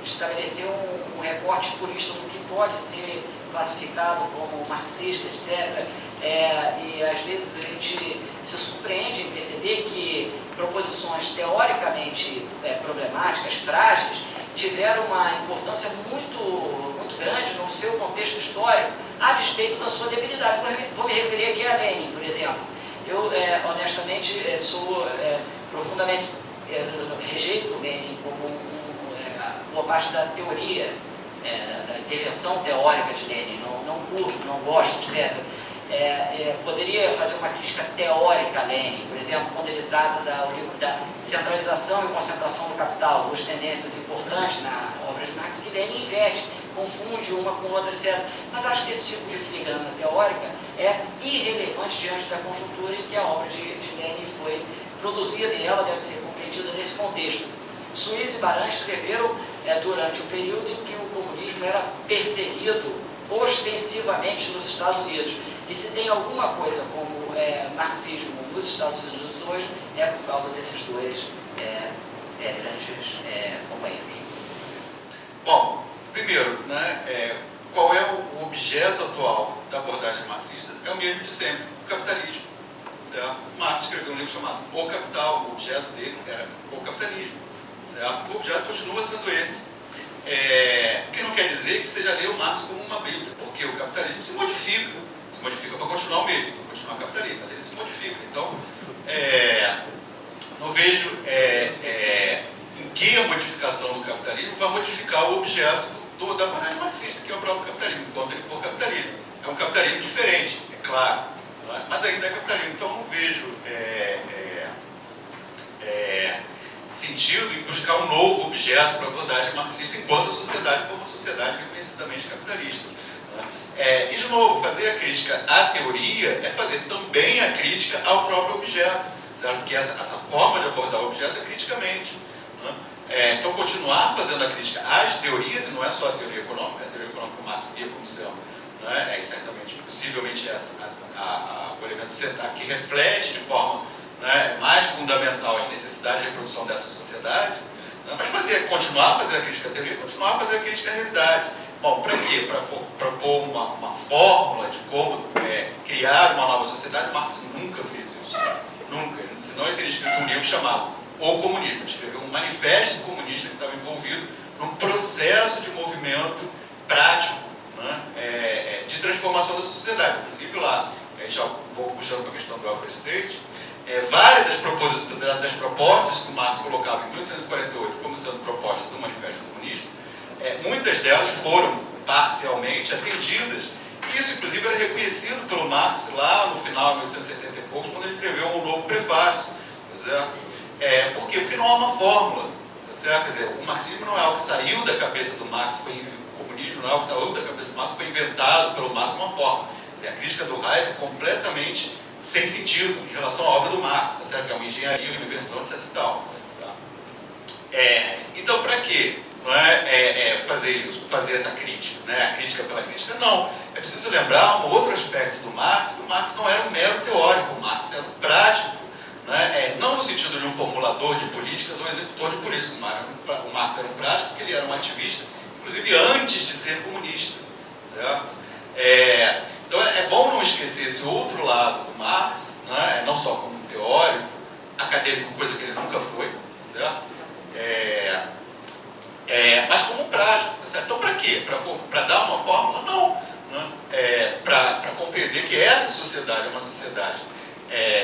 estabelecer um recorte purista do que pode ser classificado como marxista, etc. E às vezes a gente se surpreende em perceber que proposições teoricamente problemáticas, frágeis, tiveram uma importância muito grande no seu contexto histórico, a despeito da sua debilidade. Vou me referir aqui a Lenin, por exemplo. Eu, honestamente, sou profundamente, rejeito Lenin como boa parte da teoria, da intervenção teórica de Lenin. Não curto, não gosto, etc. Poderia fazer uma crítica teórica a Lenin, por exemplo, quando ele trata da centralização e concentração do capital, duas tendências importantes na obra de Marx, que Lenin inverte, confunde uma com outra, etc. Mas acho que esse tipo de filigrana teórica é irrelevante diante da conjuntura em que a obra de Lenin foi produzida, e ela deve ser compreendida nesse contexto. Suíça e Baran escreveram durante o período em que o comunismo era perseguido ostensivamente nos Estados Unidos. E se tem alguma coisa como marxismo nos Estados Unidos hoje, é por causa desses dois grandes companheiros. Bom, primeiro, né, qual é o objeto atual da abordagem marxista? É o mesmo de sempre, o capitalismo. Certo? Marx escreveu um livro chamado O Capital, o objeto dele era o capitalismo. Certo? O objeto continua sendo esse. O que não quer dizer que seja ler o Marx como uma bíblia, porque o capitalismo se modifica para continuar o mesmo, para continuar o capitalismo, mas ele se modifica. Então, não vejo em que a modificação do capitalismo vai modificar o objeto da abordagem marxista, que é o próprio capitalismo, enquanto ele for capitalismo. É um capitalismo diferente, é claro, mas ainda é capitalismo. Então, não vejo sentido em buscar um novo objeto para a abordagem marxista, enquanto a sociedade for uma sociedade reconhecidamente capitalista. E, de novo, fazer a crítica à teoria é fazer também a crítica ao próprio objeto, certo? Porque essa forma de abordar o objeto é criticamente. Então, continuar fazendo a crítica às teorias, e não é só a teoria econômica o Marx via como sendo, certamente, possivelmente, o elemento central que reflete de forma mais fundamental as necessidades de reprodução dessa sociedade, mas continuar a fazer a crítica à teoria, continuar a fazer a crítica à realidade. Bom, para quê? Para propor uma fórmula de como criar uma nova sociedade. Marx nunca fez isso. Nunca. Senão ele teria escrito um livro chamado O Comunismo. Ele escreveu um manifesto comunista que estava envolvido num processo de movimento prático, de transformação da sociedade. Inclusive lá, já um pouco puxando para a questão do welfare state, várias das propostas que o Marx colocava em 1848 como sendo propostas do Manifesto Comunista, muitas delas foram parcialmente atendidas. Isso, inclusive, era reconhecido pelo Marx lá no final de 1870 e poucos, quando ele escreveu um novo prefácio. Por quê? Porque não há uma fórmula. Quer dizer, o marxismo não é algo que saiu da cabeça do Marx, o comunismo não é algo que saiu da cabeça do Marx, foi inventado pelo Marx uma forma. A crítica do Hayek é completamente sem sentido em relação à obra do Marx, tá certo? Que é uma engenharia, uma invenção, etc. e tal. Então, para quê? Não fazer essa crítica, a crítica pela crítica? Não. É preciso lembrar um outro aspecto do Marx, que o Marx não era um mero teórico, o Marx era um prático, não no sentido de um formulador de políticas ou executor de políticas. O Marx era um prático porque ele era um ativista, inclusive antes de ser comunista, certo? Então é bom não esquecer esse outro lado do Marx, não só como um teórico, acadêmico, coisa que ele nunca foi, certo? Mas como um prático, certo? Então para quê? Para dar uma fórmula? Não. Para compreender que essa sociedade é uma sociedade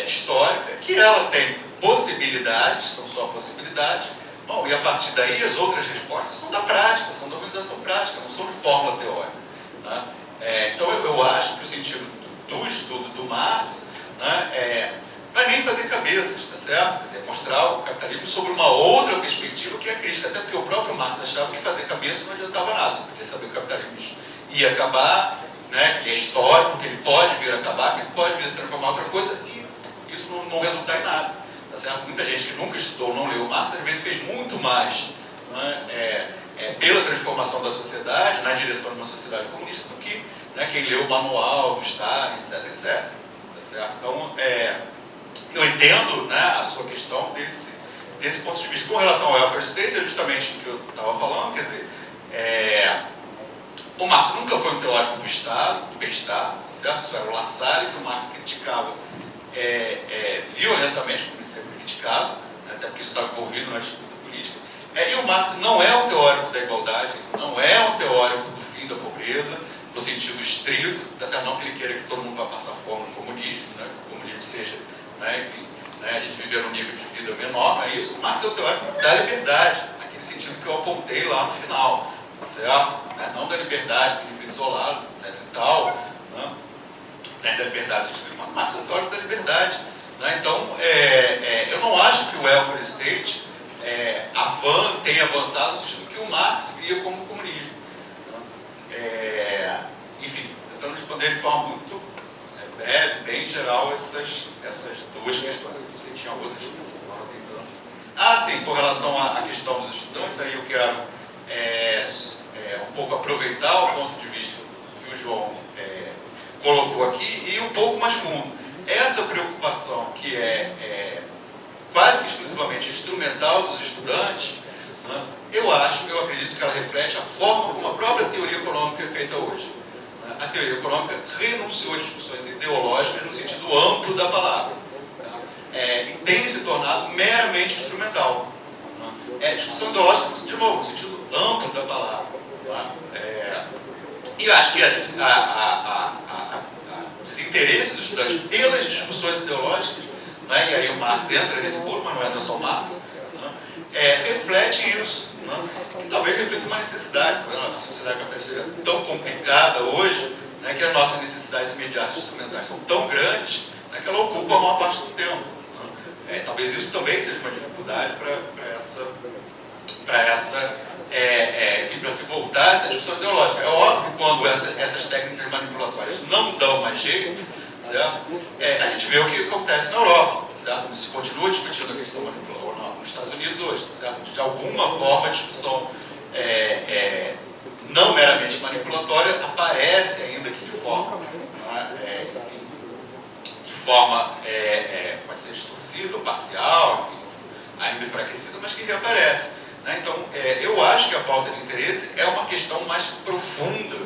histórica, que ela tem possibilidades, são só possibilidades. Bom, e a partir daí as outras respostas são da prática, são da organização prática, não são de fórmula teórica. Então eu acho que o sentido dos estudo do Marx, né, não é nem fazer cabeças, tá certo? Quer dizer, mostrar o capitalismo sob uma outra perspectiva que é a crítica, até porque o próprio Marx achava que fazer cabeça não adiantava nada, você podia saber que o capitalismo ia acabar, né, que é histórico, que ele pode vir a acabar, que ele pode vir a se transformar em outra coisa, e isso não resultar em nada, tá certo? Muita gente que nunca estudou, não leu Marx, às vezes fez muito mais, né, pela transformação da sociedade, na direção de uma sociedade comunista, do que, né, quem leu o manual do Stalin, etc, etc. Tá certo? Então, eu entendo, né, a sua questão desse ponto de vista. Com relação ao welfare state, é justamente o que eu estava falando, quer dizer, o Marx nunca foi um teórico do Estado, do bem-estar, certo? Isso era o Lassalle que o Marx criticava violentamente, como ele sempre criticava, né, até porque isso estava envolvido na disputa política. E o Marx não é um teórico da igualdade, não é um teórico do fim da pobreza, no sentido estrito, tá certo? Não que ele queira que todo mundo vá passar fome no comunismo, né? Que o comunismo seja, né, enfim, né, a gente viver num nível de vida menor, não é isso. O Marx é o teórico da liberdade, naquele sentido que eu apontei lá no final, tá certo? Né? Não da liberdade, do indivíduo isolado, etc e tal, né? Da liberdade, mas Marx é o teórico da liberdade. Né? Então, eu não acho que o welfare state tenha avançado no sentido que o Marx via como comunismo. Né? Enfim, tentando responder de forma muito breve, bem geral, essas duas questões. Você tinha outras que você estava tentando. Sim, com relação à questão dos estudantes, aí eu quero um pouco aproveitar o ponto de vista que o João colocou aqui e um pouco mais fundo. Essa preocupação que é quase que exclusivamente instrumental dos estudantes, né, eu acredito que ela reflete a forma como a própria teoria econômica é feita hoje. Né? A teoria econômica renunciou a discussões ideológicas no sentido amplo da palavra, e tem se tornado meramente instrumental. Né? Discussão ideológica, de novo, no sentido amplo da palavra. Né? E eu acho que o desinteresse dos estudantes pelas discussões ideológicas, né, e aí o Marx entra nesse bolo, mas não entra só o Marx, né, reflete isso. Né, e talvez reflita uma necessidade, porque a sociedade capitalista é tão complicada hoje, né, que as nossas necessidades imediatas instrumentais são tão grandes, né, que ela ocupa a maior parte do tempo. Né. Talvez isso também seja uma dificuldade para se voltar a essa discussão ideológica. É óbvio que quando essas técnicas manipulatórias não dão mais jeito, certo? A gente vê o que acontece na Europa, certo? Se continua discutindo a questão manipulatória nos Estados Unidos hoje, certo? De alguma forma a discussão não meramente manipulatória aparece ainda de forma, pode ser distorcida ou parcial, enfim, ainda enfraquecida, mas que reaparece. Né? Então, eu acho que a falta de interesse é uma questão mais profunda,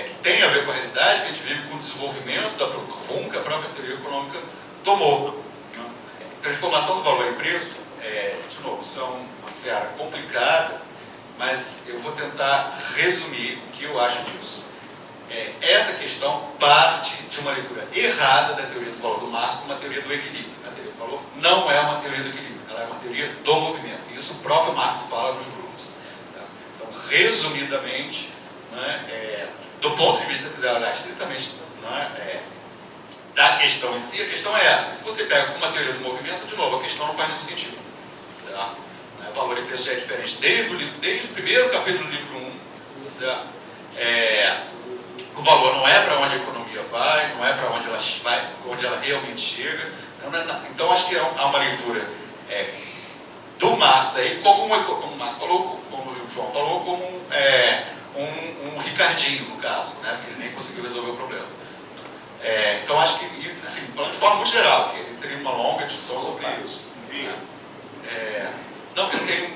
que tem a ver com a realidade, que a gente vive com o desenvolvimento da rumo que a própria teoria econômica tomou. Né? Transformação do valor em preço, de novo, isso é uma seara complicada, mas eu vou tentar resumir o que eu acho disso. Essa questão parte de uma leitura errada da teoria do valor do Marx, uma teoria do equilíbrio. A teoria do valor não é uma teoria do equilíbrio, ela é uma teoria do movimento. Isso o próprio Marx fala nos grupos. Tá? Então, resumidamente, né, do ponto de vista, se quiser olhar estritamente, né, da questão em si, a questão é essa. Se você pega uma teoria do movimento, de novo, a questão não faz nenhum sentido. Tá? O valor e preço já é diferente desde o primeiro capítulo do livro 1. Tá? O valor não é para onde a economia vai, não é para onde ela vai, onde ela realmente chega. Então, acho que há uma leitura do Marx aí, como o Marx falou, como o João falou, como um Ricardinho, no caso, né, que ele nem conseguiu resolver o problema. Então, acho que, assim, falando de forma muito geral, que ele teria uma longa discussão sobre isso. Não, eu tenho...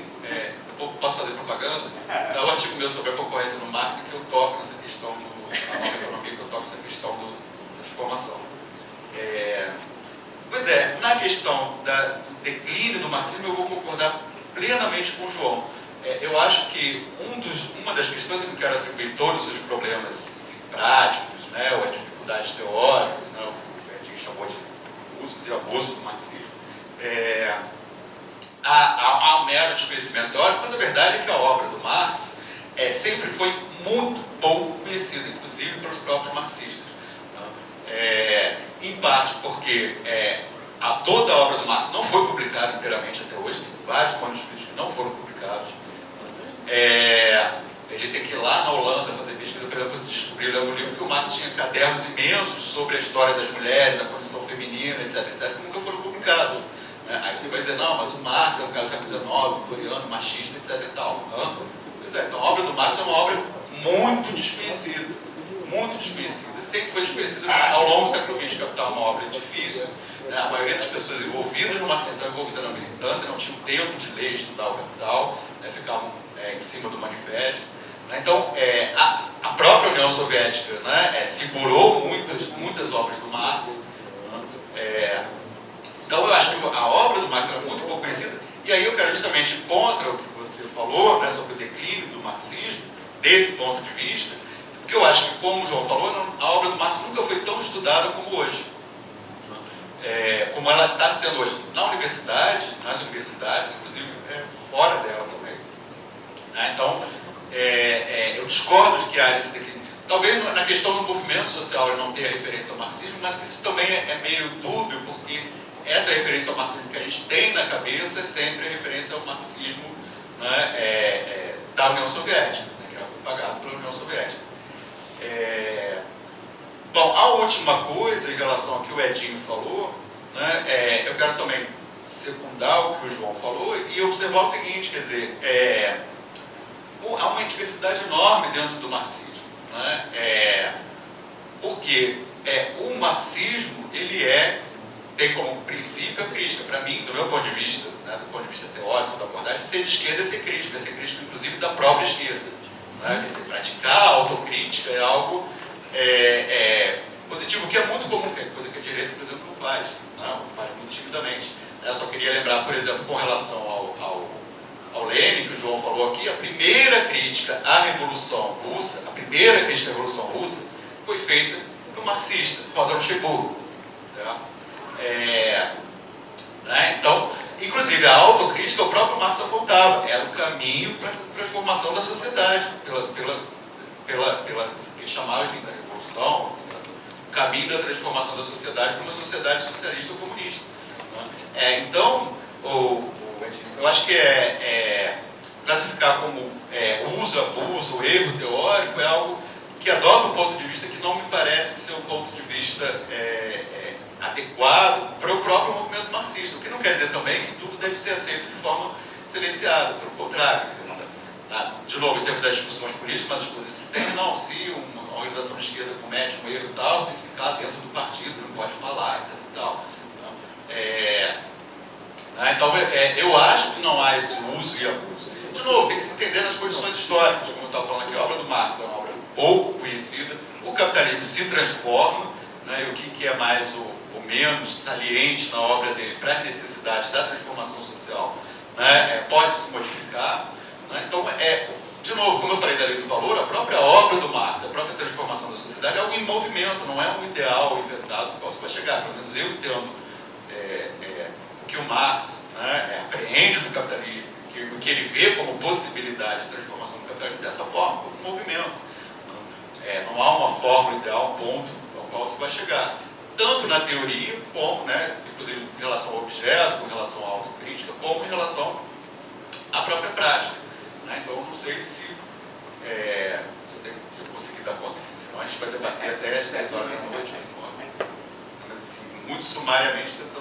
posso fazer propaganda? Esse é o artigo meu sobre a concorrência no Marx, que eu toco nessa questão da nova economia, que eu toco essa questão da transformação. Pois na questão do declínio do marxismo, eu vou concordar plenamente com o João. Eu acho que uma das questões, eu não quero atribuir todos os problemas práticos, né, ou as dificuldades teóricas, né, o que a gente chamou de usos e abusos do marxismo, há um mero desconhecimento teórico, mas a verdade é que a obra do Marx sempre foi muito pouco conhecida, inclusive pelos próprios marxistas. em parte porque toda a obra do Marx não foi publicada inteiramente até hoje, tem vários manuscritos que não foram publicados. A gente tem que ir lá na Holanda fazer pesquisa, por exemplo, descobrir um livro que o Marx tinha cadernos imensos sobre a história das mulheres, a condição feminina, etc, que nunca foram publicados. Aí você vai dizer, não, mas o Marx é um cara do século XIX, vitoriano, machista, etc e tal. Pois é, então a obra do Marx é uma obra muito desconhecida. Muito desconhecida. Sempre foi desconhecida ao longo do século XX. Capital é uma obra difícil. A maioria das pessoas envolvidas no marxismo, envolvidas na militância, não tinham tempo de ler e estudar o Capital, ficavam em cima do manifesto. Então, a própria União Soviética segurou muitas obras do Marx. Então, eu acho que a obra do Marx era muito pouco conhecida. E aí eu quero justamente contra o que você falou, sobre o declínio do marxismo, desse ponto de vista, porque eu acho que, como o João falou, a obra do Marx nunca foi tão estudada como hoje. Como ela está sendo hoje na universidade, nas universidades, inclusive fora dela também. Então, eu discordo de que há esse declínio. Talvez na questão do movimento social ele não tenha referência ao marxismo, mas isso também é meio dúbio, porque essa referência ao marxismo que a gente tem na cabeça é sempre a referência ao marxismo da União Soviética, que é propagado pela União Soviética. Bom, a última coisa em relação ao que o Edinho falou, eu quero também secundar o que o João falou e observar o seguinte, quer dizer, há uma diversidade enorme dentro do marxismo, porque o marxismo, ele tem como princípio a crítica. Para mim, do meu ponto de vista, do ponto de vista teórico, da abordagem, ser de esquerda é ser crítico inclusive da própria esquerda. Quer dizer, praticar a autocrítica é algo positivo, que é muito comum, que é coisa que a direita, por exemplo, não faz muito timidamente. Eu só queria lembrar, por exemplo, com relação ao Lenin, que o João falou aqui, a primeira crítica à Revolução Russa, foi feita por um marxista, Rosa Luxemburgo. Então, inclusive, a autocrítica, o próprio Marx apontava, era o caminho para essa transformação da sociedade, pela que ele chamava, enfim, da revolução, o caminho da transformação da sociedade para uma sociedade socialista ou comunista. Então, eu acho que classificar como uso, abuso, erro teórico é algo que adota um ponto de vista que não me parece ser um ponto de vista adequado para o próprio movimento marxista, o que não quer dizer também que tudo deve ser aceito de forma silenciada, pelo contrário. De novo, em termos das discussões políticas, mas as coisas que se tem, não, se uma organização de esquerda comete um erro e tal, você tem que ficar dentro do partido, não pode falar, etc. E tal. Então, eu acho que não há esse uso e abuso. De novo, tem que se entender nas condições históricas, como eu estava falando aqui, a obra do Marx é uma obra pouco conhecida, o capitalismo se transforma, e o que é mais ou menos saliente na obra dele para as necessidades da transformação social, pode se modificar. Então, de novo, como eu falei da lei do valor, a própria obra do Marx, a própria transformação da sociedade é algo em movimento, não é um ideal inventado no qual você vai chegar. Pelo menos eu entendo o que o Marx apreende do capitalismo, o que ele vê como possibilidade de transformação do capitalismo dessa forma, como um movimento. Não há uma fórmula ideal, um ponto ao qual você vai chegar. Tanto na teoria, como, inclusive em relação ao objeto, com relação à autocrítica, como em relação à própria prática. Então, eu não sei se eu conseguir dar conta, senão a gente vai debater até as 10 horas da noite. Mas, assim, muito sumariamente, tentando